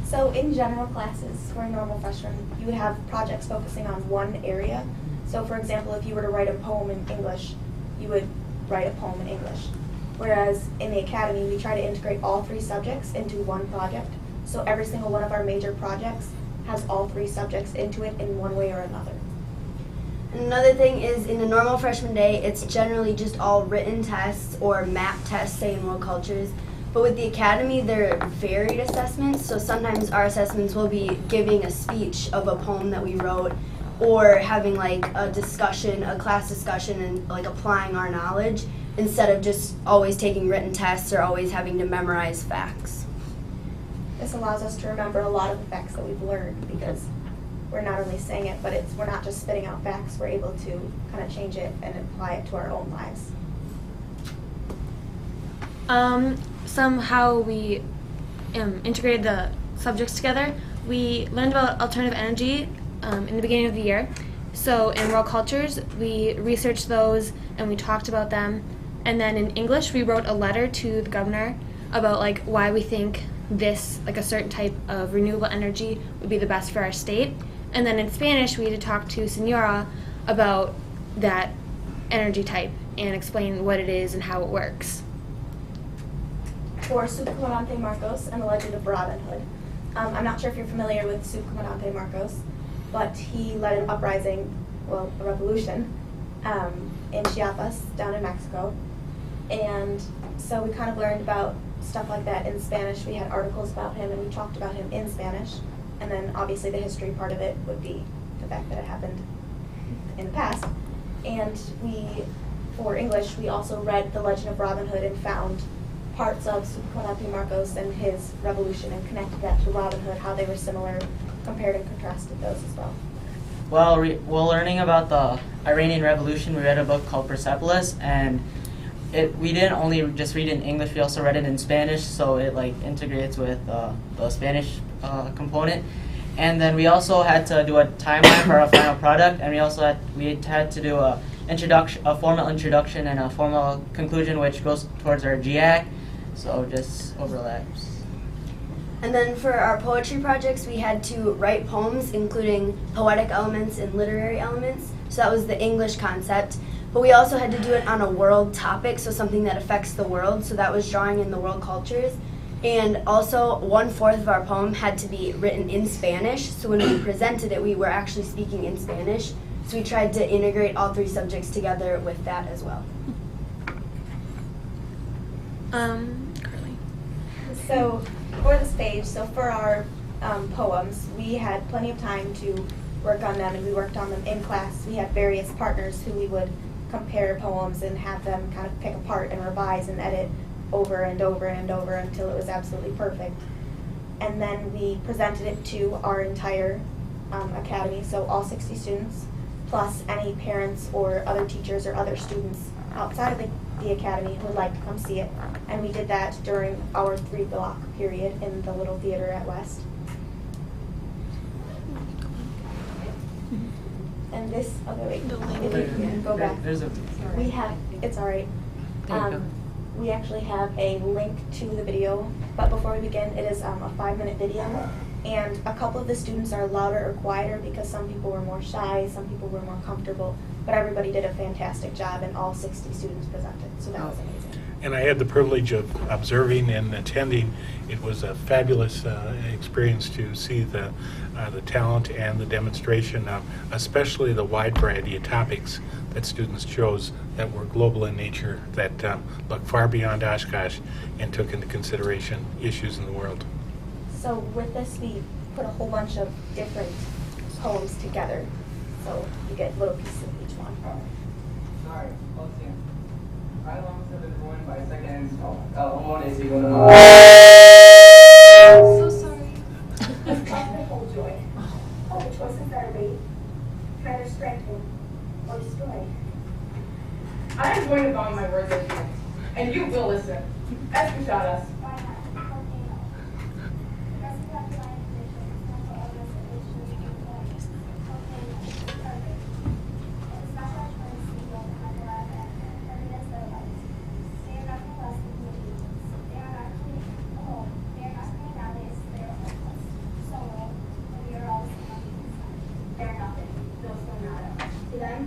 So in general classes for a normal freshman, you would have projects focusing on one area. So for example, if you were to write a poem in English, you would write a poem in English. Whereas in the academy, we try to integrate all 3 subjects into one project. So every single one of our major projects has all 3 subjects into it in one way or another. Another thing is in a normal freshman day, it's generally just all written tests or map tests, say in world cultures. But with the academy, they're varied assessments. So sometimes our assessments will be giving a speech of a poem that we wrote, or having like a discussion, a class discussion, and like applying our knowledge instead of just always taking written tests or always having to memorize facts. This allows us to remember a lot of the facts that we've learned because we're not only saying it, but we're not just spitting out facts. We're able to kind of change it and apply it to our own lives. Somehow we integrated the subjects together. We learned about alternative energy in the beginning of the year. So in world cultures, we researched those and we talked about them. And then in English, we wrote a letter to the governor about like why we think this, like a certain type of renewable energy would be the best for our state. And then in Spanish, we had to talk to Senora about that energy type and explain what it is and how it works. For Subcomandante Marcos and the Legend of Robin Hood. I'm not sure if you're familiar with Subcomandante Marcos, but he led an uprising, well, a revolution, in Chiapas, down in Mexico. And so we kind of learned about stuff like that in Spanish. We had articles about him and we talked about him in Spanish. And then obviously the history part of it would be the fact that it happened in the past. And for English, we also read The Legend of Robin Hood and found parts of Subcomandante Marcos and his revolution and connected that to Robin Hood, how they were similar, compared and contrasted those as well. Well, while learning about the Iranian Revolution, we read a book called Persepolis, and we didn't only just read it in English, we also read it in Spanish, so it like integrates with the Spanish component. And then we also had to do a timeline for our final product, and we had to do a formal introduction and a formal conclusion, which goes towards our GAC, so it just overlaps. And then for our poetry projects, we had to write poems, including poetic elements and literary elements. So that was the English concept. But we also had to do it on a world topic, so something that affects the world. So that was drawing in the world cultures. And also, 1/4 of our poem had to be written in Spanish. So when we presented it, we were actually speaking in Spanish. So we tried to integrate all 3 subjects together with that as well. So for this page, so for our poems, we had plenty of time to work on them, and we worked on them in class. We had various partners who we would compare poems and have them kind of pick apart and revise and edit over and over and over until it was absolutely perfect. And then we presented it to our entire academy, so all 60 students, plus any parents or other teachers or other students outside of the academy who would like to come see it. And we did that during our 3-block period in the little theater at West. And this, okay, wait, if you can go back. We have, it's all right. We actually have a link to the video, but before we begin, it is a 5-minute video. And a couple of the students are louder or quieter because some people were more shy, some people were more comfortable, but everybody did a fantastic job and all 60 students presented, so that was amazing. and I had the privilege of observing and attending. It was a fabulous experience to see the talent and the demonstration of especially the wide variety of topics that students chose that were global in nature, that looked far beyond Oshkosh and took into consideration issues in the world. So with this, we put a whole bunch of different poems together. So you get little pieces of each one. Sorry, let's see. How long have been going by second install? I'm so sorry. Whole joy. All the choices that are made, either strengthen or destroy. I am going to vomit my words at you, and you will listen. Escuchadas.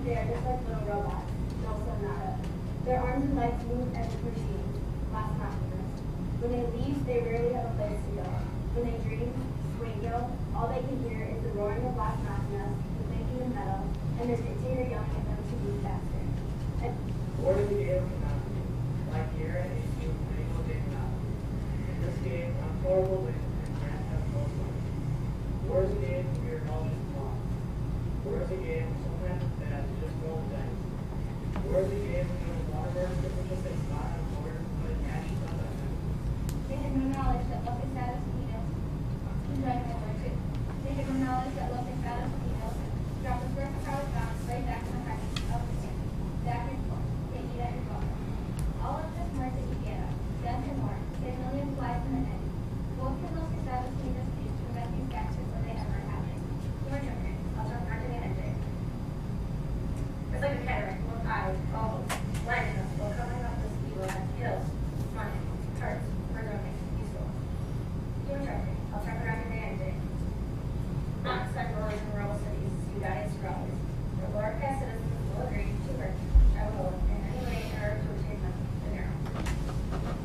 They are just like little robots, no so nada. Their arms and legs move as if machines, last máquinas. When they leave, they rarely have a place to go. When they dream, sueño, all they can hear is the roaring of last máquinas, the clinking of metal, and their dictator yelling at them to move faster. What is the game cannot be? Like here at HQ, critical game cannot be. In this game, unforable wins and can't have no fun. War is a game where your knowledge is lost. War is a game where sometimes it's bad to just roll the dice. War is a game where you want to learn to just say spot on board, but it matches on that time. They had no knowledge that love is satisfied. They had no knowledge that love is satisfied. Drop the first power box right back in the heart of the skin. Back and forth. They eat at your bottom. All of this more that you get up. Then and more. Say millions lives in the end. Both can those who satisfy this speech to prevent these gases when they ever happen. Your turn. I'll jump right in and enter. It's like a cataract. One eye, all lining us. While coming up this evil has kills, money, hurts, murdering, peaceful. Your turn. I'll turn around and enter. Not such rulers in rural cities, United Scholars. The Lord Cass citizens will agree to work. I will, in any way in order to obtain the narrow.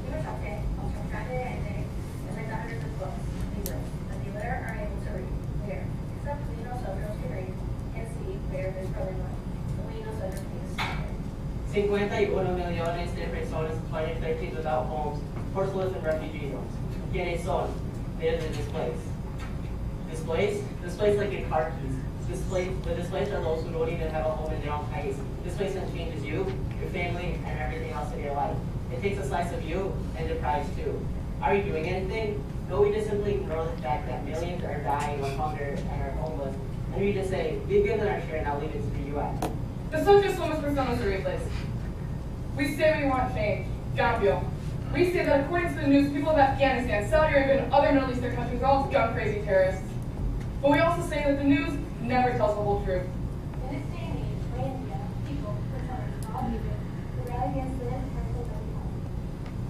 Your turn. I'll turn around and enter. And there's hundreds of books, English, that the illiterate are able to read. Where? Except we know soldiers can read and see where there's probably one. But we know soldiers can see. 51 millones de personas planted 13 without homes, forceless and refugee zones. ¿Quiénes son? They're the displaced. Displaced? Displaced like in car keys. The displaced are those who don't even have a home in their own place. Displacement changes you, your family, and everything else in your life. It takes a slice of you and deprives too. Are you doing anything? No, we just simply ignore the fact that millions are dying of hunger and are homeless. And we just say, we've given our share, now leave it to the UN. The subject somos personas to replace. We say we want change. Cambio. We say that according to the news, people of Afghanistan, Saudi Arabia, and other Middle Eastern countries are all gun-crazy terrorists. But we also say that the news never tells the whole truth. In this day and age, Landia, people, personas, all even, to rally against the potential that we have.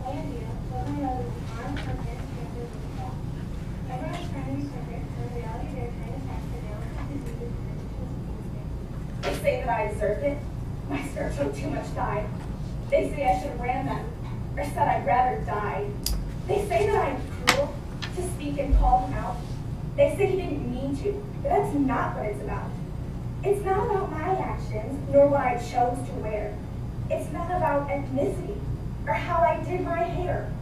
Landia, children of the armed content, transfers of the fall. Everyone is trying to be perfect, but in reality they're trying to tax the delicate diseases and addictions of instinct. They say that I deserve it. My spiritual too much died. They say I should have ran them, or said I'd rather die. They say that I'm cruel to speak and call them out. They say he didn't mean to, but that's not what it's about. It's not about my actions, nor what I chose to wear. It's not about ethnicity, or how I did my hair.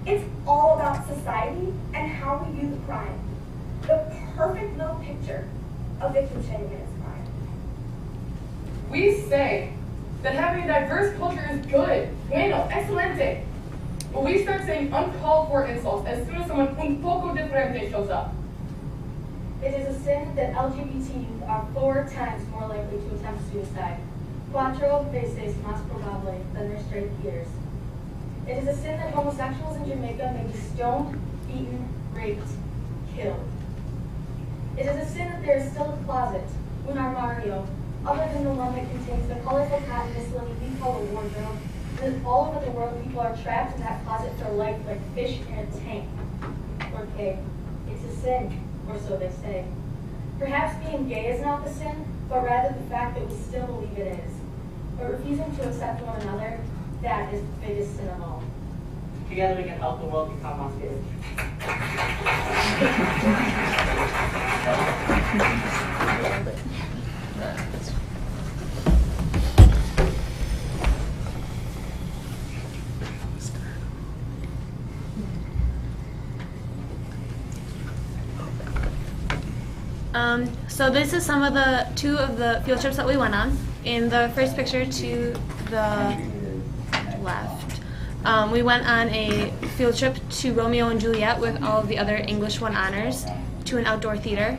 It's all about society and how we view the crime. The perfect little picture of victim shaming in its crime. We say that having a diverse culture is good, bueno, excelente. But we start saying uncalled for insults as soon as someone un poco diferente shows up. It is a sin that LGBT youth are 4 times more likely to attempt suicide. 4 veces más probable than their straight peers. It is a sin that homosexuals in Jamaica may be stoned, beaten, raped, killed. It is a sin that there is still a closet, un armario, other than the one that contains the colorful cotton miscellany we call a wardrobe, and that all over the world people are trapped in that closet for life like fish in a tank. Porque it's a sin, or so they say. Perhaps being gay is not the sin, but rather the fact that we still believe it is. But refusing to accept one another, That is the biggest sin of all. Together we can help the world become more safe. So this is some of the two of the field trips that we went on. In the first picture to the left, we went on a field trip to Romeo and Juliet with all of the other English 1 honors to an outdoor theater.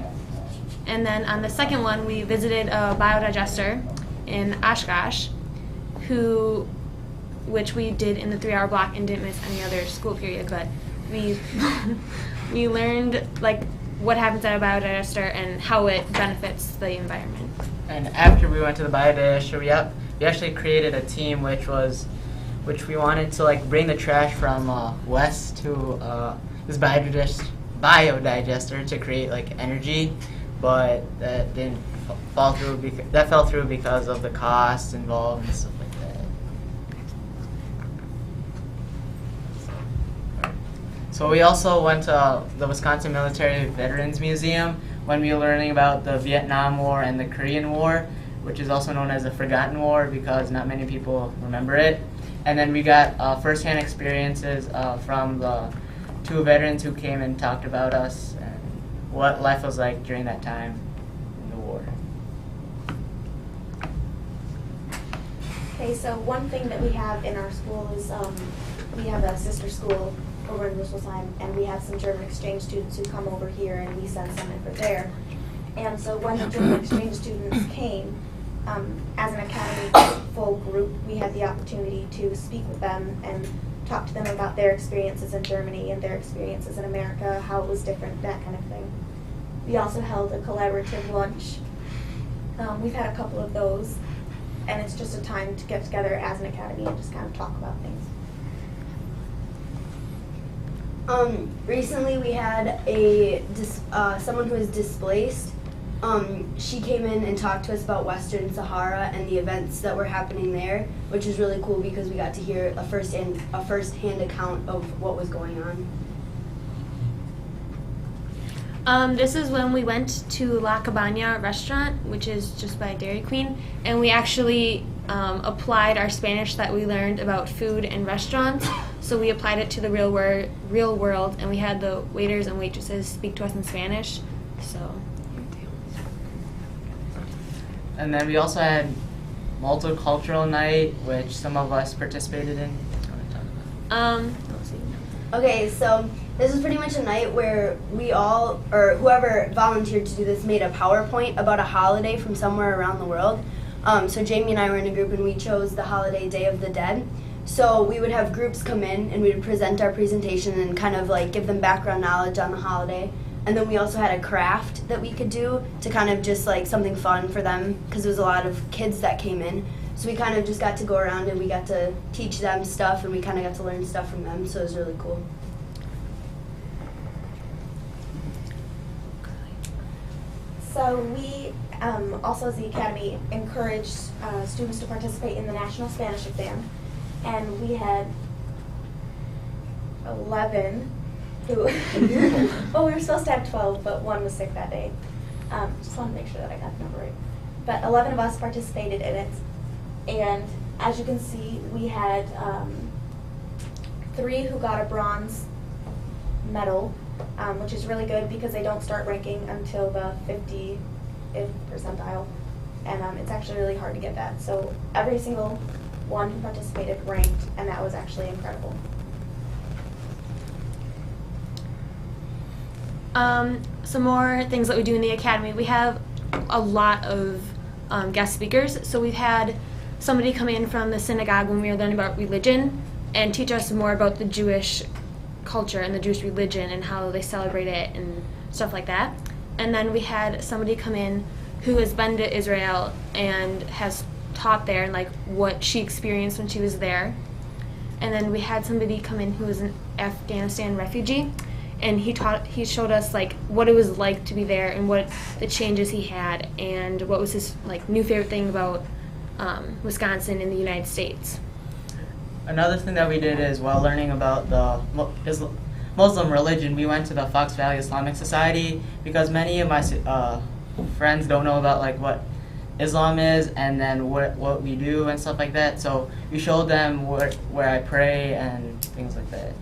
And then on the second one, we visited a biodigester in Oshkosh, which we did in the 3-hour block and didn't miss any other school period. But we we learned like what happens at a biodigester and how it benefits the environment. And after we went to the biodigester, we actually created a team which we wanted to like bring the trash from west to this biodigester to create like energy, but that didn't fall through. That fell through because of the costs involved and stuff like that. So we also went to the Wisconsin Military Veterans Museum when we were learning about the Vietnam War and the Korean War, which is also known as the Forgotten War because not many people remember it. And then we got first-hand experiences from the 2 veterans who came and talked about us and what life was like during that time in the war. Okay, so one thing that we have in our school is we have a sister school over in Rüsselsheim, and we have some German exchange students who come over here, and we send some over there. And so when the German exchange students came, as an academy full group, we had the opportunity to speak with them and talk to them about their experiences in Germany and their experiences in America, how it was different, that kind of thing. We also held a collaborative lunch. We've had a couple of those, and it's just a time to get together as an academy and just kind of talk about things. Recently we had someone who was displaced. She came in and talked to us about Western Sahara and the events that were happening there, which was really cool because we got to hear a first-hand account of what was going on. This is when we went to La Cabana restaurant, which is just by Dairy Queen, and we actually applied our Spanish that we learned about food and restaurants. So we applied it to the real world, and we had the waiters and waitresses speak to us in Spanish. So. And then we also had multicultural night, which some of us participated in. Okay, so this was pretty much a night where we all, or whoever volunteered to do this, made a PowerPoint about a holiday from somewhere around the world. So Jamie and I were in a group, and we chose the holiday Day of the Dead. So we would have groups come in, and we would present our presentation and kind of like give them background knowledge on the holiday. And then we also had a craft that we could do to kind of just like something fun for them because there was a lot of kids that came in. So we kind of just got to go around and we got to teach them stuff and we kind of got to learn stuff from them. So it was really cool. So we also as the Academy encouraged students to participate in the National Spanish Exam. And we had 11 who, well, we were supposed to have 12, but one was sick that day. Just want to make sure that I got the number right. But 11 of us participated in it. And as you can see, we had 3 who got a bronze medal, which is really good because they don't start ranking until the 50th percentile. And it's actually really hard to get that. So every single one who participated ranked, and that was actually incredible. Some more things that we do in the Academy. We have a lot of guest speakers. So we've had somebody come in from the synagogue when we were learning about religion and teach us more about the Jewish culture and the Jewish religion and how they celebrate it and stuff like that. And then we had somebody come in who has been to Israel and has taught there and like what she experienced when she was there. And then we had somebody come in who was an Afghanistan refugee, and he showed us like what it was like to be there and what the changes he had and what was his like new favorite thing about Wisconsin in the United States. another thing that we did is while learning about the Muslim religion, we went to the Fox Valley Islamic Society because many of my friends don't know about like what Islam is and then what we do and stuff like that. So we showed them where I pray and things like that.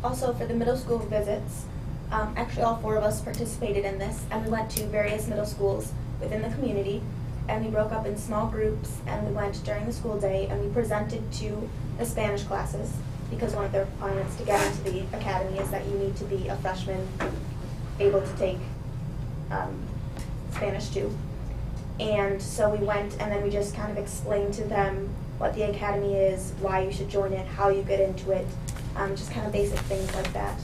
Also, for the middle school visits, actually all 4 of us participated in this, and we went to various middle schools within the community, and we broke up in small groups, and we went during the school day, and we presented to the Spanish classes, because one of the requirements to get into the academy is that you need to be a freshman able to take Spanish too. And so we went, and then we just kind of explained to them what the academy is, why you should join it, how you get into it, just kind of basic things like that.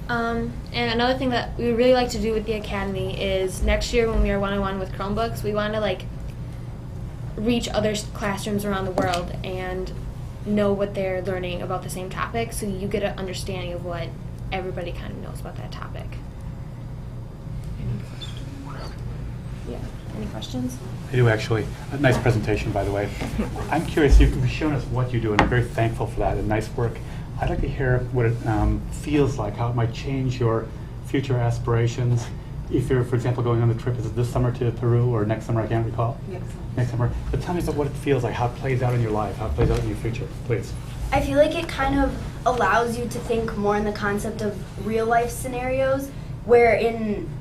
And another thing that we really like to do with the academy is next year when we are one-on-one with Chromebooks, we want to like reach other classrooms around the world and know what they're learning about the same topic, so you get an understanding of what everybody kind of knows about that topic. Any questions? I do actually. A nice presentation, by the way. I'm curious, you've shown us what you do, and I'm very thankful for that, and nice work. I'd like to hear what it feels like, how it might change your future aspirations. If you're, for example, going on the trip, is it this summer to Peru or next summer? I can't recall. Next summer. But tell me about what it feels like, how it plays out in your life, how it plays out in your future, please. I feel like it kind of allows you to think more in the concept of real life scenarios, where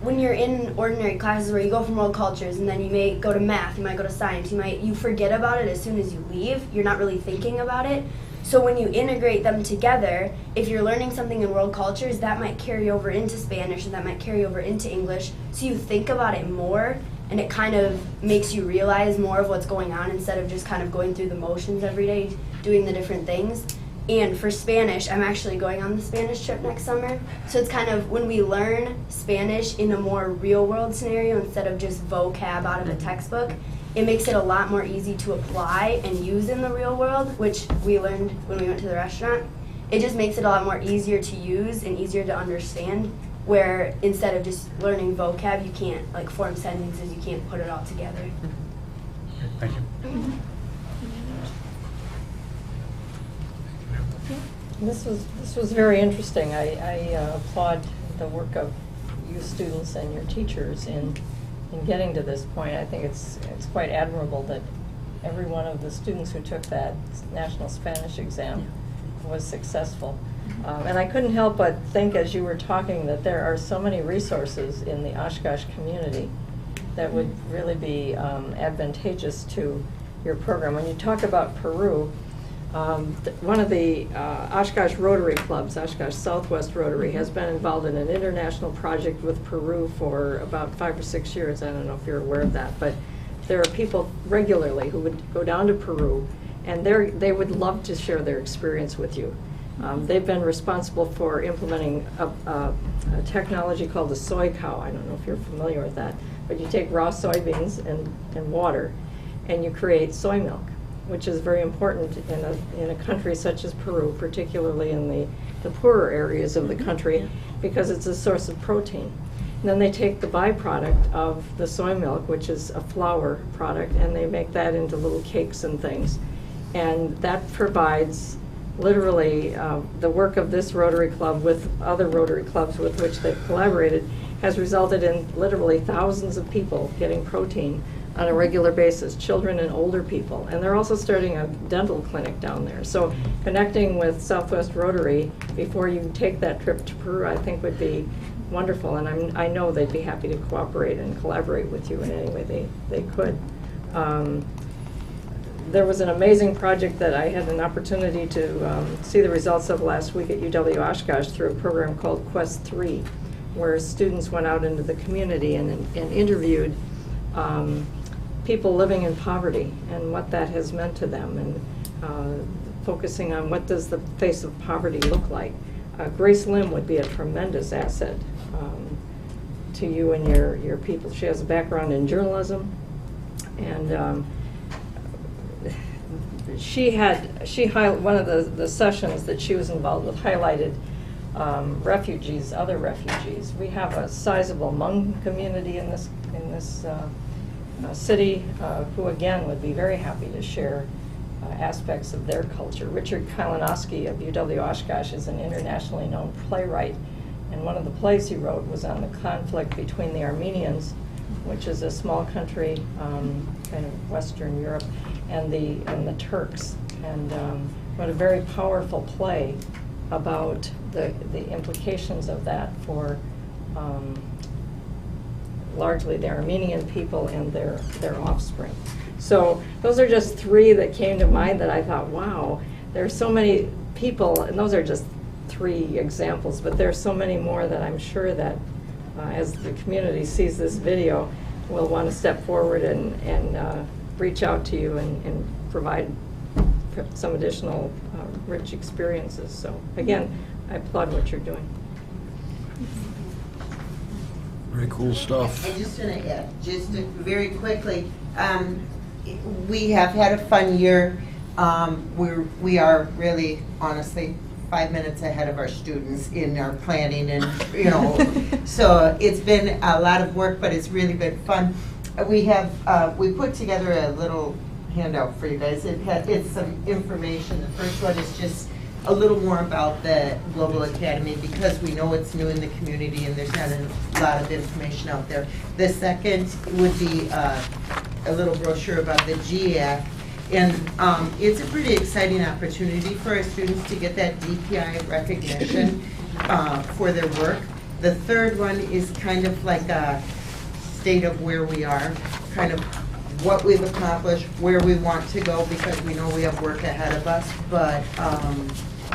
when you're in ordinary classes where you go from world cultures and then you may go to math, you might go to science, you forget about it as soon as you leave. You're not really thinking about it. So when you integrate them together, if you're learning something in world cultures, that might carry over into Spanish and that might carry over into English. So you think about it more, and it kind of makes you realize more of what's going on instead of just kind of going through the motions every day, doing the different things. And for Spanish, I'm actually going on the Spanish trip next summer. So it's kind of when we learn Spanish in a more real world scenario instead of just vocab out of a textbook, it makes it a lot more easy to apply and use in the real world, which we learned when we went to the restaurant. It just makes it a lot more easier to use and easier to understand, where instead of just learning vocab, you can't like form sentences, you can't put it all together. Thank you. This was very interesting. I applaud the work of you students and your teachers in getting to this point. I think it's quite admirable that every one of the students who took that national Spanish exam was successful. And I couldn't help but think as you were talking that there are so many resources in the Oshkosh community that would really be advantageous to your program. When you talk about Peru, one of the Oshkosh Rotary clubs, Oshkosh Southwest Rotary, has been involved in an international project with Peru for about 5 or 6 years. I don't know if you're aware of that, but there are people regularly who would go down to Peru, and they would love to share their experience with you. They've been responsible for implementing a technology called the soy cow. I don't know if you're familiar with that, but you take raw soybeans and water, and you create soy milk, which is very important in a country such as Peru, particularly in the poorer areas of the country, because it's a source of protein. And then they take the byproduct of the soy milk, which is a flour product, and they make that into little cakes and things. And that provides literally the work of this Rotary Club with other Rotary clubs with which they've collaborated has resulted in literally thousands of people getting protein on a regular basis, children and older people. And they're also starting a dental clinic down there. So connecting with Southwest Rotary before you take that trip to Peru, I think would be wonderful. And I know they'd be happy to cooperate and collaborate with you in any way they could. There was an amazing project that I had an opportunity to see the results of last week at UW Oshkosh through a program called Quest 3, where students went out into the community and interviewed people living in poverty and what that has meant to them, and focusing on what does the face of poverty look like. Grace Lim would be a tremendous asset to you and your people. She has a background in journalism, and one of the sessions that she was involved with highlighted refugees, other refugees. We have a sizable Hmong community in this city who, again, would be very happy to share aspects of their culture. Richard Kalinowski of UW Oshkosh is an internationally known playwright, and one of the plays he wrote was on the conflict between the Armenians, which is a small country, kind of Western Europe, and the Turks, and wrote a very powerful play about the implications of that for largely the Armenian people and their offspring. So those are just three that came to mind that I thought, wow, there are so many people, and those are just three examples, but there's so many more that I'm sure that as the community sees this video, will want to step forward and reach out to you and provide some additional rich experiences. So again, I applaud what you're doing. Very cool stuff. I just want to add, just very quickly, we have had a fun year. We are really, honestly, 5 minutes ahead of our students in our planning, and so it's been a lot of work, but it's really been fun. We put together a little handout for you guys. It's some information. The first one is just a little more about the Global Academy, because we know it's new in the community and there's not a lot of information out there. The second would be a little brochure about the GAC, and it's a pretty exciting opportunity for our students to get that DPI recognition for their work. The third one is kind of like a state of where we are, kind of what we've accomplished, where we want to go, because we know we have work ahead of us. But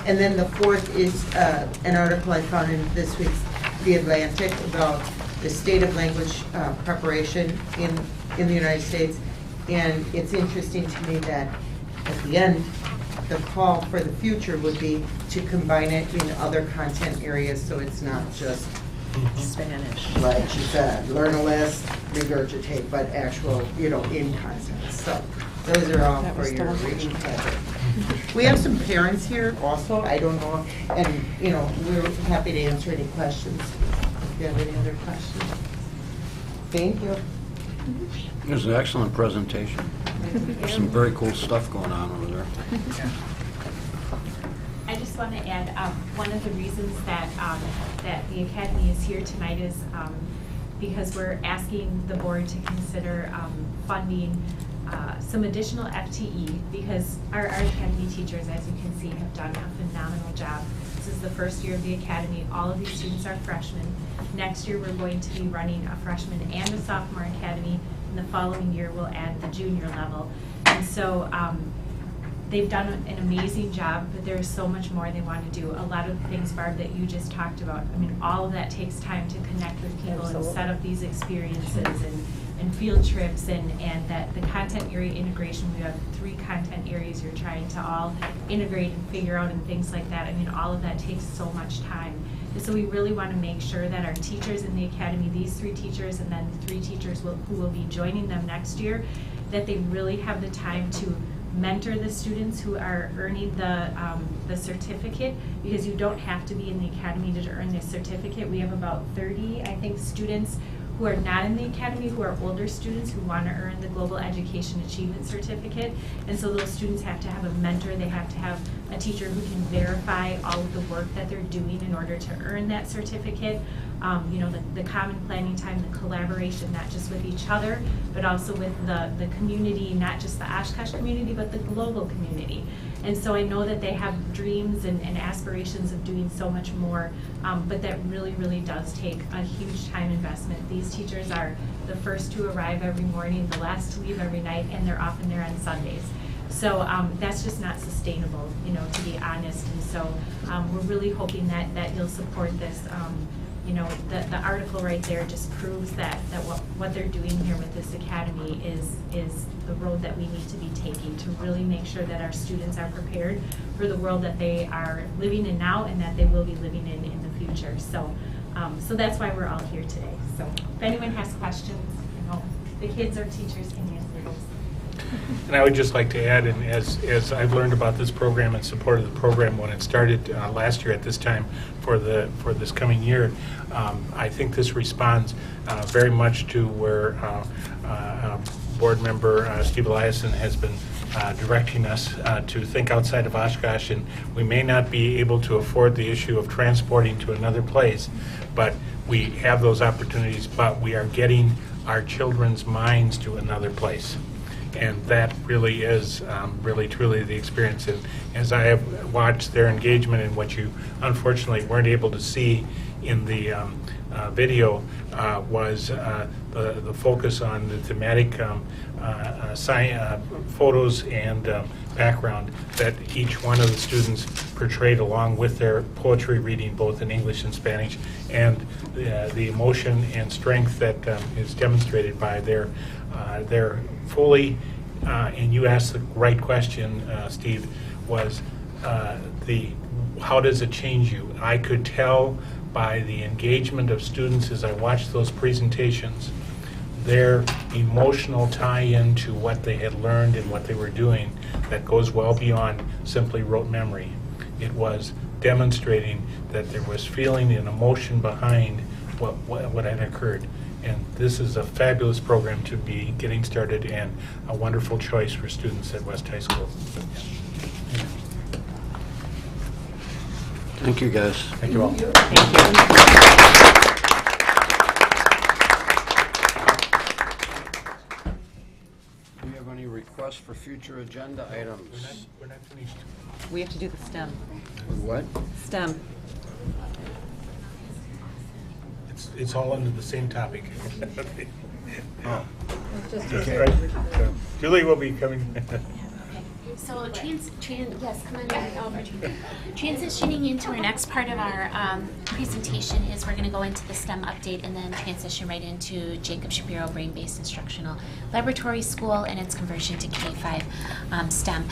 and then the fourth is an article I found in this week's The Atlantic about the state of language preparation in the United States. And it's interesting to me that at the end, the call for the future would be to combine it in other content areas, so it's not just Spanish, like you said, learn a list, regurgitate, but actual, in content. So those are all for your reading pleasure. We have some parents here also, I don't know, and we're happy to answer any questions if you have any other questions. Thank you. It was an excellent presentation. There's some very cool stuff going on over there. I just want to add, one of the reasons that that the Academy is here tonight is because we're asking the board to consider funding some additional FTE, because our Academy teachers, as you can see, have done a phenomenal job. This is the first year of the Academy. All of these students are freshmen. Next year we're going to be running a freshman and a sophomore Academy. And the following year we'll add the junior level. And so they've done an amazing job, but there's so much more they want to do. A lot of the things, Barb, that you just talked about, I mean, all of that takes time to connect with people and set up these experiences and field trips, and that the content area integration, we have 3 content areas you're trying to all integrate and figure out and things like that. I mean, all of that takes so much time. And so we really want to make sure that our teachers in the Academy, these 3 teachers and then the 3 teachers who will be joining them next year, that they really have the time to mentor the students who are earning the certificate, because you don't have to be in the Academy to earn this certificate. We have about 30, I think, students who are not in the Academy, who are older students who want to earn the Global Education Achievement Certificate. And so those students have to have a mentor. They have to have a teacher who can verify all of the work that they're doing in order to earn that certificate. The common planning time, the collaboration, not just with each other, but also with the community, not just the Oshkosh community, but the global community. And so I know that they have dreams and aspirations of doing so much more, but that really, really does take a huge time investment. These teachers are the first to arrive every morning, the last to leave every night, and they're often there on Sundays. So that's just not sustainable, to be honest. And so we're really hoping that you'll support this. The article right there just proves that what they're doing here with this Academy is the road that we need to be taking to really make sure that our students are prepared for the world that they are living in now and that they will be living in the future. So that's why we're all here today. So if anyone has questions, the kids or teachers can answer those. And I would just like to add, and as I've learned about this program and supported the program when it started last year at this time for this coming year, I think this responds very much to where board member Steve Eliason has been directing us to think outside of Oshkosh, and we may not be able to afford the issue of transporting to another place, but we have those opportunities, but we are getting our children's minds to another place. And that really is really truly the experience. And as I have watched their engagement and what you unfortunately weren't able to see in the video was the focus on the thematic photos and background that each one of the students portrayed, along with their poetry reading both in English and Spanish, and the emotion and strength that is demonstrated by their fully, and you asked the right question, Steve, was how does it change you? I could tell by the engagement of students as I watched those presentations, their emotional tie-in to what they had learned and what they were doing that goes well beyond simply rote memory. It was demonstrating that there was feeling and emotion behind what had occurred. And this is a fabulous program to be getting started and a wonderful choice for students at West High School. Thank you, guys. Thank you all. Do we have any requests for future agenda items? We're not finished. We have to do the STEM. What? STEM. It's all under the same topic. Oh. Okay. Right. So, Julie will be coming. So yes, come on over. Transitioning into our next part of our presentation is we're going to go into the STEM update and then transition right into Jacob Shapiro Brain-Based Instructional Laboratory School and its conversion to K-5 STEM.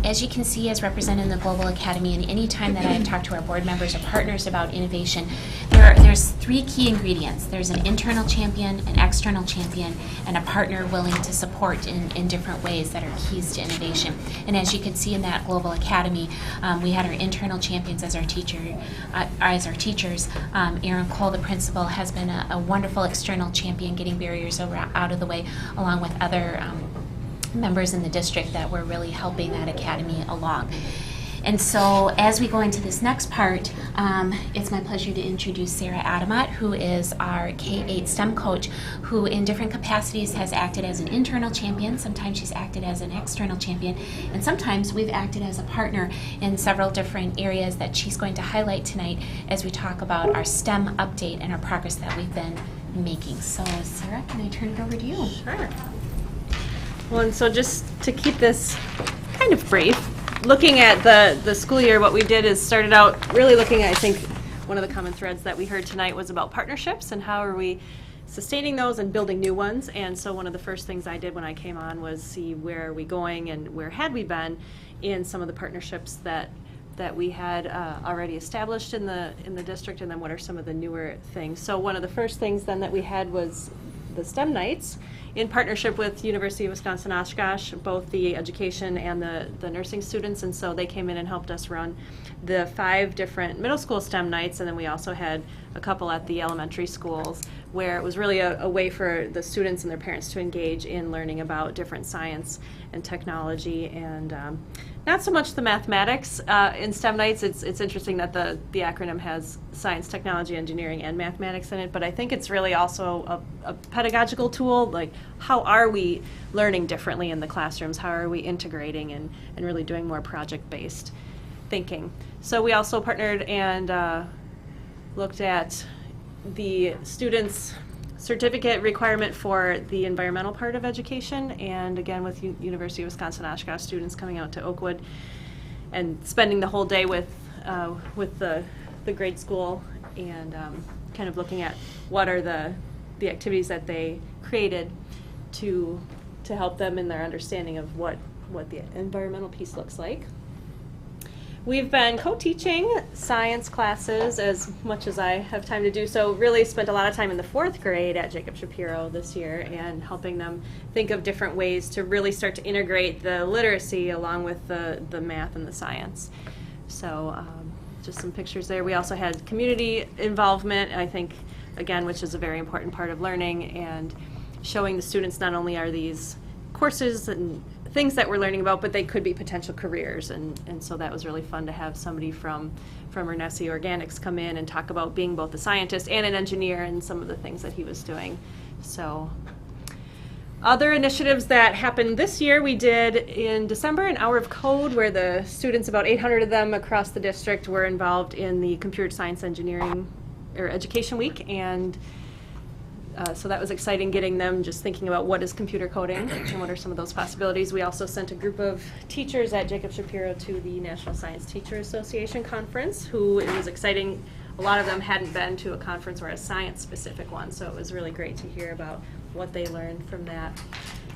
As you can see, as represented in the Global Academy, and any time that I have talked to our board members or partners about innovation, there's three key ingredients. There's an internal champion, an external champion, and a partner willing to support in different ways that are keys to innovation. And as you can see in that Global Academy, we had our internal champions as our teachers. Erin Cole, the principal, has been a wonderful external champion, getting barriers out of the way, along with other members in the district that were really helping that academy along. And so as we go into this next part, it's my pleasure to introduce Sarah Adamat, who is our K-8 STEM coach, who in different capacities has acted as an internal champion. Sometimes she's acted as an external champion, and sometimes we've acted as a partner in several different areas that she's going to highlight tonight as we talk about our STEM update and our progress that we've been making. So Sarah, can I turn it over to you? Sure. Well, and so just to keep this kind of brief, looking at the school year, what we did is started out really looking at, I think, one of the common threads that we heard tonight was about partnerships and how are we sustaining those and building new ones. And so one of the first things I did when I came on was see where are we going and where had we been in some of the partnerships that we had already established in the district, and then what are some of the newer things. So one of the first things then that we had was the STEM nights in partnership with University of Wisconsin-Oshkosh, both the education and the nursing students, and so they came in and helped us run the 5 different middle school STEM nights, and then we also had a couple at the elementary schools where it was really a way for the students and their parents to engage in learning about different science and technology, and not so much the mathematics in STEM nights. It's interesting that the acronym has science, technology, engineering, and mathematics in it, but I think it's really also a pedagogical tool, like how are we learning differently in the classrooms, how are we integrating and really doing more project-based thinking. So we also partnered and looked at the students' certificate requirement for the environmental part of education, and again with University of Wisconsin-Oshkosh students coming out to Oakwood and spending the whole day with the grade school and kind of looking at what are the activities that they created to help them in their understanding of what the environmental piece looks like. We've been co-teaching science classes as much as I have time to do so. Really spent a lot of time in the 4th grade at Jacob Shapiro this year and helping them think of different ways to really start to integrate the literacy along with the math and the science. So just some pictures there. We also had community involvement, I think, again, which is a very important part of learning, and showing the students not only are these courses and things that we're learning about, but they could be potential careers. And so that was really fun to have somebody from Ernesi Organics come in and talk about being both a scientist and an engineer and some of the things that he was doing. So other initiatives that happened this year, we did in December an Hour of Code, where the students, about 800 of them across the district, were involved in the Computer Science Engineering or Education Week. And so that was exciting, getting them just thinking about what is computer coding and what are some of those possibilities. We also sent a group of teachers at Jacob Shapiro to the National Science Teacher Association conference, who it was exciting. A lot of them hadn't been to a conference or a science-specific one, so it was really great to hear about what they learned from that.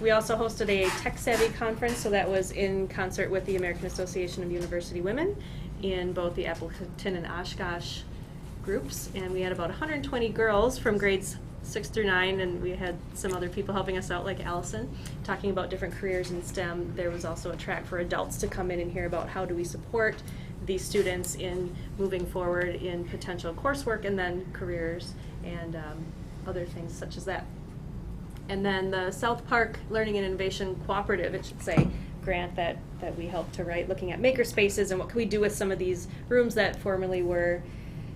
We also hosted a Tech Savvy conference, so that was in concert with the American Association of University Women in both the Appleton and Oshkosh groups, and we had about 120 girls from grades 6 through 9, and we had some other people helping us out, like Allison, talking about different careers in STEM. There was also a track for adults to come in and hear about how do we support these students in moving forward in potential coursework and then careers and other things such as that. And then the South Park Learning and Innovation Cooperative, it should say, grant that we helped to write, looking at maker spaces and what can we do with some of these rooms that formerly were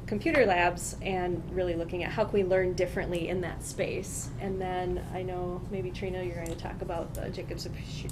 computer labs, and really looking at how can we learn differently in that space. And then I know maybe Trina, you're going to talk about the Jacob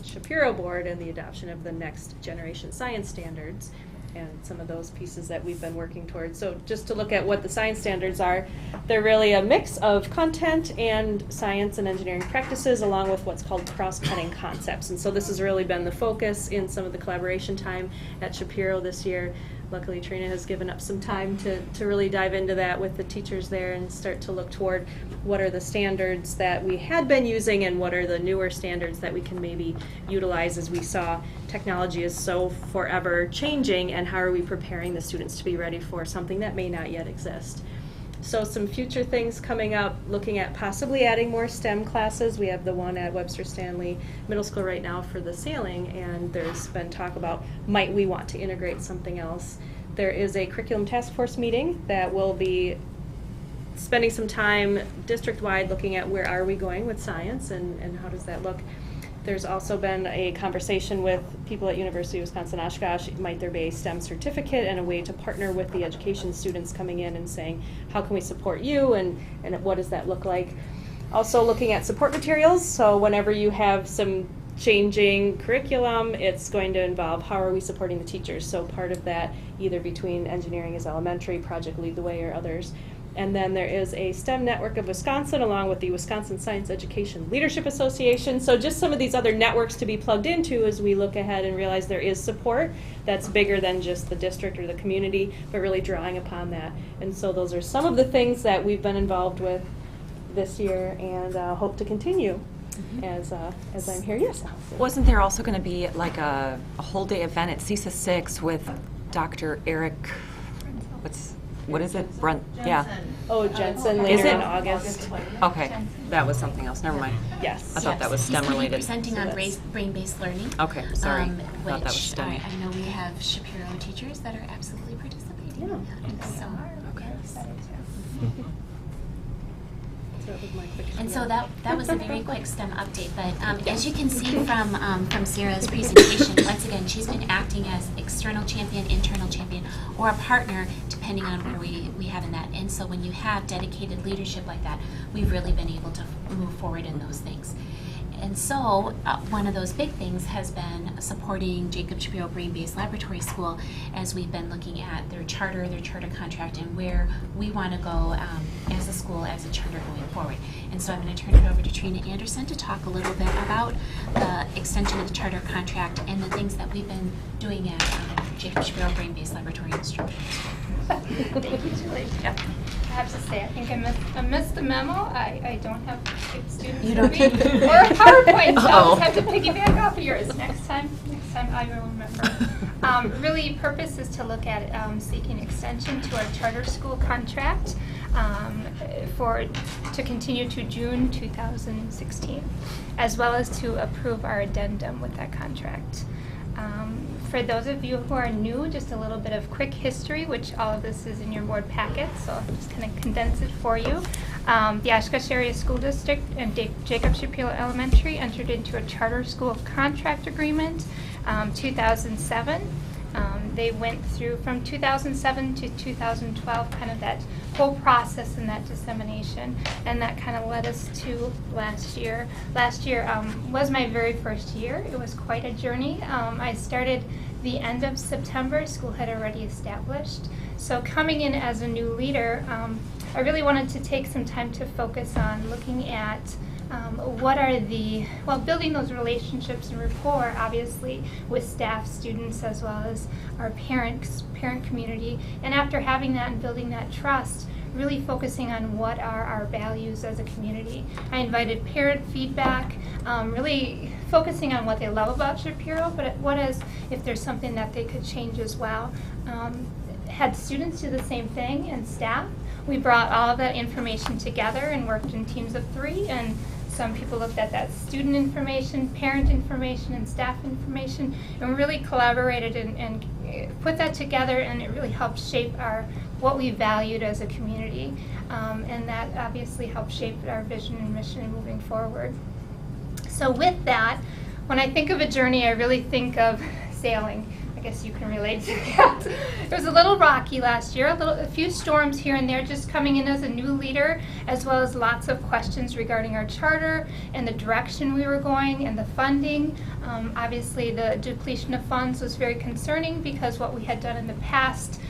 Shapiro board and the adoption of the next generation science standards and some of those pieces that we've been working towards. So just to look at what the science standards are, they're really a mix of content and science and engineering practices, along with what's called cross-cutting concepts. And so this has really been the focus in some of the collaboration time at Shapiro this year. Luckily, Trina has given up some time to really dive into that with the teachers there and start to look toward what are the standards that we had been using and what are the newer standards that we can maybe utilize, as we saw technology is so forever changing, and how are we preparing the students to be ready for something that may not yet exist. So some future things coming up, looking at possibly adding more STEM classes. We have the one at Webster Stanley Middle School right now for the sailing, and there's been talk about might we want to integrate something else. There is a curriculum task force meeting that will be spending some time district-wide looking at where are we going with science and how does that look. There's also been a conversation with people at University of Wisconsin-Oshkosh, might there be a STEM certificate and a way to partner with the education students coming in and saying, how can we support you and what does that look like? Also looking at support materials, so whenever you have some changing curriculum, it's going to involve how are we supporting the teachers. So part of that, either between Engineering is Elementary, Project Lead the Way, or others. And then there is a STEM Network of Wisconsin, along with the Wisconsin Science Education Leadership Association. So just some of these other networks to be plugged into as we look ahead and realize there is support that's bigger than just the district or the community, but really drawing upon that. And so those are some of the things that we've been involved with this year, and hope to continue as I'm here. Yes. Wasn't there also going to be like a whole day event at CISA 6 with Dr. Eric, what is it? Brunt, yeah. Oh, Jensen later in August. Okay, that was something else. Never mind. Yes. I thought that was STEM related. He's going to be presenting on brain-based learning. Okay, sorry. I thought that was Which STEM. I know we have Shapiro teachers that are absolutely participating in that. So, and so that was a very quick STEM update, but as you can see from Sarah's presentation, once again, she's been acting as external champion, internal champion, or a partner, depending on where we have in that. And so when you have dedicated leadership like that, we've really been able to move forward in those things. And so one of those big things has been supporting Jacob Shapiro Brain-Based Laboratory School as we've been looking at their charter contract, and where we want to go as a school, as a charter going forward. And so I'm going to turn it over to Trina Anderson to talk a little bit about the extension of the charter contract and the things that we've been doing at Jacob Shapiro Brain-Based Laboratory Instruction. Thank you, Julie. Yep. I have to say, I think I missed the memo. I don't have students You don't read or a PowerPoint, so I'll just have to piggyback off of yours next time I will remember. Really, purpose is to look at seeking extension to our charter school contract to continue to June 2016, as well as to approve our addendum with that contract. For those of you who are new, just a little bit of quick history, which all of this is in your board packet, so I'll just kind of condense it for you. The Oshkosh Area School District and Jacob Shapiro Elementary entered into a charter school contract agreement 2007. They went through from 2007 to 2012, kind of that whole process and that dissemination, and that kind of led us to last year. Last year was my very first year. It was quite a journey. I started the end of September. School had already established. So coming in as a new leader, I really wanted to take some time to focus on looking at what are building those relationships and rapport, obviously, with staff, students, as well as our parent community. And after having that and building that trust, really focusing on what are our values as a community. I invited parent feedback, really focusing on what they love about Shapiro, but if there's something that they could change as well. Had students do the same thing and staff. We brought all of that information together and worked in teams of 3, and some people looked at that student information, parent information, and staff information, and really collaborated and put that together, and it really helped shape what we valued as a community, and that obviously helped shape our vision and mission moving forward. So with that, when I think of a journey, I really think of sailing. I guess you can relate to that. It was a little rocky last year, a few storms here and there, just coming in as a new leader, as well as lots of questions regarding our charter and the direction we were going and the funding. Obviously, the depletion of funds was very concerning because what we had done in the past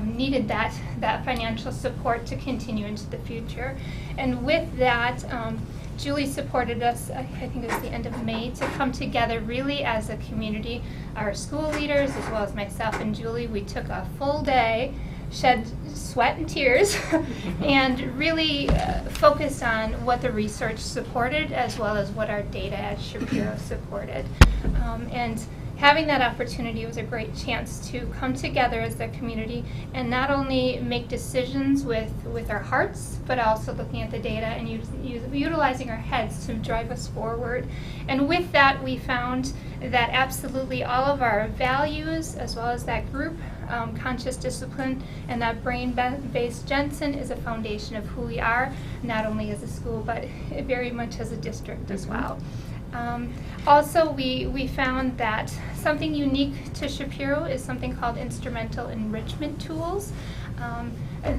needed that financial support to continue into the future. And with that, Julie supported us, I think it was the end of May, to come together really as a community. Our school leaders, as well as myself and Julie, we took a full day, shed sweat and tears, and really focused on what the research supported, as well as what our data at Shapiro supported. And having that opportunity was a great chance to come together as a community and not only make decisions with our hearts, but also looking at the data and utilizing our heads to drive us forward. And with that, we found that absolutely all of our values, as well as that group, conscious discipline, and that brain-based Jensen is a foundation of who we are, not only as a school, but very much as a district as well. Also, we found that something unique to Shapiro is something called instrumental enrichment tools.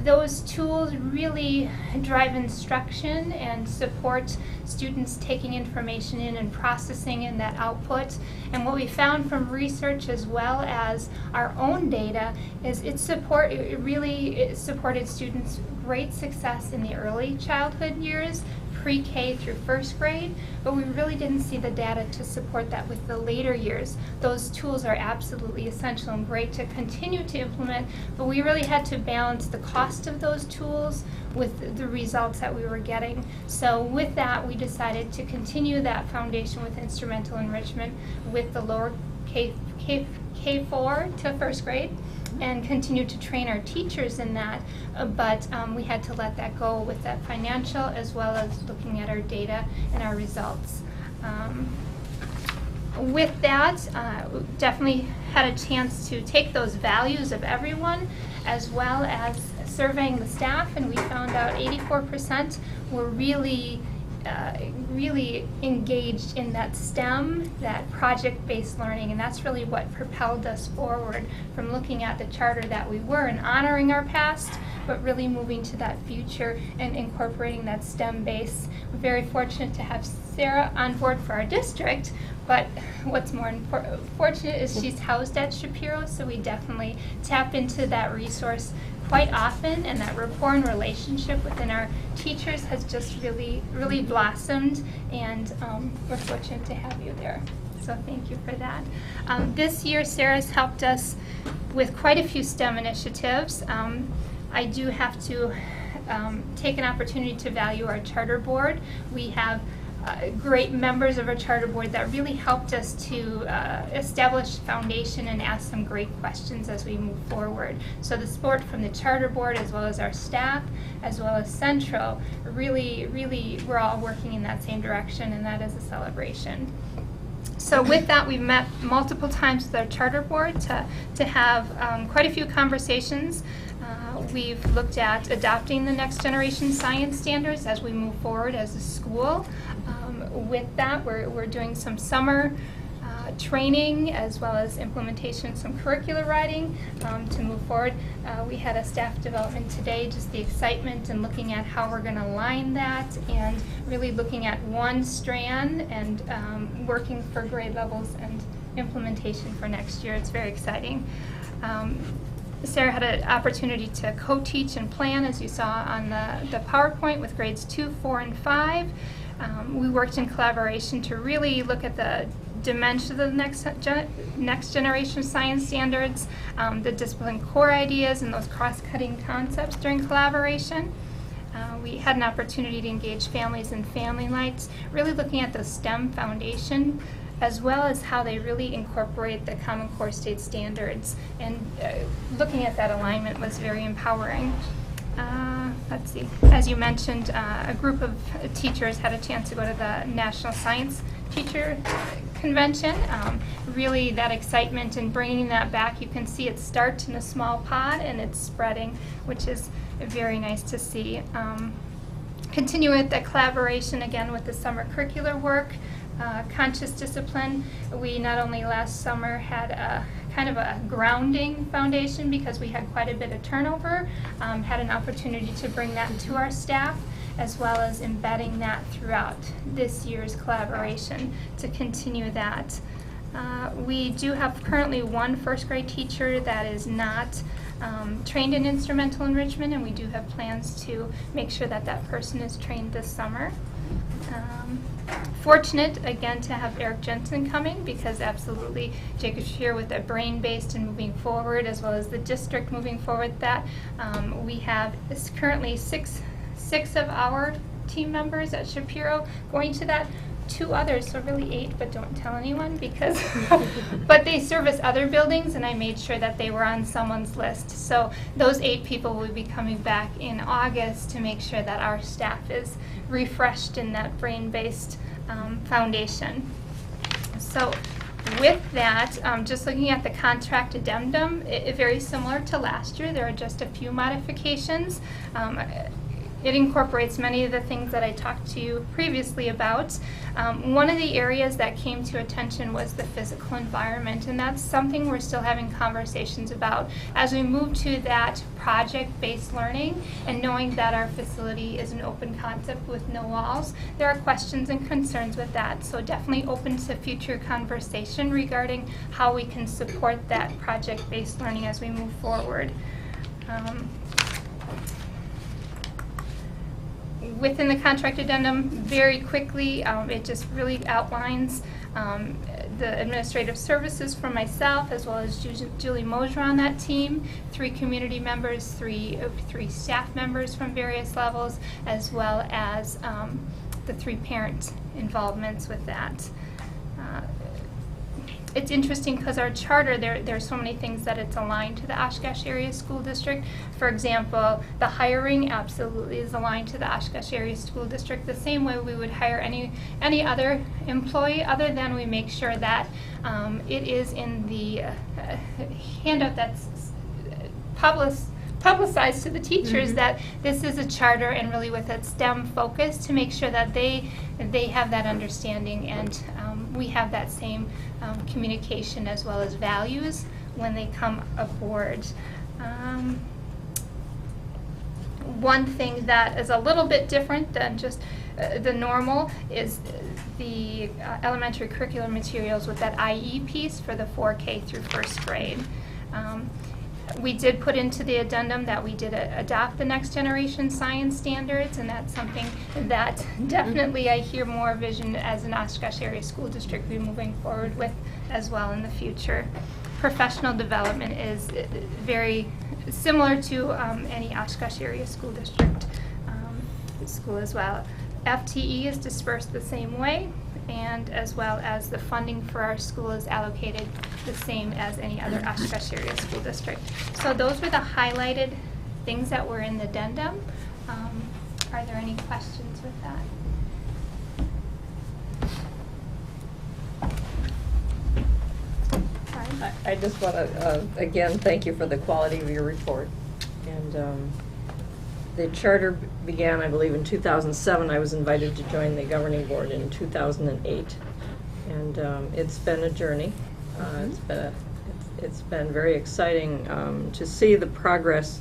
Those tools really drive instruction and support students taking information in and processing in that output. And what we found from research as well as our own data is it supported students' great success in the early childhood years, pre-K through first grade, but we really didn't see the data to support that with the later years. Those tools are absolutely essential and great to continue to implement, but we really had to balance the cost of those tools with the results that we were getting. So with that, we decided to continue that foundation with instrumental enrichment with the lower K4 to first grade, and continue to train our teachers in that, but we had to let that go with that financial as well as looking at our data and our results. With that, definitely had a chance to take those values of everyone as well as surveying the staff, and we found out 84% were really engaged in that STEM, that project-based learning, and that's really what propelled us forward from looking at the charter that we were and honoring our past, but really moving to that future and incorporating that STEM base. We're very fortunate to have Sarah on board for our district, but what's more fortunate is she's housed at Shapiro, so we definitely tap into that resource quite often, and that rapport and relationship within our teachers has just really blossomed, and we're fortunate to have you there. So thank you for that. This year, Sarah's helped us with quite a few STEM initiatives. I do have to take an opportunity to value our charter board. We have great members of our charter board that really helped us to establish foundation and ask some great questions as we move forward. So the support from the charter board, as well as our staff, as well as Central, really we're all working in that same direction, and that is a celebration. So with that, we've met multiple times with our charter board to have quite a few conversations. We've looked at adopting the next generation science standards as we move forward as a school. With that, we're doing some summer training as well as implementation of some curricular writing to move forward. We had a staff development today, just the excitement and looking at how we're going to align that and really looking at one strand and working for grade levels and implementation for next year. It's very exciting. Sarah had an opportunity to co-teach and plan, as you saw on the PowerPoint, with grades 2, 4, and 5. We worked in collaboration to really look at the dimension of the next generation science standards, the discipline core ideas, and those cross-cutting concepts during collaboration. We had an opportunity to engage families and family lights, really looking at the STEM foundation, as well as how they really incorporate the Common Core State standards. And looking at that alignment was very empowering. Let's see, as you mentioned, a group of teachers had a chance to go to the National Science Teacher Convention. Really that excitement and bringing that back, you can see it starts in a small pot and it's spreading, which is very nice to see. Continue with the collaboration again with the summer curricular work. Conscious discipline, we not only last summer had a kind of a grounding foundation because we had quite a bit of turnover, had an opportunity to bring that to our staff, as well as embedding that throughout this year's collaboration to continue that. We do have currently one first grade teacher that is not trained in instrumental enrichment, and we do have plans to make sure that that person is trained this summer. Fortunate again to have Eric Jensen coming, because absolutely Jacob's here with a brain-based and moving forward, as well as the district moving forward. That we have currently six of our team members at Shapiro going to that. 2 others, so really 8, but don't tell anyone because but they service other buildings, and I made sure that they were on someone's list. So those 8 people will be coming back in August to make sure that our staff is refreshed in that brain-based foundation. So with that, just looking at the contract addendum, very similar to last year. There are just a few modifications. It incorporates many of the things that I talked to you previously about. One of the areas that came to attention was the physical environment, and that's something we're still having conversations about as we move to that project-based learning and knowing that our facility is an open concept with no walls. There are questions and concerns with that, so definitely open to future conversation regarding how we can support that project-based learning as we move forward. Within the contract addendum, very quickly, it just really outlines the administrative services for myself, as well as Julie Mosier on that team, 3 community members, 3 staff members from various levels, as well as the 3 parent involvements with that. It's interesting because our charter, there's so many things that it's aligned to the Oshkosh Area School District. For example, the hiring absolutely is aligned to the Oshkosh Area School District the same way we would hire any other employee, other than we make sure that it is in the handout that's publicized to the teachers that this is a charter, and really with a STEM focus to make sure that they have that understanding, and we have that same communication as well as values when they come aboard. One thing that is a little bit different than just the normal is the elementary curricular materials with that IE piece for the 4K through 1st grade. We did put into the addendum that we did adopt the next generation science standards, and that's something that definitely I hear more vision as an Oshkosh Area School District be moving forward with as well in the future. Professional development is very similar to any Oshkosh Area School District school as well. FTE is dispersed the same way, and as well as the funding for our school is allocated the same as any other Oshkosh Area School District. So those were the highlighted things that were in the addendum. Are there any questions with that? I just want to, again, thank you for the quality of your report. And the charter began, I believe, in 2007. I was invited to join the governing board in 2008. And it's been a journey. It's been very exciting to see the progress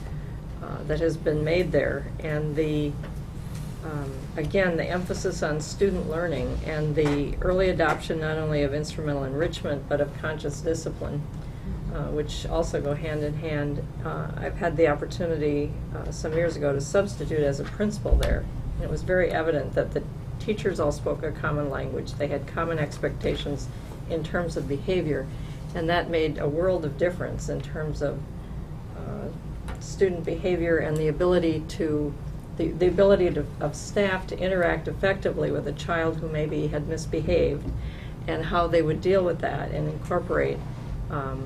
that has been made there, and again, the emphasis on student learning and the early adoption not only of instrumental enrichment but of conscious discipline, which also go hand in hand. I've had the opportunity some years ago to substitute as a principal there, and it was very evident that the teachers all spoke a common language. They had common expectations in terms of behavior, and that made a world of difference in terms of student behavior and the ability of staff to interact effectively with a child who maybe had misbehaved, and how they would deal with that and incorporate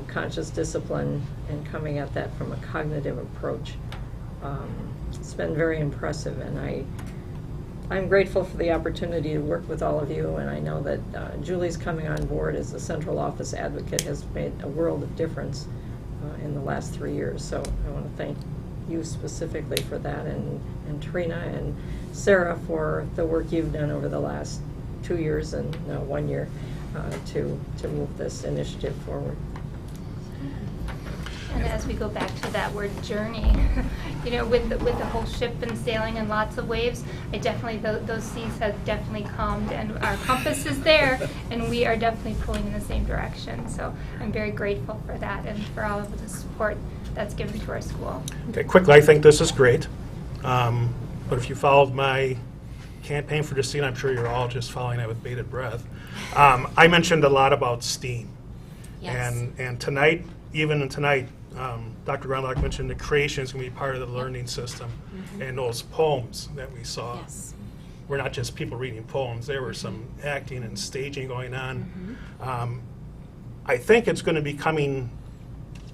conscious discipline and coming at that from a cognitive approach. It's been very impressive, and I'm grateful for the opportunity to work with all of you, and I know that Julie's coming on board as a central office advocate has made a world of difference in the last 3 years. So I want to thank you specifically for that, and Trina and Sarah for the work you've done over the last 2 years and now 1 year to move this initiative forward. And as we go back to that word journey, you know, with the whole ship and sailing and lots of waves, those seas have definitely calmed, and our compass is there, and we are definitely pulling in the same direction. So I'm very grateful for that and for all of the support that's given to our school. Okay, quickly, I think this is great. But if you followed my campaign for this seat, I'm sure you're all just following it with bated breath. I mentioned a lot about STEAM. Yes. And tonight, even tonight, Dr. Grunlock mentioned the creation is going to be part of the learning system. And those poems that we saw were not just people reading poems. There were some acting and staging going on. I think it's going to be coming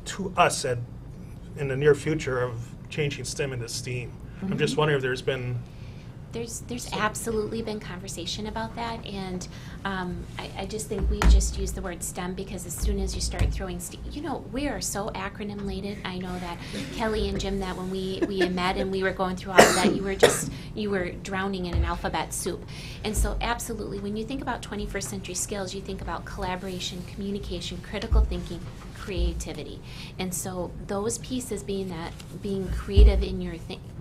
to us in the near future of changing STEM into STEAM. I'm just wondering if there's been... There's absolutely been conversation about that, and I just think we just use the word STEM because as soon as you start throwing, you know, we are so acronym laden. I know that Kelly and Jim, that when we met and we were going through all of that, you were drowning in an alphabet soup. And so absolutely, when you think about 21st century skills, you think about collaboration, communication, critical thinking, creativity. And so those pieces being creative in your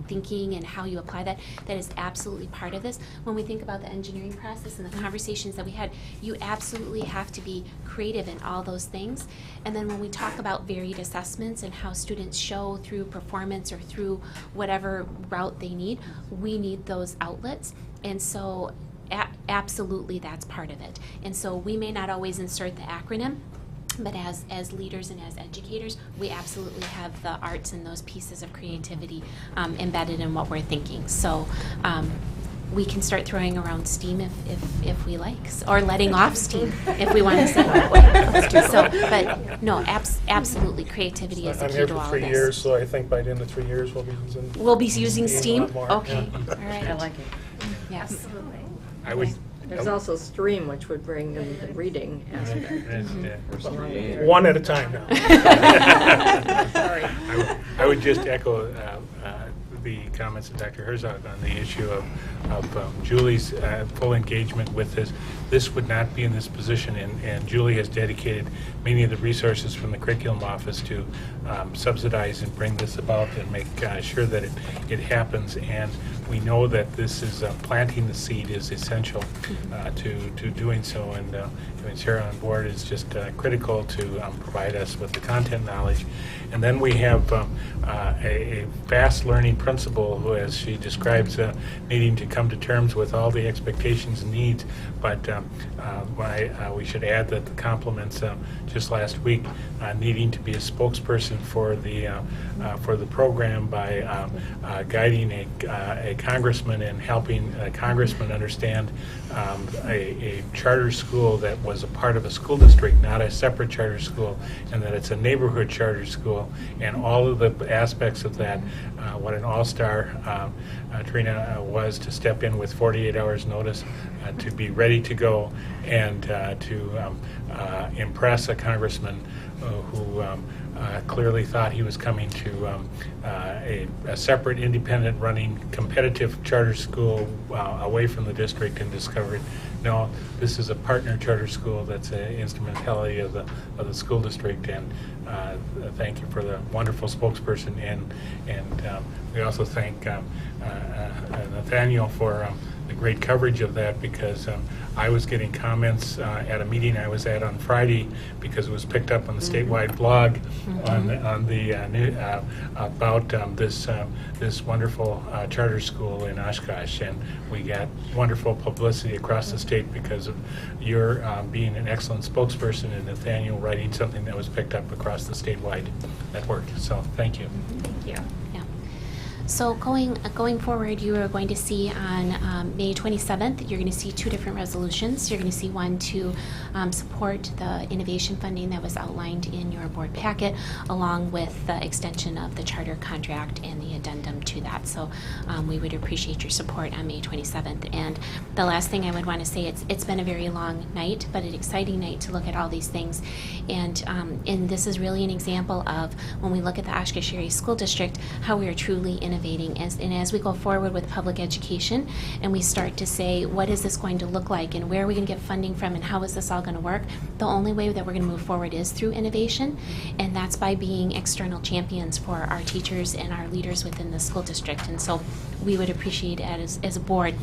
thinking and how you apply that is absolutely part of this. When we think about the engineering process and the conversations that we had, you absolutely have to be creative in all those things. And then when we talk about varied assessments and how students show through performance or through whatever route they need, we need those outlets. And so absolutely that's part of it. And so we may not always insert the acronym, but as leaders and as educators, we absolutely have the arts and those pieces of creativity embedded in what we're thinking. So we can start throwing around STEAM if we like, or letting off steam if we want to say that way. Let's do so. But no, absolutely, creativity is the key to all of this. I'm here for 3 years, so I think by the end of 3 years we'll be using STEAM. Okay, yeah. all right. I like it. Yes. Absolutely. There's also STREAM, which would bring in the reading aspect. One at a time now. Sorry. I would just echo the comments of Dr. Herzog on the issue of Julie's full engagement with this. This would not be in this position, and Julie has dedicated many of the resources from the curriculum office to subsidize and bring this about and make sure that it happens. And we know that this is planting the seed is essential to doing so. And having Sarah on board is just critical to provide us with the content knowledge. And then we have a fast learning principal who, as she describes, needing to come to terms with all the expectations and needs. But we should add that the compliments just last week, needing to be a spokesperson for the program by guiding a congressman and helping a congressman understand a charter school that was a part of a school district, not a separate charter school, and that it's a neighborhood charter school, and all of the aspects of that what an all-star Trina was to step in with 48 hours notice, to be ready to go, and to impress a congressman who clearly thought he was coming to a separate, independent running, competitive charter school away from the district, and discovered, no, this is a partner charter school that's an instrumentality of the school district. And thank you for the wonderful spokesperson, and we also thank Nathaniel for the great coverage of that, because I was getting comments at a meeting I was at on Friday, because it was picked up on the statewide blog on the about this wonderful charter school in Oshkosh, and we got wonderful publicity across the state because of your being an excellent spokesperson, and Nathaniel writing something that was picked up across the statewide network. So thank you. Thank you. Yeah. So going forward, you are going to see on May 27th, you're going to see two different resolutions. You're going to see one to support the innovation funding that was outlined in your board packet, along with the extension of the charter contract and the addendum to that. So we would appreciate your support on May 27th. And the last thing I would want to say, it's been a very long night, but an exciting night to look at all these things. And this is really an example of, when we look at the Oshkosh Area School District, how we are truly innovating. As we go forward with public education, and we start to say, what is this going to look like, and where are we going to get funding from, and how is this all going to work? The only way that we're going to move forward is through innovation, and that's by being external champions for our teachers and our leaders within the school district. And so we would appreciate it as a board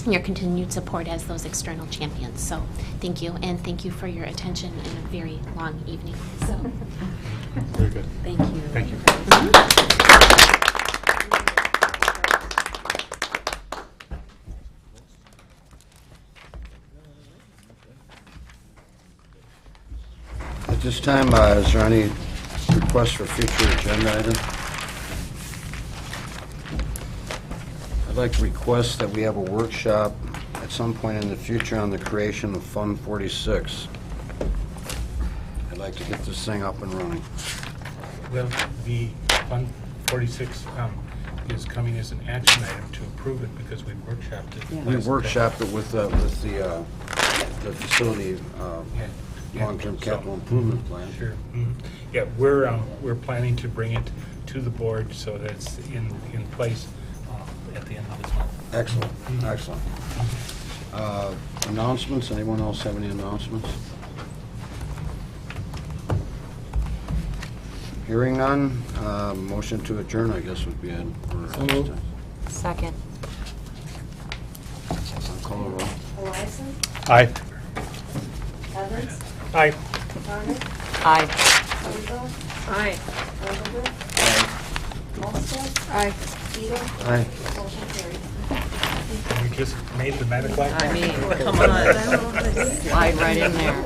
your continued support as those external champions. So thank you, and thank you for your attention in a very long evening. So very good. Thank you. Thank you. At this time, is there any requests for future agenda items? I'd like to request that we have a workshop at some point in the future on the creation of Fund 46. I'd like to get this thing up and running. Well, the Fund 46 is coming as an action item to approve it, because we workshopped it. We workshopped it with the facility long-term capital improvement plan. Sure. Yeah, we're planning to bring it to the board so that it's in place at the end of this month. Excellent, excellent. Announcements, anyone else have any announcements? Hearing none, motion to adjourn, I guess, would be in. Second. I'll call the roll. Eliason? Aye. Evans? Aye. Garner? Aye. Rizzo? Aye. Rosenberg? Olmsted? Aye. Ito? Aye. Motion carries. We just made the 9 o'clock. I mean, come on. Slide right in there.